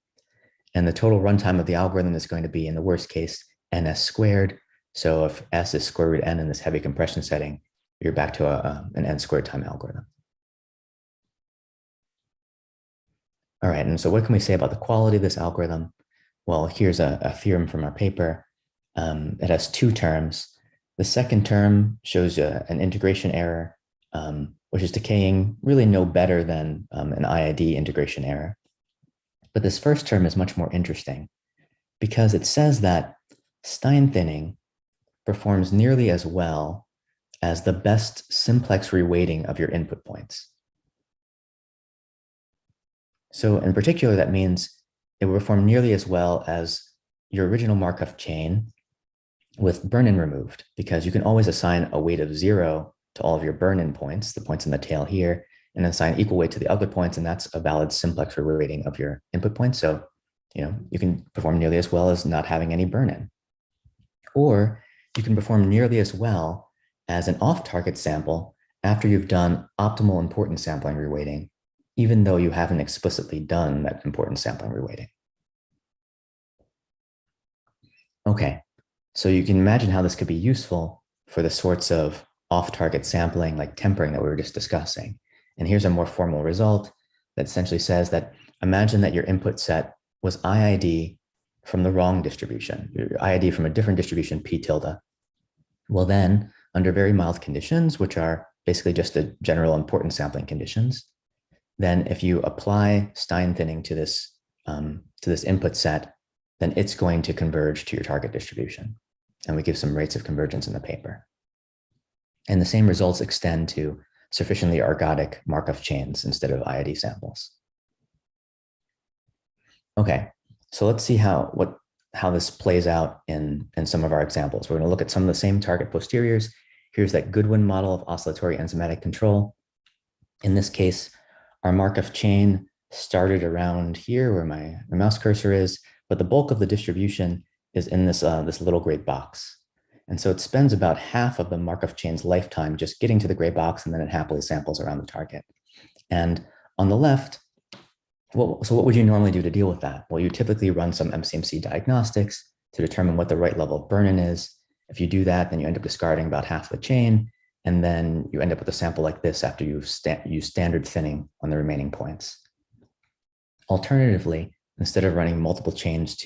And the total runtime of the algorithm is going to be, in the worst case, ns squared. So if s is square root n in this heavy compression setting, you're back to an n squared time algorithm. All right, and so what can we say about the quality of this algorithm? Well, here's a theorem from our paper. It has two terms. The second term shows an integration error, which is decaying really no better than an IID integration error. But this first term is much more interesting because it says that Stein thinning performs nearly as well as the best simplex reweighting of your input points. So in particular, that means it will perform nearly as well as your original Markov chain with burn-in removed, because you can always assign a weight of 0 to all of your burn-in points, the points in the tail here, and assign equal weight to the other points, and that's a valid simplex reweighting of your input points. So, you can perform nearly as well as not having any burn-in. Or you can perform nearly as well as an off-target sample after you've done optimal importance sampling reweighting, even though you haven't explicitly done that importance sampling reweighting. Okay, so you can imagine how this could be useful for the sorts of off-target sampling like tempering that we were just discussing. And here's a more formal result that essentially says that imagine that your input set was IID from the wrong distribution, your IID from a different distribution, P tilde. Well then, under very mild conditions, which are basically just the general importance sampling conditions, then if you apply Stein thinning to this input set, then it's going to converge to your target distribution. And we give some rates of convergence in the paper. And the same results extend to sufficiently ergodic Markov chains instead of IID samples. Okay, so let's see how this plays out in some of our examples. We're going to look at some of the same target posteriors. Here's that Goodwin model of oscillatory enzymatic control. In this case, our Markov chain started around here where my mouse cursor is, but the bulk of the distribution is in this little gray box. And so it spends about half of the Markov chain's lifetime just getting to the gray box, and then it happily samples around the target. And on the left, so what would you normally do to deal with that? Well, you typically run some MCMC diagnostics to determine what the right level of burn-in is. If you do that, then you end up discarding about half the chain, and then you end up with a sample like this after you've used standard thinning on the remaining points. Alternatively, instead of running multiple chains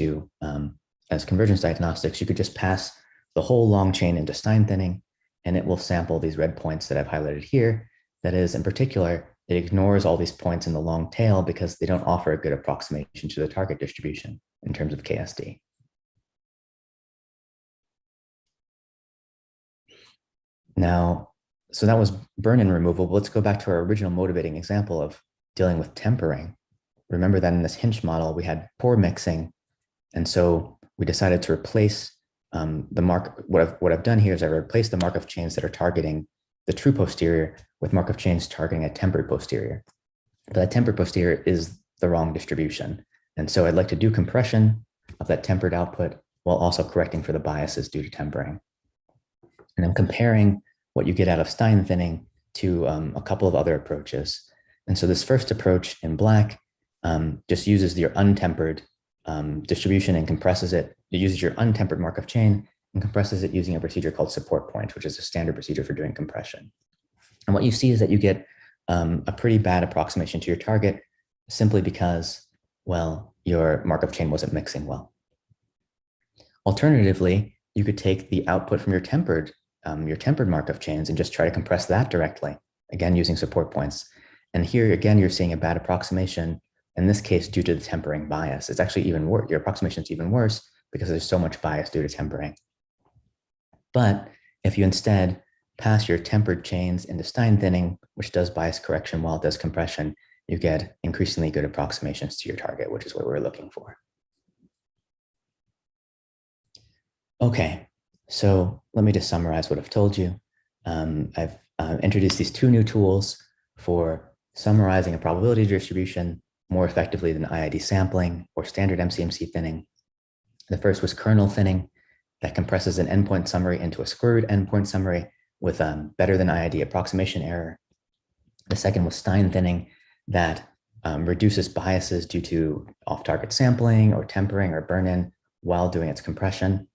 as convergence diagnostics, you could just pass the whole long chain into Stein thinning, and it will sample these red points that I've highlighted here. That is, in particular, it ignores all these points in the long tail because they don't offer a good approximation to the target distribution in terms of KSD. Now, so that was burn-in removal. But let's go back to our original motivating example of dealing with tempering. Remember that in this Hinch model, we had poor mixing. And so we decided to replace what I've done here is I replaced the Markov chains that are targeting the true posterior with Markov chains targeting a tempered posterior. But that tempered posterior is the wrong distribution. And so I'd like to do compression of that tempered output while also correcting for the biases due to tempering. And I'm comparing what you get out of Stein thinning to a couple of other approaches. And so this first approach in black just uses your untempered distribution and compresses it. It uses your untempered Markov chain and compresses it using a procedure called support points, which is a standard procedure for doing compression. And what you see is that you get a pretty bad approximation to your target simply because, well, your Markov chain wasn't mixing well. Alternatively, you could take the output from your tempered Markov chains and just try to compress that directly, again, using support points. And here, again, you're seeing a bad approximation, in this case, due to the tempering bias. It's actually even worse. Your approximation is even worse because there's so much bias due to tempering. But if you instead pass your tempered chains into Stein thinning, which does bias correction while it does compression, you get increasingly good approximations to your target, which is what we're looking for. Okay, so let me just summarize what I've told you. I've introduced these two new tools for summarizing a probability distribution more effectively than IID sampling or standard MCMC thinning. The first was kernel thinning that compresses an endpoint summary into a square root endpoint summary with better than IID approximation error. The second was Stein thinning that reduces biases due to off-target sampling or tempering or burn-in while doing its compression.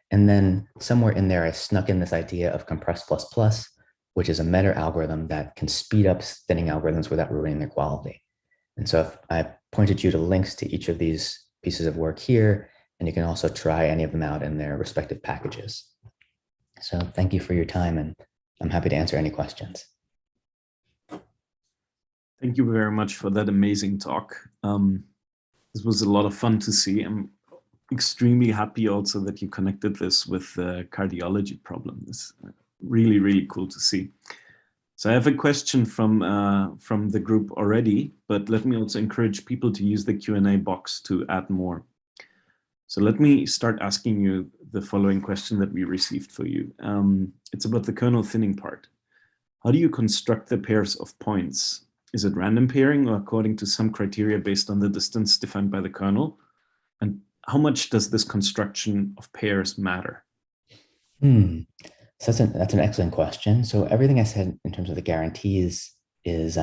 And then somewhere in there, I snuck in this idea of compress plus plus, which is a meta algorithm that can speed up thinning algorithms without ruining their quality. And so I pointed you to links to each of these pieces of work here, and you can also try any of them out in their respective packages. So thank you for your time, and I'm happy to answer any questions. Thank you very much for that amazing talk. This was a lot of fun to see. I'm extremely happy also that you connected this with the cardiology problem. It's really, really cool to see. So I have a question from the group already, but let me also encourage people to use the Q&A box to add more. So let me start asking you the following question that we received for you. It's about the kernel thinning part. How do you construct the pairs of points? Is it random pairing or according to some criteria based on the distance defined by the kernel? And how much does this construction of pairs matter? So that's an excellent question. So everything I said in terms of the guarantees is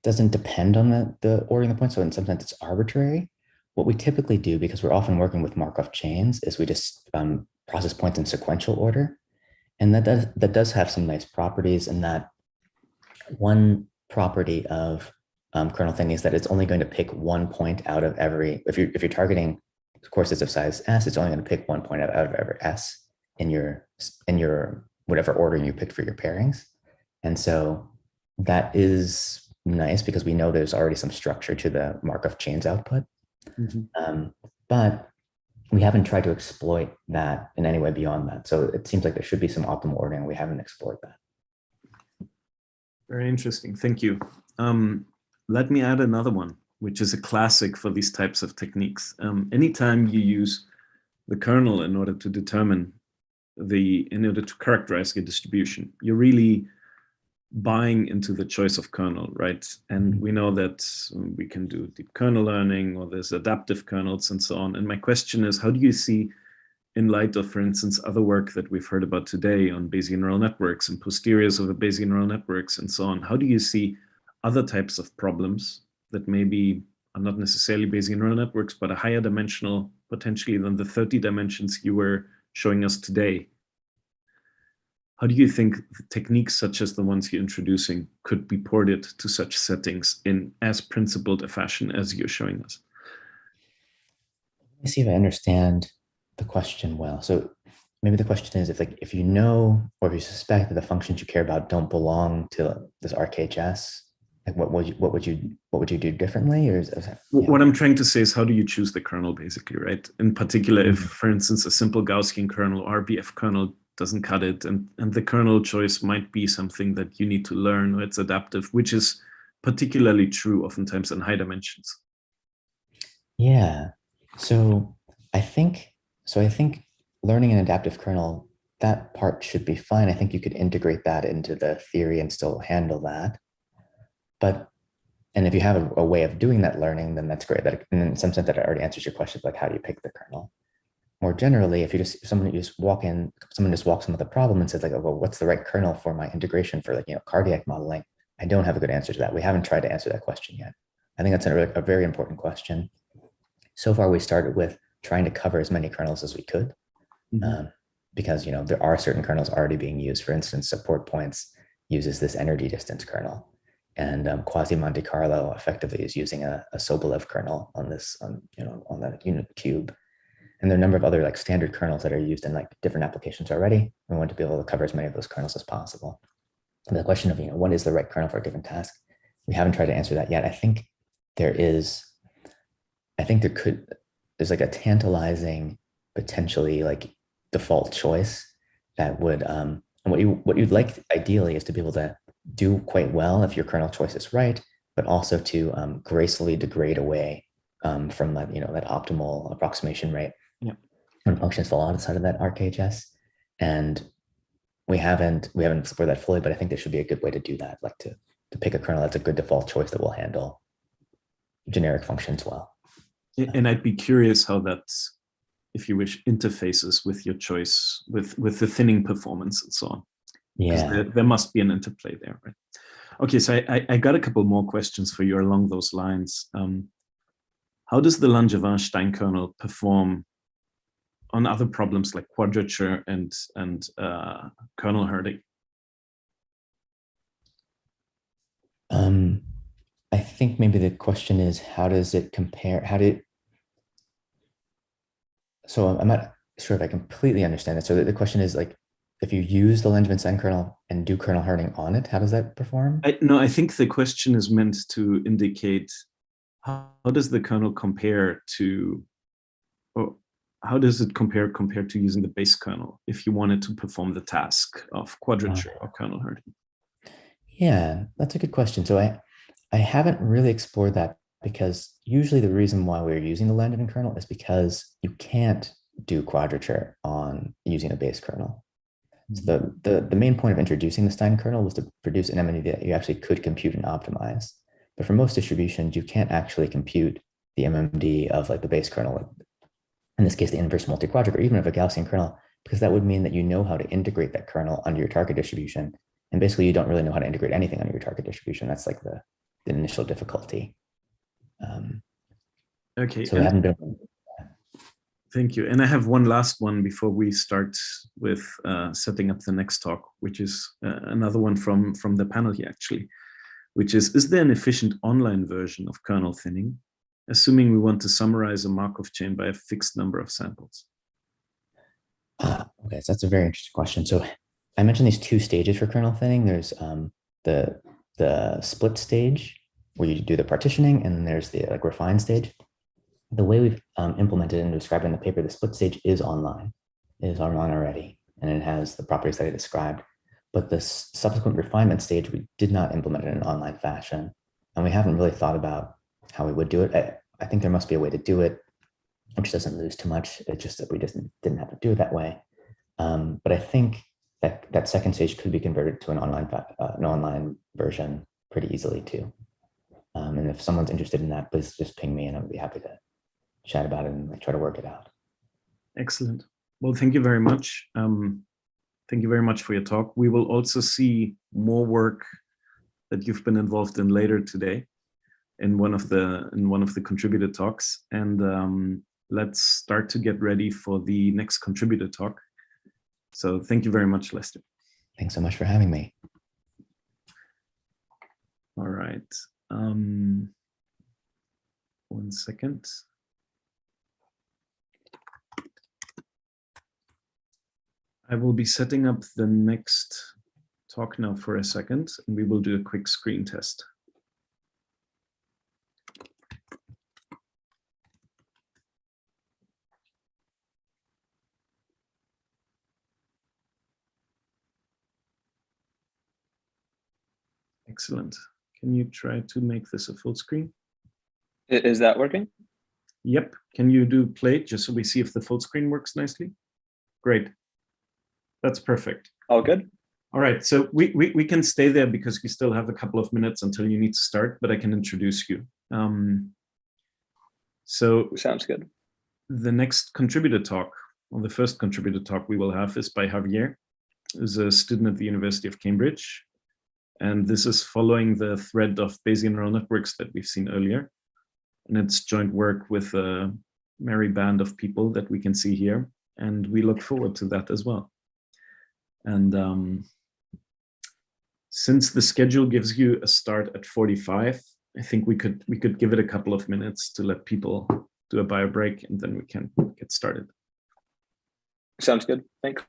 doesn't depend on the ordering of the points. So in some sense, it's arbitrary. What we typically do, because we're often working with Markov chains, is we just process points in sequential order. And that does have some nice properties, in that one property of kernel thinning is that it's only going to pick 1 point out of every, if you're targeting courses of size S, it's only going to pick 1 point out of every S in your whatever order you picked for your pairings. And so that is nice because we know there's already some structure to the Markov chains output. But we haven't tried to exploit that in any way beyond that. So it seems like there should be some optimal ordering. We haven't explored that. Very interesting. Thank you. Let me add another one, which is a classic for these types of techniques. Anytime you use the kernel in order to determine in order to characterize your distribution, you're really buying into the choice of kernel, right? And we know that we can do deep kernel learning, or there's adaptive kernels and so on. And my question is, how do you see, in light of, for instance, other work that we've heard about today on Bayesian neural networks and posteriors of the Bayesian neural networks and so on, how do you see other types of problems that maybe are not necessarily Bayesian neural networks, but a higher dimensional potentially than the 30 dimensions you were showing us today? How do you think techniques such as the ones you're introducing could be ported to such settings in as principled a fashion as you're showing us? Let me see if I understand the question well. So maybe the question is, if you know, or if you suspect that the functions you care about don't belong to this RKHS, like what would you do differently? Or what I'm trying to say is, how do you choose the kernel, basically, right? In particular, if, for instance, a simple Gaussian kernel or RBF kernel doesn't cut it, and the kernel choice might be something that you need to learn, or it's adaptive, which is particularly true oftentimes in high dimensions. Yeah. So I think learning an adaptive kernel, that part should be fine. I think you could integrate that into the theory and still handle that. But And if you have a way of doing that learning, then that's great. And in some sense that already answers your question, like how do you pick the kernel? More generally, if someone just walks in with a problem and says like, oh, well, what's the right kernel for my integration for like, cardiac modeling? I don't have a good answer to that. We haven't tried to answer that question yet. I think that's a very important question. So far, we started with trying to cover as many kernels as we could, because there are certain kernels already being used. For instance, support points uses this energy distance kernel, and quasi Monte Carlo effectively is using a Sobolev kernel on that unit cube. And there are a number of other like standard kernels that are used in like different applications already. We want to be able to cover as many of those kernels as possible. And the question of what is the right kernel for a given task, we haven't tried to answer that yet. I think there's like a tantalizing, potentially like default choice that would and what you'd like ideally is to be able to do quite well if your kernel choice is right, but also to gracefully degrade away from that that optimal approximation rate when functions fall outside of that RKHS. And we haven't explored that fully, but I think there should be a good way to do that, like to pick a kernel that's a good default choice that will handle generic functions well. And I'd be curious how that, if you wish, interfaces with your choice, with the thinning performance and so on. Yeah, there must be an interplay there, right? Okay, so I got a couple more questions for you along those lines. How does the Langevin-Stein kernel perform on other problems like quadrature and kernel herding? I think maybe the question is, how does it compare? So I'm not sure if I completely understand it. So the question is like, if you use the Langevin-Stein kernel and do kernel herding on it, how does that perform? No, I think the question is meant to indicate how does the kernel compare to, or how does it compare compared to using the base kernel if you wanted to perform the task of quadrature or kernel herding? Yeah, that's a good question. So I haven't really explored that, because usually the reason why we're using the Langevin kernel is because you can't do quadrature on using a base kernel. So the main point of introducing the Stein kernel was to produce an MND that you actually could compute and optimize. But for most distributions, you can't actually compute the MMD of like the base kernel, in this case, the inverse multi-quadrate, or even of a Gaussian kernel, because that would mean that you know how to integrate that kernel under your target distribution. And basically, you don't really know how to integrate anything under your target distribution. That's like the initial difficulty. Okay. So we haven't been. Thank you. And I have one last one before we start with setting up the next talk, which is another one from the panel here, actually, which is there an efficient online version of kernel thinning, assuming we want to summarize a Markov chain by a fixed number of samples? Okay, so that's a very interesting question. So I mentioned these two stages for kernel thinning. There's the split stage where you do the partitioning, and then there's the like refine stage. The way we've implemented and described in the paper, the split stage is online. It is online already, and it has the properties that I described. But the subsequent refinement stage, we did not implement it in an online fashion, and we haven't really thought about how we would do it. I think there must be a way to do it, which doesn't lose too much. It's just that we just didn't have to do it that way. But I think that second stage could be converted to an online version pretty easily too. And if someone's interested in that, please just ping me, and I'd be happy to chat about it and try to work it out. Excellent. Well, thank you very much. Thank you very much for your talk. We will also see more work that you've been involved in later today in one of the contributor talks. And let's start to get ready for the next contributor talk. So thank you very much, Lester. Thanks so much for having me. All right. 1 second. I will be setting up the next talk now for a second, and we will do a quick screen test. Excellent. Can you try to make this a full screen? Is that working? Yep. Can you do play just so we see if the full screen works nicely? Great. That's perfect. All good? All right, so we can stay there because we still have a couple of minutes until you need to start, but I can introduce you. So Sounds good. the next contributor talk, or the first contributor talk we will have, is by Javier, who's a student at the University of Cambridge. And this is following the thread of Bayesian neural networks that we've seen earlier. And it's joint work with a merry band of people that we can see here. And we look forward to that as well. And since the schedule gives you a start at 45, I think we could give it a couple of minutes to let people do a bio break, and then we can get started. Sounds good. Thanks.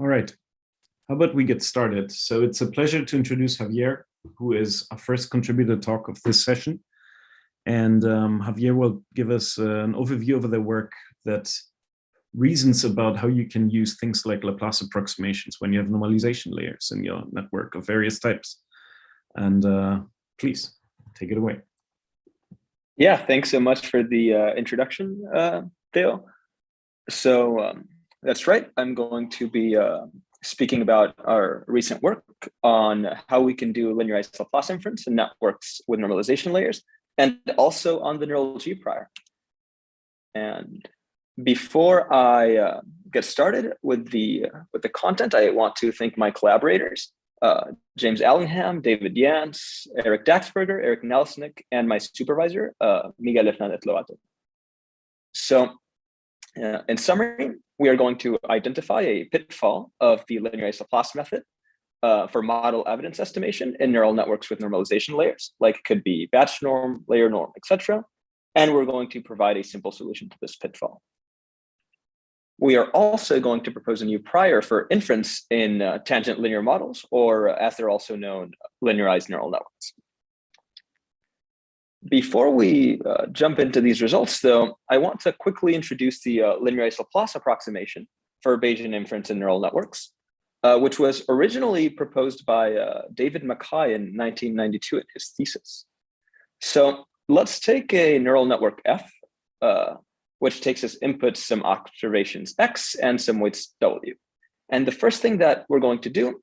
All right, how about we get started? So it's a pleasure to introduce Javier, who is our first contributor talk of this session. And Javier will give us an overview of the work that reasons about how you can use things like Laplace approximations when you have normalization layers in your network of various types. And please, take it away. Yeah, thanks so much for the introduction, Theo. So that's right. I'm going to be speaking about our recent work on how we can do linearized Laplace inference in networks with normalization layers, and also on the neural G prior. And before I get started with the content, I want to thank my collaborators, James Allingham, David Yance, Eric Daxberger, Eric Nelsnick, and my supervisor, Miguel Hernández Lobato. So in summary, we are going to identify a pitfall of the linearized Laplace method for model evidence estimation in neural networks with normalization layers, like it could be batch norm, layer norm, etc. And we're going to provide a simple solution to this pitfall. We are also going to propose a new prior for inference in tangent linear models, or as they're also known, linearized neural networks. Before we jump into these results, though, I want to quickly introduce the linearized Laplace approximation for Bayesian inference in neural networks, which was originally proposed by David Mackey in 1992 in his thesis. So let's take a neural network F, which takes as input some observations X and some weights W. And the first thing that we're going to do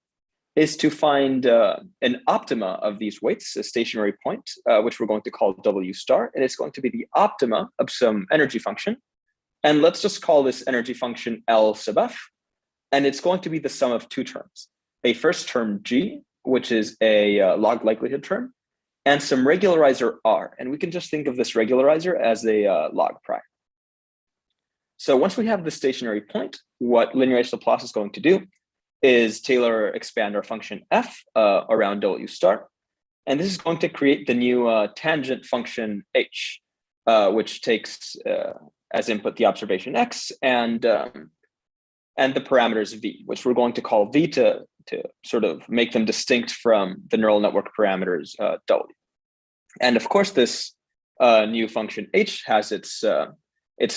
is to find an optima of these weights, a stationary point, which we're going to call W star, and it's going to be the optima of some energy function. And let's just call this energy function L sub F. and it's going to be the sum of two terms. A first term G, which is a log likelihood term, and some regularizer R. And we can just think of this regularizer as a log prior. So once we have the stationary point, what linearized Laplace is going to do is Taylor expand our function f around W star. And this is going to create the new tangent function h, which takes as input the observation x and the parameters v, which we're going to call v to sort of make them distinct from the neural network parameters w. And of course, this new function h has its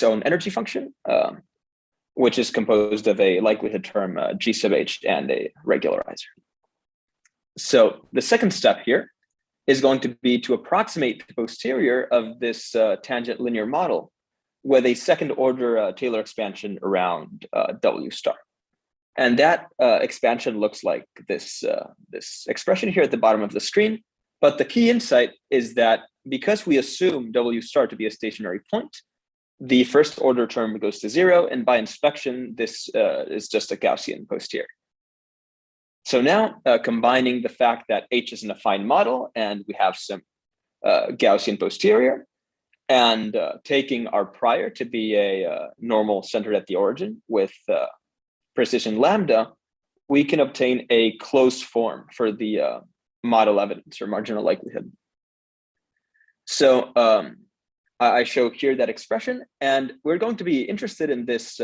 own energy function, which is composed of a likelihood term g sub h and a regularizer. So the second step here is going to be to approximate the posterior of this tangent linear model with a second order Taylor expansion around W star. And that expansion looks like this expression here at the bottom of the screen. But the key insight is that because we assume W star to be a stationary point, the first order term goes to 0. And by inspection, this is just a Gaussian posterior. So now combining the fact that H is an affine model and we have some Gaussian posterior, and taking our prior to be a normal centered at the origin with precision lambda, we can obtain a closed form for the model evidence or marginal likelihood. So I show here that expression, and we're going to be interested in this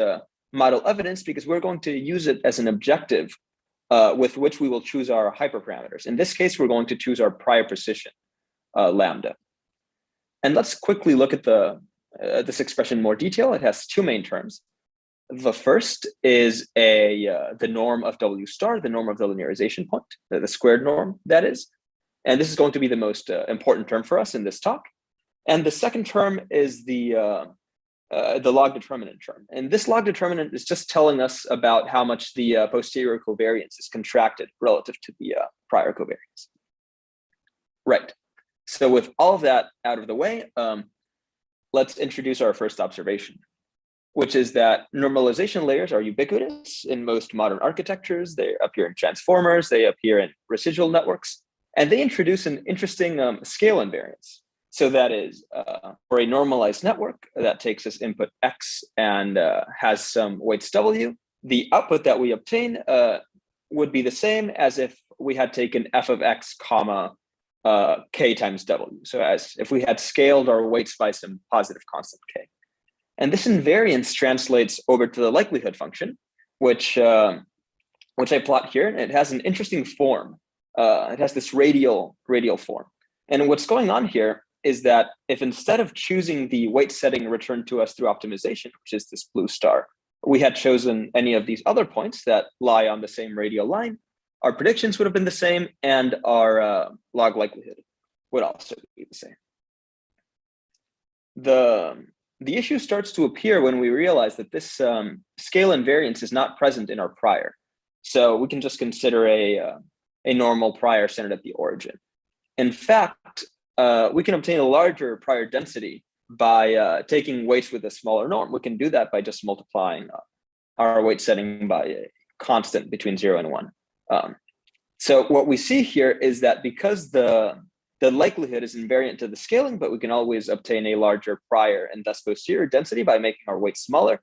model evidence because we're going to use it as an objective with which we will choose our hyperparameters. In this case, we're going to choose our prior precision lambda. And let's quickly look at this expression in more detail. It has two main terms. The first is the norm of W star, the norm of the linearization point, the squared norm, that is. And this is going to be the most important term for us in this talk. And the second term is the log determinant term. And this log determinant is just telling us about how much the posterior covariance is contracted relative to the prior covariance. Right. So with all of that out of the way, let's introduce our first observation, which is that normalization layers are ubiquitous in most modern architectures. They appear in transformers, they appear in residual networks, and they introduce an interesting scale invariance. So that is, for a normalized network that takes as input x and has some weights w, the output that we obtain would be the same as if we had taken f of x comma k times w. So as if we had scaled our weights by some positive constant k. And this invariance translates over to the likelihood function, which I plot here. And it has an interesting form. It has this radial form. And what's going on here is that if instead of choosing the weight setting returned to us through optimization, which is this blue star, we had chosen any of these other points that lie on the same radial line, our predictions would have been the same, and our log likelihood would also be the same. The issue starts to appear when we realize that this scale invariance is not present in our prior. So we can just consider a normal prior centered at the origin. In fact, we can obtain a larger prior density by taking weights with a smaller norm. We can do that by just multiplying our weight setting by a constant between 0 and 1. So what we see here is that because the likelihood is invariant to the scaling, but we can always obtain a larger prior and thus posterior density by making our weight smaller,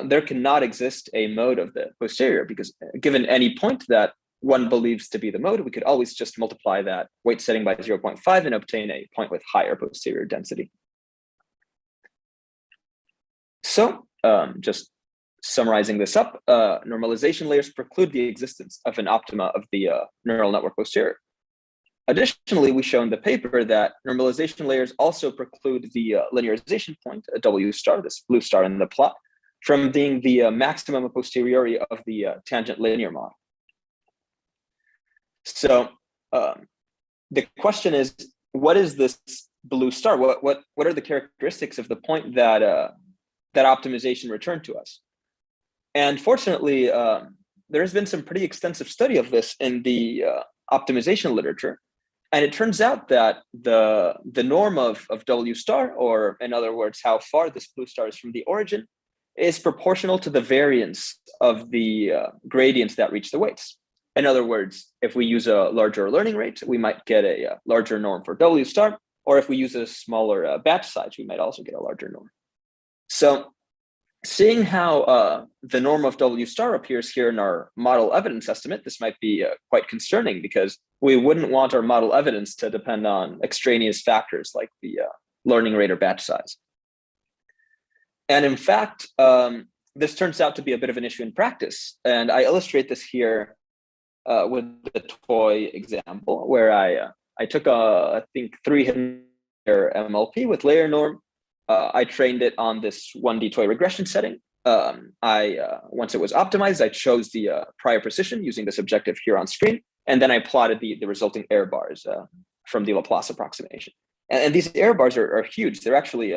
there cannot exist a mode of the posterior, because given any point that one believes to be the mode, we could always just multiply that weight setting by 0.5 and obtain a point with higher posterior density. So just summarizing this up, normalization layers preclude the existence of an optima of the neural network posterior. Additionally, we show in the paper that normalization layers also preclude the linearization point, a W star, this blue star in the plot, from being the maximum a posteriori of the tangent linear model. So the question is, what is this blue star? What are the characteristics of the point that that optimization returned to us? And fortunately, there has been some pretty extensive study of this in the optimization literature. And it turns out that the norm of W star, or in other words, how far this blue star is from the origin, is proportional to the variance of the gradients that reach the weights. In other words, if we use a larger learning rate, we might get a larger norm for W star, or if we use a smaller batch size, we might also get a larger norm. So seeing how the norm of W star appears here in our model evidence estimate, this might be quite concerning because we wouldn't want our model evidence to depend on extraneous factors like the learning rate or batch size. And in fact, this turns out to be a bit of an issue in practice. And I illustrate this here with the toy example, where I took I think 300 MLP with layer norm. I trained it on this 1D toy regression setting. Once it was optimized, I chose the prior precision using this objective here on screen, and then I plotted the resulting error bars from the Laplace approximation. And these error bars are huge. They're actually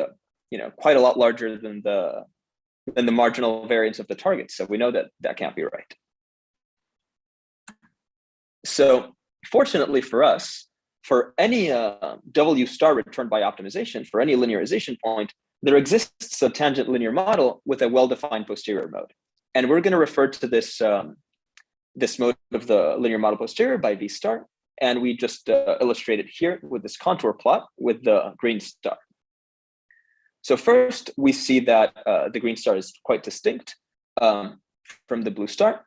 quite a lot larger than the marginal variance of the target. So we know that that can't be right. So fortunately for us, for any W star returned by optimization, for any linearization point, there exists a tangent linear model with a well-defined posterior mode. And we're going to refer to this, this mode of the linear model posterior by V star. And we just illustrate it here with this contour plot with the green star. So first, we see that the green star is quite distinct from the blue star.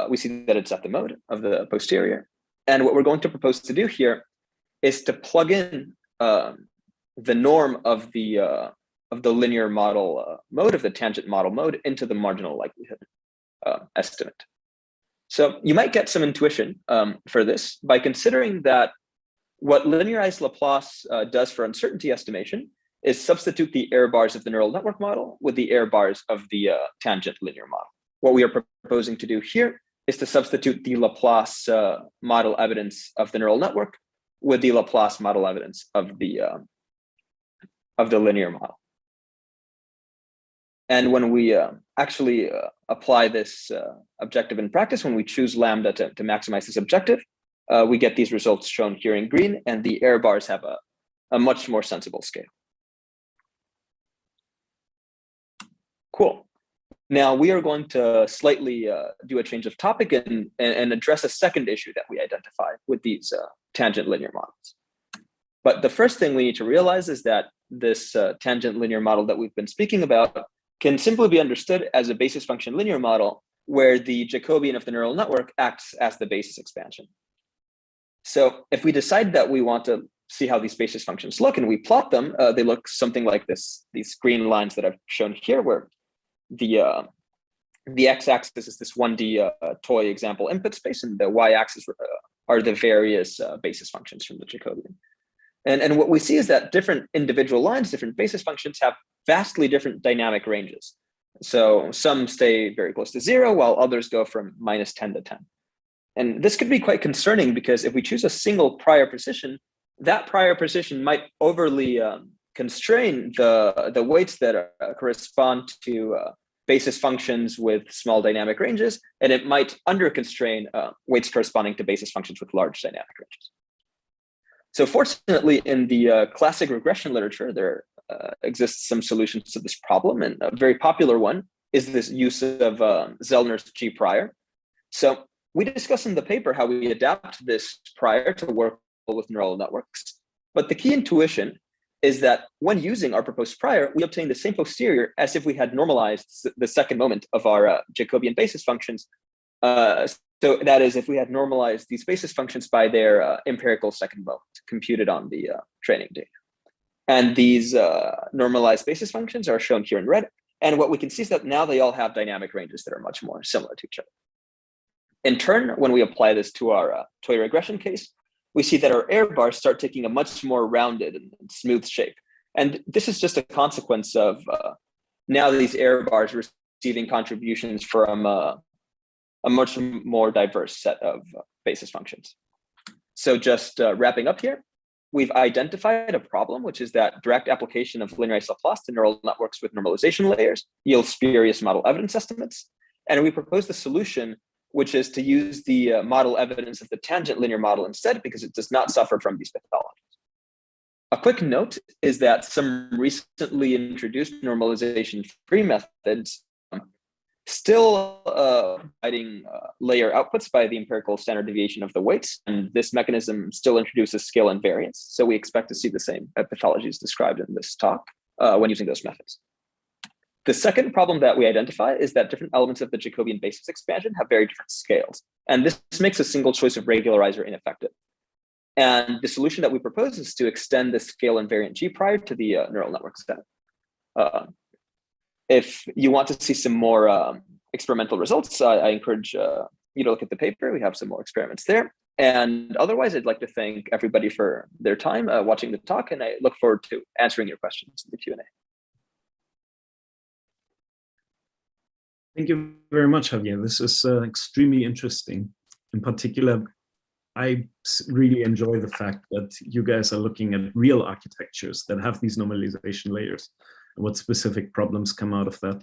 We see that it's at the mode of the posterior. And what we're going to propose to do here is to plug in the norm of the linear model mode, of the tangent model mode, into the marginal likelihood estimate. So you might get some intuition for this by considering that what linearized Laplace does for uncertainty estimation is substitute the error bars of the neural network model with the error bars of the tangent linear model. What we are proposing to do here is to substitute the Laplace model evidence of the neural network with the Laplace model evidence of the linear model. And when we actually apply this objective in practice, when we choose lambda to maximize this objective, we get these results shown here in green, and the error bars have a much more sensible scale. Cool. Now we are going to slightly do a change of topic and address a second issue that we identified with these tangent linear models. But the first thing we need to realize is that this tangent linear model that we've been speaking about can simply be understood as a basis function linear model where the Jacobian of the neural network acts as the basis expansion. So if we decide that we want to see how these basis functions look and we plot them, they look something like this, these green lines that I've shown here, where the x-axis is this 1D toy example input space, and the y-axis are the various basis functions from the Jacobian. And what we see is that different individual lines, different basis functions have vastly different dynamic ranges. So some stay very close to 0, while others go from -10 to 10. And this could be quite concerning because if we choose a single prior precision, that prior precision might overly constrain the weights that correspond to basis functions with small dynamic ranges, and it might under-constrain weights corresponding to basis functions with large dynamic ranges. So fortunately, in the classic regression literature, there exists some solutions to this problem, and a very popular one is this use of Zellner's G prior. So we discuss in the paper how we adapt this prior to work with neural networks, but the key intuition is that when using our proposed prior, we obtain the same posterior as if we had normalized the second moment of our Jacobian basis functions. So that is, if we had normalized these basis functions by their empirical second moment computed on the training data. And these normalized basis functions are shown here in red. And what we can see is that now they all have dynamic ranges that are much more similar to each other. In turn, when we apply this to our toy regression case, we see that our error bars start taking a much more rounded and smooth shape. And this is just a consequence of now these error bars receiving contributions from a much more diverse set of basis functions. So just wrapping up here, we've identified a problem, which is that direct application of linearized Laplace to neural networks with normalization layers yields spurious model evidence estimates. And we propose the solution, which is to use the model evidence of the tangent linear model instead, because it does not suffer from these pathologies. A quick note is that some recently introduced normalization-free methods still providing layer outputs by the empirical standard deviation of the weights, and this mechanism still introduces scale invariance. So we expect to see the same pathologies described in this talk when using those methods. The second problem that we identify is that different elements of the Jacobian basis expansion have very different scales, and this makes a single choice of regularizer ineffective. And the solution that we propose is to extend the scale invariant G prior to the neural network set. If you want to see some more experimental results, I encourage you to look at the paper. We have some more experiments there. And otherwise, I'd like to thank everybody for their time watching the talk, and I look forward to answering your questions in the Q&A. Thank you very much, Javier. This is extremely interesting. In particular, I really enjoy the fact that you guys are looking at real architectures that have these normalization layers and what specific problems come out of that.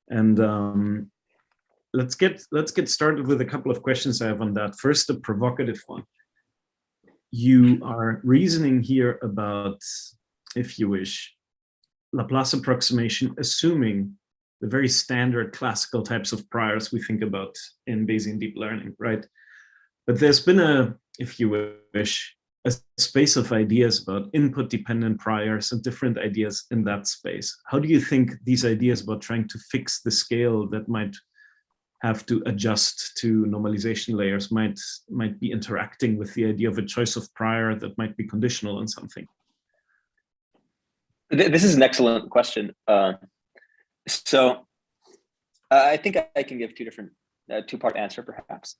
And let's get started with a couple of questions I have on that. First, a provocative one. You are reasoning here about, if you wish, Laplace approximation, assuming the very standard classical types of priors we think about in Bayesian deep learning, right? But there's been a, if you wish, a space of ideas about input-dependent priors and different ideas in that space. How do you think these ideas about trying to fix the scale that might have to adjust to normalization layers might be interacting with the idea of a choice of prior that might be conditional on something? This is an excellent question. So I think I can give two-part answer, perhaps.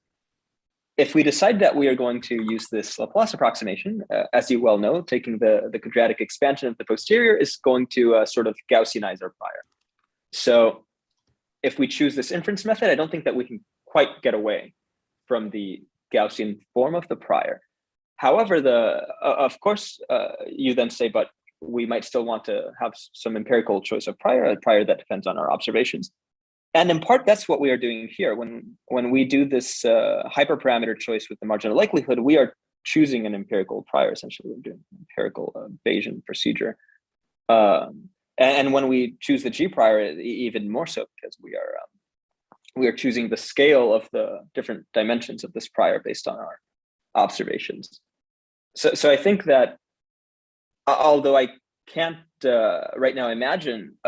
If we decide that we are going to use this Laplace approximation, as you well know, taking the quadratic expansion of the posterior is going to sort of Gaussianize our prior. So if we choose this inference method, I don't think that we can quite get away from the Gaussian form of the prior. However, of course, you then say, but we might still want to have some empirical choice of prior, a prior that depends on our observations. And in part, that's what we are doing here. When we do this hyperparameter choice with the marginal likelihood, we are choosing an empirical prior. Essentially, we're doing an empirical Bayesian procedure. And when we choose the G prior, even more so, because we are choosing the scale of the different dimensions of this prior based on our observations. So I think that, although I can't right now imagine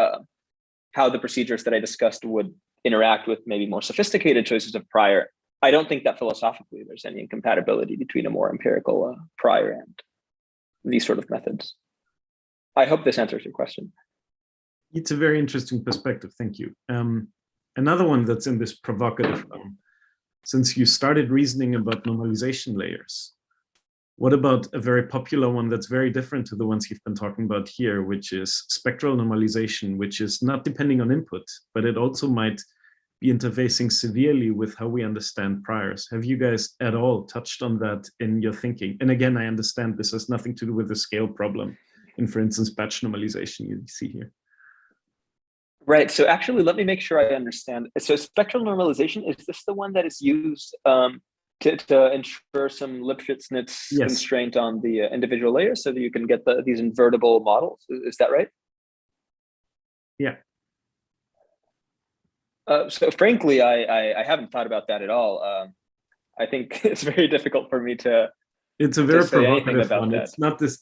how the procedures that I discussed would interact with maybe more sophisticated choices of prior, I don't think that philosophically there's any incompatibility between a more empirical prior and these sort of methods. I hope this answers your question. It's a very interesting perspective, thank you. Another one that's in this provocative, since you started reasoning about normalization layers, what about a very popular one that's very different to the ones you've been talking about here, which is spectral normalization, which is not depending on input, but it also might be interfacing severely with how we understand priors. Have you guys at all touched on that in your thinking? And again, I understand this has nothing to do with the scale problem in, for instance, batch normalization you see here. Right, so actually, let me make sure I understand. So spectral normalization, is this the one that is used to ensure some Lipschitz-Nitz constraint on the individual layers so that you can get these invertible models? Is that right? Yeah. So frankly, I haven't thought about that at all. I think it's very difficult for me to. It's a very provocative one. That.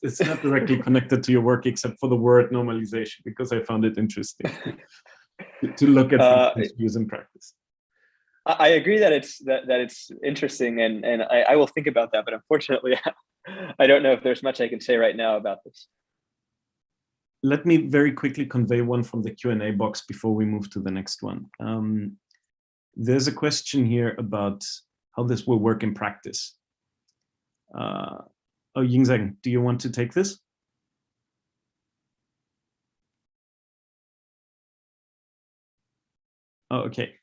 It's not directly connected to your work except for the word normalization, because I found it interesting to look at things used in practice. I agree that it's interesting, and I will think about that. But unfortunately, I don't know if there's much I can say right now about this. Let me very quickly convey one from the Q&A box before we move to the next one. There's a question here about how this will work in practice. Yingzhen, do you want to take this? Oh, okay.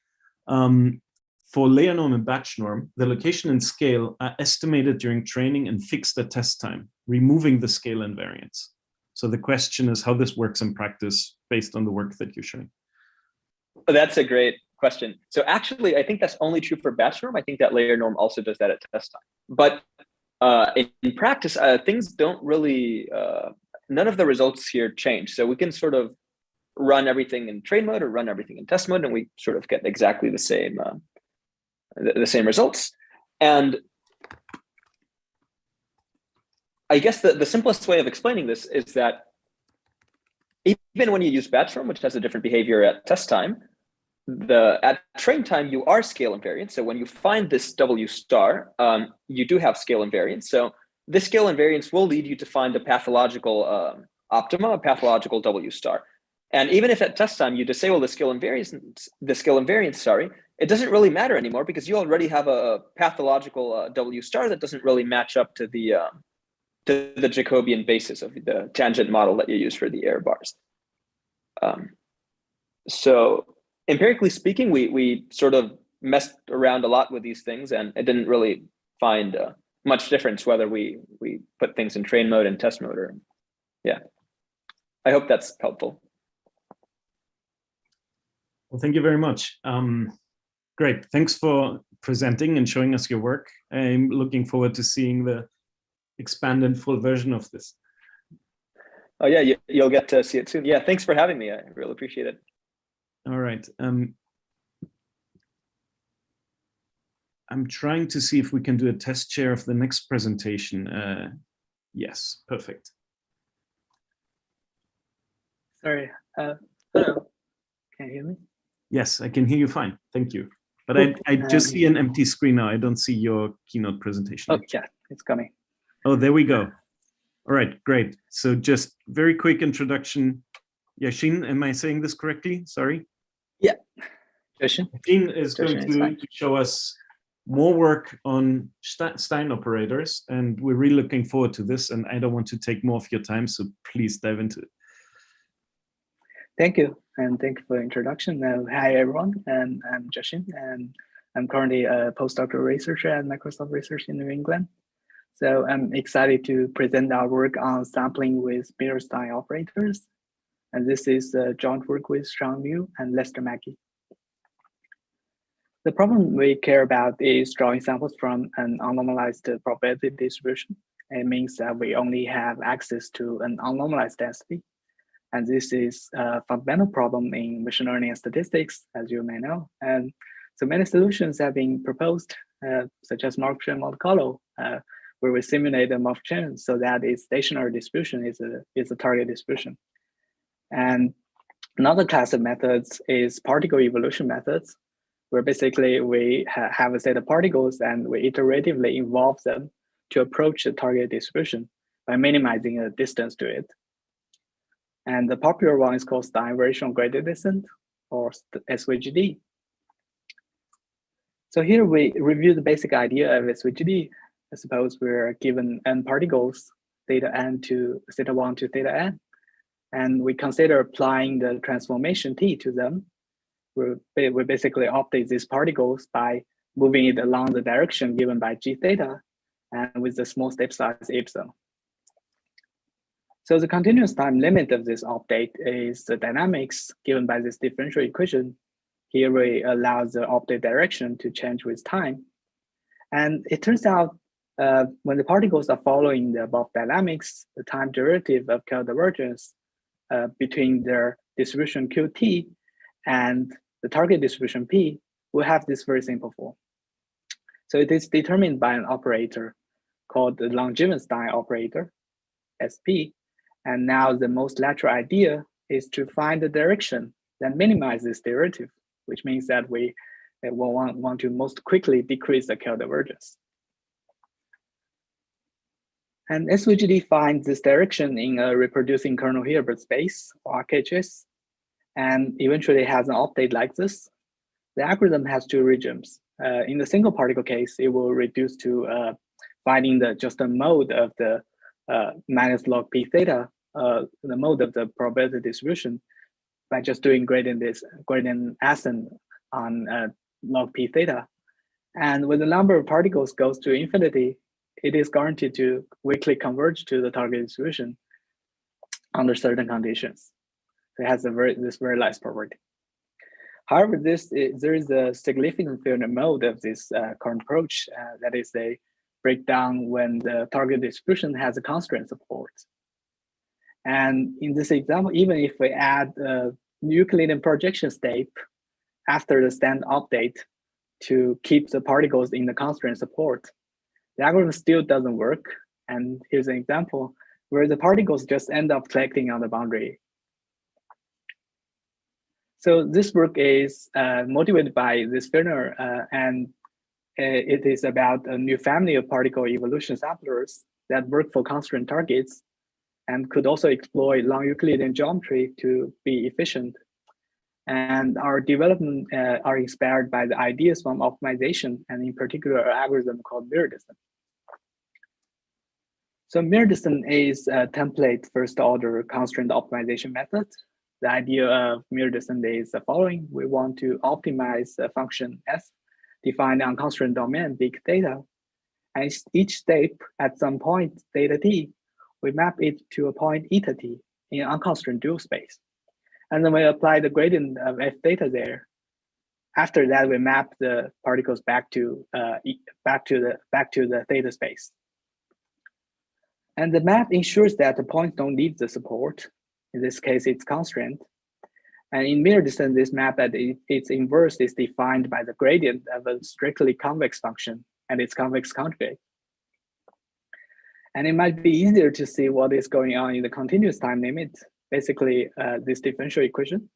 For layer norm and batch norm, the location and scale are estimated during training and fixed at test time, removing the scale invariance. So the question is how this works in practice based on the work that you're showing. That's a great question. So actually, I think that's only true for batch norm. I think that layer norm also does that at test time. But in practice, things don't really, none of the results here change. So we can sort of run everything in train mode or run everything in test mode, and we sort of get exactly the same results. And I guess the simplest way of explaining this is that even when you use batch form, which has a different behavior at test time, at train time, you are scale invariant. So when you find this W star, you do have scale invariance. So this scale invariance will lead you to find a pathological optima, a pathological W star. And even if at test time you disable the scale invariance, sorry, it doesn't really matter anymore because you already have a pathological W star that doesn't really match up to the Jacobian basis of the tangent model that you use for the error bars. So empirically speaking, we sort of messed around a lot with these things, and it didn't really find much difference whether we put things in train mode and test mode. Or, yeah, I hope that's helpful. Well, thank you very much. Great, thanks for presenting and showing us your work. I'm looking forward to seeing the expanded full version of this. Oh yeah, you'll get to see it soon. Yeah, thanks for having me. I really appreciate it. All right. I'm trying to see if we can do a test share of the next presentation. Yes, perfect. Sorry, hello, can you hear me? Yes, I can hear you fine, thank you. But Cool. I just see an empty screen now. I don't see your keynote presentation. Oh yeah, it's coming. Oh, there we go. All right, great. So just very quick introduction. Yashin, am I saying this correctly? Sorry. Yeah, Yashin. Yashin is going Yashin is fine. to show us more work on Stein operators, and we're really looking forward to this, and I don't want to take more of your time, so please dive into it. Thank you, and thank you for the introduction. Hi everyone, and I'm Yashin, and I'm currently a postdoctoral researcher at Microsoft Research in New England. So I'm excited to present our work on sampling with Stein operators. And this is joint work with Zhang and Lester Mackey. The problem we care about is drawing samples from an unnormalized probability distribution. It means that we only have access to an unnormalized density. And this is a fundamental problem in machine learning and statistics, as you may know. And so many solutions have been proposed, such as Morph chain Monte Carlo, where we simulate a morph chain so that its stationary distribution is a target distribution. And another class of methods is particle evolution methods, where basically we have a set of particles and we iteratively evolve them to approach the target distribution by minimizing the distance to it. And the popular one is called Stein variational gradient descent, or SVGD. So here we review the basic idea of SVGD. I suppose we're given n particles, theta n to theta 1 to theta n, and we consider applying the transformation t to them. We basically update these particles by moving it along the direction given by g theta and with the small step size epsilon. So the continuous time limit of this update is the dynamics given by this differential equation. Here we allow the update direction to change with time. And it turns out when the particles are following the above dynamics, the time derivative of Kernel divergence between their distribution Qt and the target distribution P will have this very simple form. So it is determined by an operator called the Langevin-Stein operator, SP. And now the most lateral idea is to find the direction that minimizes this derivative, which means that we will want to most quickly decrease the Kernel divergence. And SVGD finds this direction in a reproducing kernel Hilbert space, or RKHS, and eventually has an update like this. The algorithm has two regions. In the single particle case, it will reduce to finding just a mode of the minus log p theta, the mode of the probability distribution, by just doing gradient ascent on log p theta. And when the number of particles goes to infinity, it is guaranteed to weakly converge to the target distribution under certain conditions. So it has this very nice property. However, there is a significant failure mode of this current approach. That is, break down when the target distribution has a constraint support. And in this example, even if we add a Euclidean projection step after the standard update to keep the particles in the constraint support, the algorithm still doesn't work. And here's an example where the particles just end up collecting on the boundary. So this work is motivated by this journal, and it is about a new family of particle evolution samplers that work for constraint targets and could also exploit long Euclidean geometry to be efficient. And our development are inspired by the ideas from optimization, and in particular, an algorithm called mirror distance. So mirror distance is a template first-order constraint optimization method. The idea of mirror distance is the following. We want to optimize a function f defined on constraint domain big theta. And each step at some point theta t, we map it to a point eta t in unconstrained dual space. And then we apply the gradient of f theta there. After that, we map the particles back to the theta space. And the map ensures that the points don't leave the support. In this case, it's constraint. And in mirror distance, this map at its inverse is defined by the gradient of a strictly convex function and its convex conjugate. And it might be easier to see what is going on in the continuous time limit, basically this differential equation.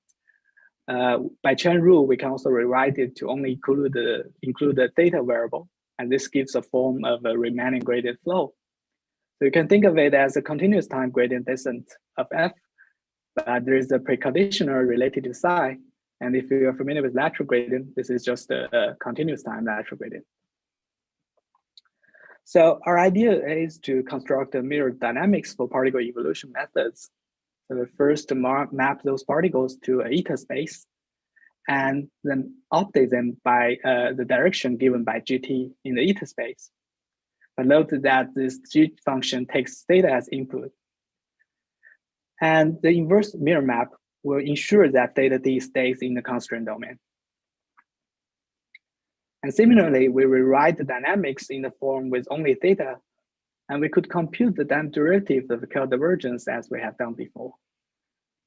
By chain rule, we can also rewrite it to only include the theta variable, and this gives a form of a remaining gradient flow. So you can think of it as a continuous time gradient descent of f, but there is a preconditional related to psi. And if you are familiar with lateral gradient, this is just a continuous time lateral gradient. So our idea is to construct a mirror dynamics for particle evolution methods. So we first map those particles to a eta space, and then update them by the direction given by gt in the eta space. But note that this g function takes theta as input. And the inverse mirror map will ensure that theta t stays in the constraint domain. And similarly, we rewrite the dynamics in the form with only theta, and we could compute the derivative of the Kerr divergence as we have done before.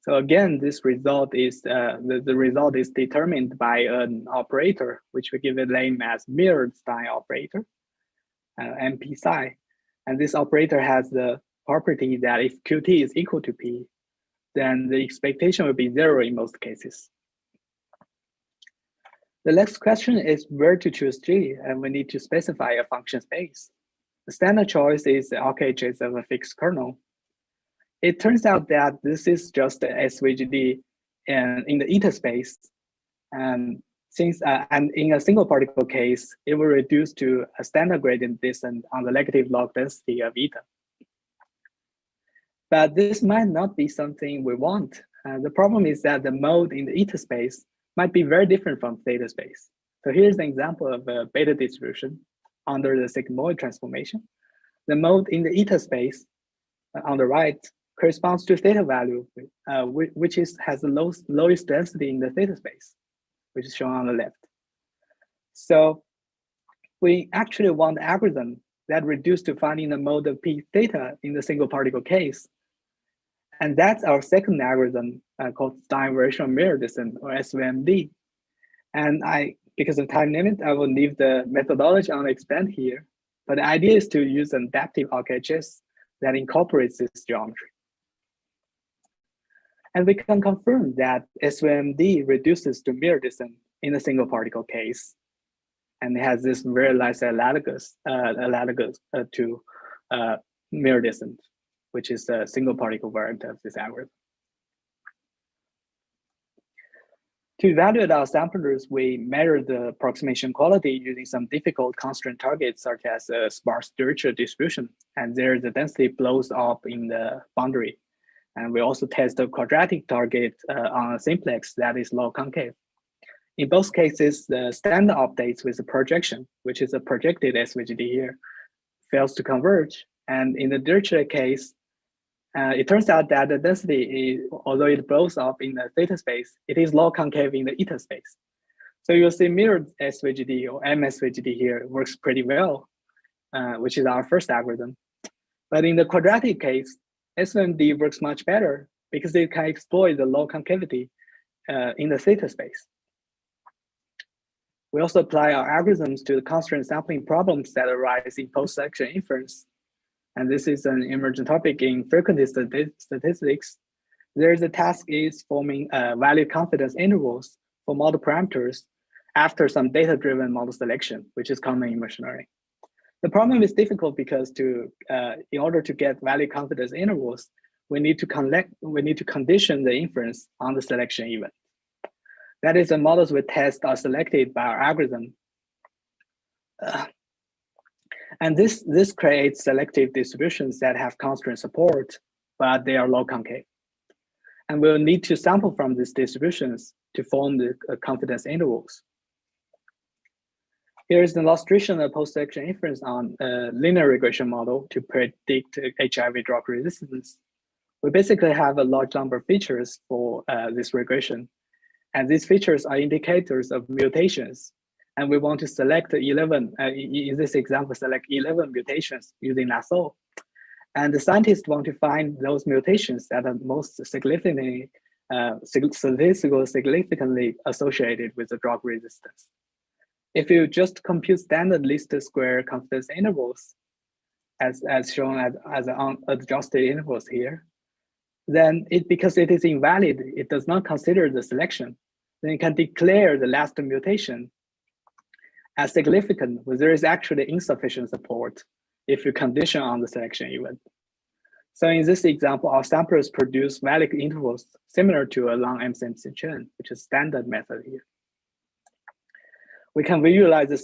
So again, this result is the result is determined by an operator, which we give a name as mirrored Stein operator, MP psi. And this operator has the property that if Qt is equal to P, then the expectation will be 0 in most cases. The next question is where to choose G, and we need to specify a function space. The standard choice is the RKHS of a fixed kernel. It turns out that this is just a SVGD in the eta space. And in a single particle case, it will reduce to a standard gradient descent on the negative log density of eta. But this might not be something we want. The problem is that the mode in the eta space might be very different from theta space. So here's an example of a beta distribution under the sigmoid transformation. The mode in the eta space on the right corresponds to theta value, which has the lowest density in the theta space, which is shown on the left. So we actually want an algorithm that reduces to finding the mode of p theta in the single particle case. And that's our second algorithm called Stein variational mirror descent, or SVMD. And because of time limit, I will leave the methodology unexplained here. But the idea is to use an adaptive RKHS that incorporates this geometry. And we can confirm that SVMD reduces to mirror descent in a single particle case. And it has this very nice analogous to mirror descent, which is a single particle variant of this algorithm. To evaluate our samplers, we measure the approximation quality using some difficult constraint targets, such as a sparse Dirichlet distribution, and there the density blows up in the boundary. And we also test a quadratic target on a simplex that is log concave. In both cases, the standard updates with the projection, which is a projected SVGD here, fails to converge. And in the Dirichlet case, it turns out that the density, although it blows up in the theta space, it is log concave in the eta space. So you'll see mirrored SVGD or MSVGD here works pretty well. which is our first algorithm. But in the quadratic case, SVMD works much better because it can exploit the low concavity in the theta space. We also apply our algorithms to the constraint sampling problems that arise in post-selection inference. And this is an emerging topic in frequency statistics. There is a task is forming value confidence intervals for model parameters after some data-driven model selection, which is common in machine learning. The problem is difficult because in order to get value confidence intervals, we need to condition the inference on the selection event. That is, the models we test are selected by our algorithm. And this creates selective distributions that have constraint support, but they are low concave. And we'll need to sample from these distributions to form the confidence intervals. Here is an illustration of post-selection inference on a linear regression model to predict HIV drug resistance. We basically have a large number of features for this regression. And these features are indicators of mutations. And we want to select 11, in this example, select 11 mutations using lasso. And the scientists want to find those mutations that are most statistically significantly associated with the drug resistance. If you just compute standard least square confidence intervals, as shown as unadjusted intervals here, then because it is invalid, it does not consider the selection. Then you can declare the last mutation as significant when there is actually insufficient support if you condition on the selection event. So in this example, our samplers produce valid intervals similar to a long M-Simpson chain, which is standard method here. We can visualize the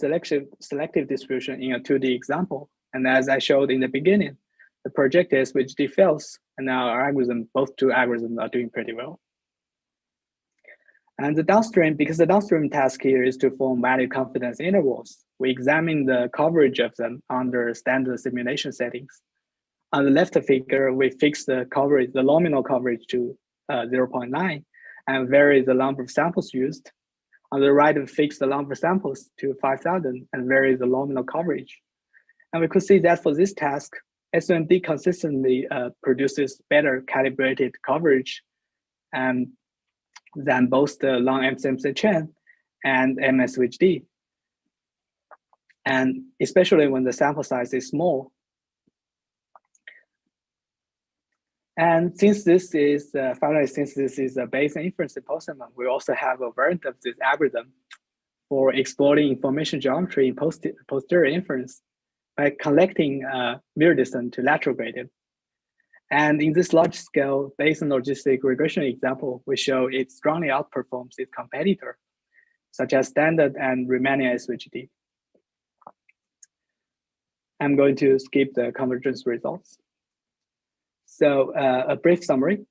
selective distribution in a 2D example. And as I showed in the beginning, the projected SVMD fails, and now our algorithm, both two algorithms are doing pretty well. And the downstream, because the downstream task here is to form valid confidence intervals, we examine the coverage of them under standard simulation settings. On the left figure, we fix the coverage, the nominal coverage to 0.9 and vary the number of samples used. On the right, we fix the number of samples to 5,000 and vary the nominal coverage. And we could see that for this task, SVMD consistently produces better calibrated coverage than both the long M-Simpson chain and MSVHD. And especially when the sample size is small. And since this is, finally, since this is a Bayesian inference symposium, we also have a variant of this algorithm for exploring information geometry in posterior inference by collecting mirror distance to lateral gradient. And in this large-scale Bayesian logistic regression example, we show it strongly outperforms its competitor, such as standard and Riemannian SVMD. I'm going to skip the convergence results. So a brief summary,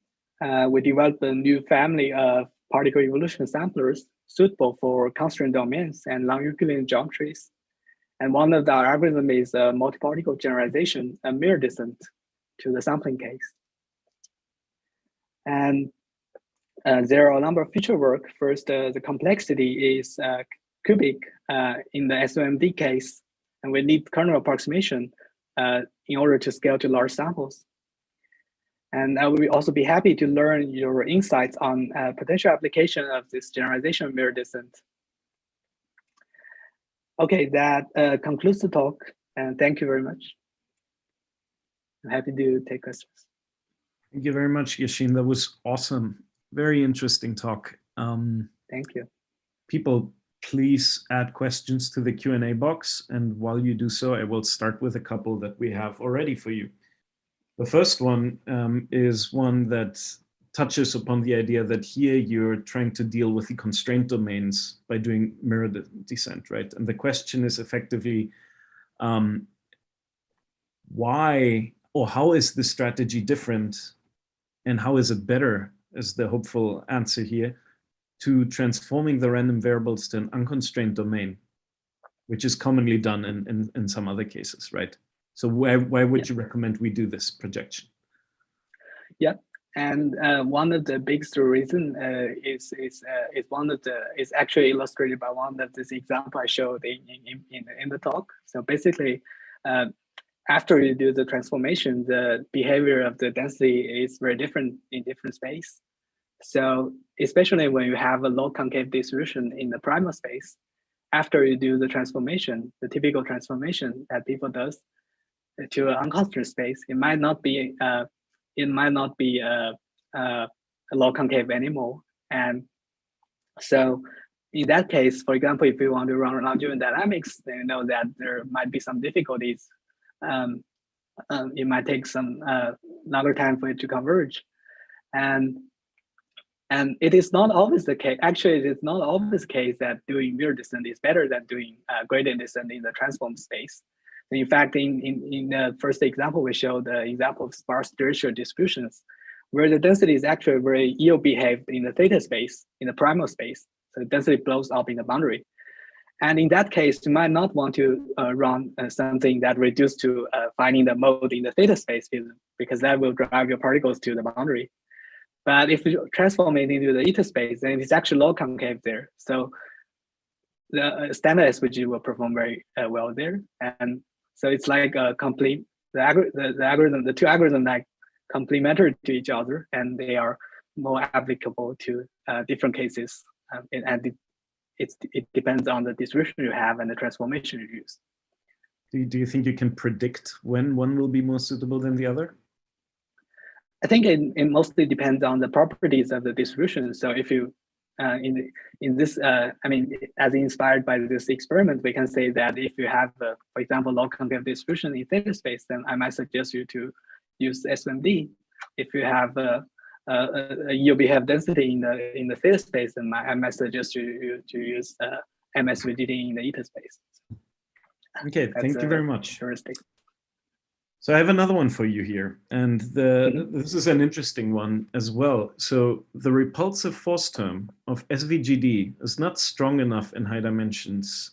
we developed a new family of particle evolution samplers suitable for constraint domains and long-Euclidean geometries. And one of our algorithms is a multi-particle generalization, a mirror distance to the sampling case. And there are a number of feature work. First, the complexity is cubic in the SVMD case, and we need kernel approximation in order to scale to large samples. And I will also be happy to learn your insights on potential application of this generalization mirror distance. Okay, that concludes the talk, and thank you very much. I'm happy to take questions. Thank you very much, Yashin. That was awesome. Very interesting talk. Thank you. People, please add questions to the Q&A box. And while you do so, I will start with a couple that we have already for you. The first one is one that touches upon the idea that here you're trying to deal with the constraint domains by doing mirror descent, right? And the question is effectively, why or how is this strategy different, and how is it better, is the hopeful answer here, to transforming the random variables to an unconstrained domain, which is commonly done in some other cases, right? So why would you recommend we do this projection? Yeah, and one of the biggest reason is actually illustrated by one of this example I showed in the talk. So basically, after you do the transformation, the behavior of the density is very different in different space. So especially when you have a low concave distribution in the primal space, after you do the transformation, the typical transformation that people does to an unconstant space, it might not be a low concave anymore. And so in that case, for example, if you want to run Longitudinal dynamics, then you know that there might be some difficulties. It might take some longer time for it to converge. And it is not always the case. Actually, it is not always the case that doing mirror descent is better than doing gradient descent in the transform space. In fact, in the first example, we showed the example of sparse terrestrial distributions, where the density is actually very ill-behaved in the theta space, in the primal space. So the density blows up in the boundary. And in that case, you might not want to run something that reduced to finding the mode in the theta space, because that will drive your particles to the boundary. But if you transform it into the eta space, then it's actually low concave there. So the standard SVG will perform very well there. And so it's like a complete, the algorithm, the two algorithms like complementary to each other, and they are more applicable to different cases. And it depends on the distribution you have and the transformation you use. Do you think you can predict when one will be more suitable than the other? I think it mostly depends on the properties of the distribution. So if you, in this, I mean, as inspired by this experiment, we can say that if you have, for example, low concave distribution in theta space, then I might suggest you to use SMD. If you have a yield-behave density in the theta space, then I might suggest you to use MSVGD in the eta space. Okay, thank you very much. Heuristic. So I have another one for you here, and this is an interesting one as well. So the repulsive force term of SVGD is not strong enough in high dimensions,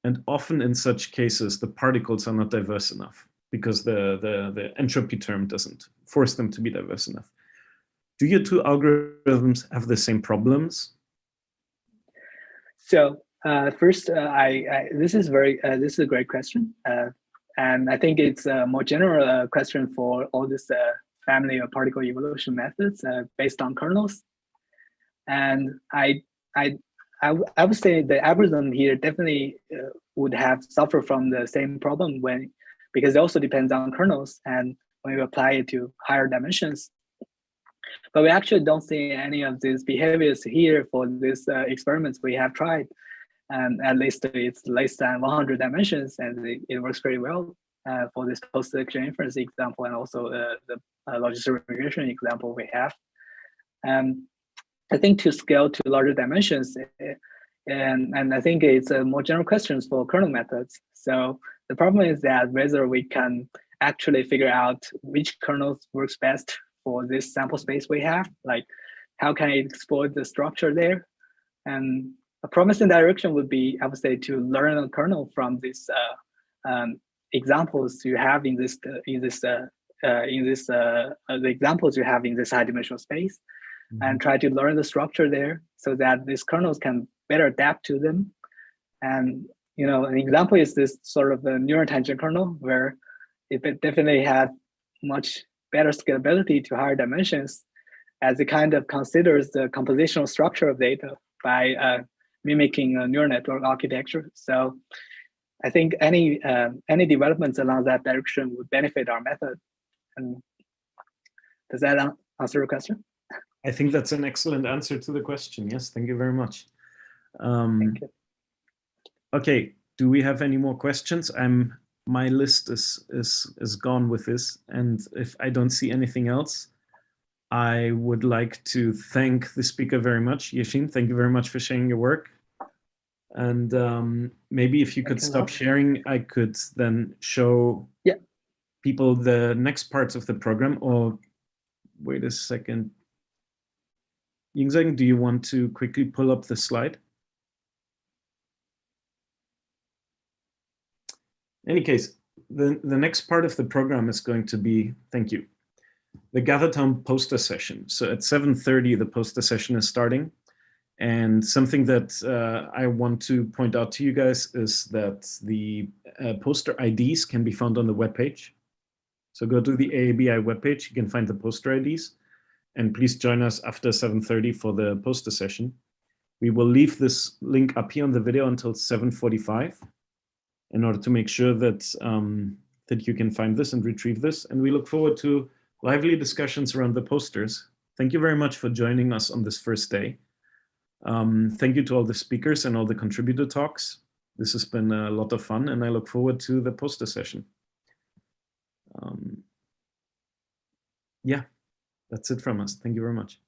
and often in such cases the particles are not diverse enough because the entropy term doesn't force them to be diverse enough. Do your two algorithms have the same problems? So first, this is a great question. And I think it's a more general question for all this family of particle evolution methods based on kernels. And I would say the algorithm here definitely would have suffered from the same problem because it also depends on kernels and when you apply it to higher dimensions. But we actually don't see any of these behaviors here for these experiments we have tried. And at least it's less than 100 dimensions, and it works very well for this post-selection inference example, and also the logistic regression example we have. I think to scale to larger dimensions, and I think it's a more general questions for kernel methods. So the problem is that whether we can actually figure out which kernels works best for this sample space we have, like how can I exploit the structure there, and a promising direction would be, I would say, to learn a kernel from these examples you have the examples you have in this high-dimensional space, and try to learn the structure there so that these kernels can better adapt to them. And an example is this sort of the neurotangent kernel, where it definitely has much better scalability to higher dimensions, as it kind of considers the compositional structure of data by mimicking a neural network architecture. So I think any developments along that direction would benefit our method. And does that answer your question? I think that's an excellent answer to the question. Yes, thank you very much. Thank you. Okay, do we have any more questions? My list is gone with this, and if I don't see anything else, I would like to thank the speaker very much. Yingzhen, thank you very much for sharing your work. And maybe if you could stop sharing, I could then show people the next parts of the program. Or wait a second. Yingzhen, do you want to quickly pull up the slide? In any case, the next part of the program is going to be, thank you, the GatherTown poster session. So at 7:30, the poster session is starting. And something that I want to point out to you guys is that the poster IDs can be found on the webpage. So go to the AABI webpage, you can find the poster IDs, and please join us after 7:30 for the poster session. We will leave this link up here on the video until 7:45 in order to make sure that, that you can find this and retrieve this. And we look forward to lively discussions around the posters. Thank you very much for joining us on this first day. Thank you to all the speakers and all the contributor talks. This has been a lot of fun, and I look forward to the poster session. Yeah, that's it from us. Thank you very much.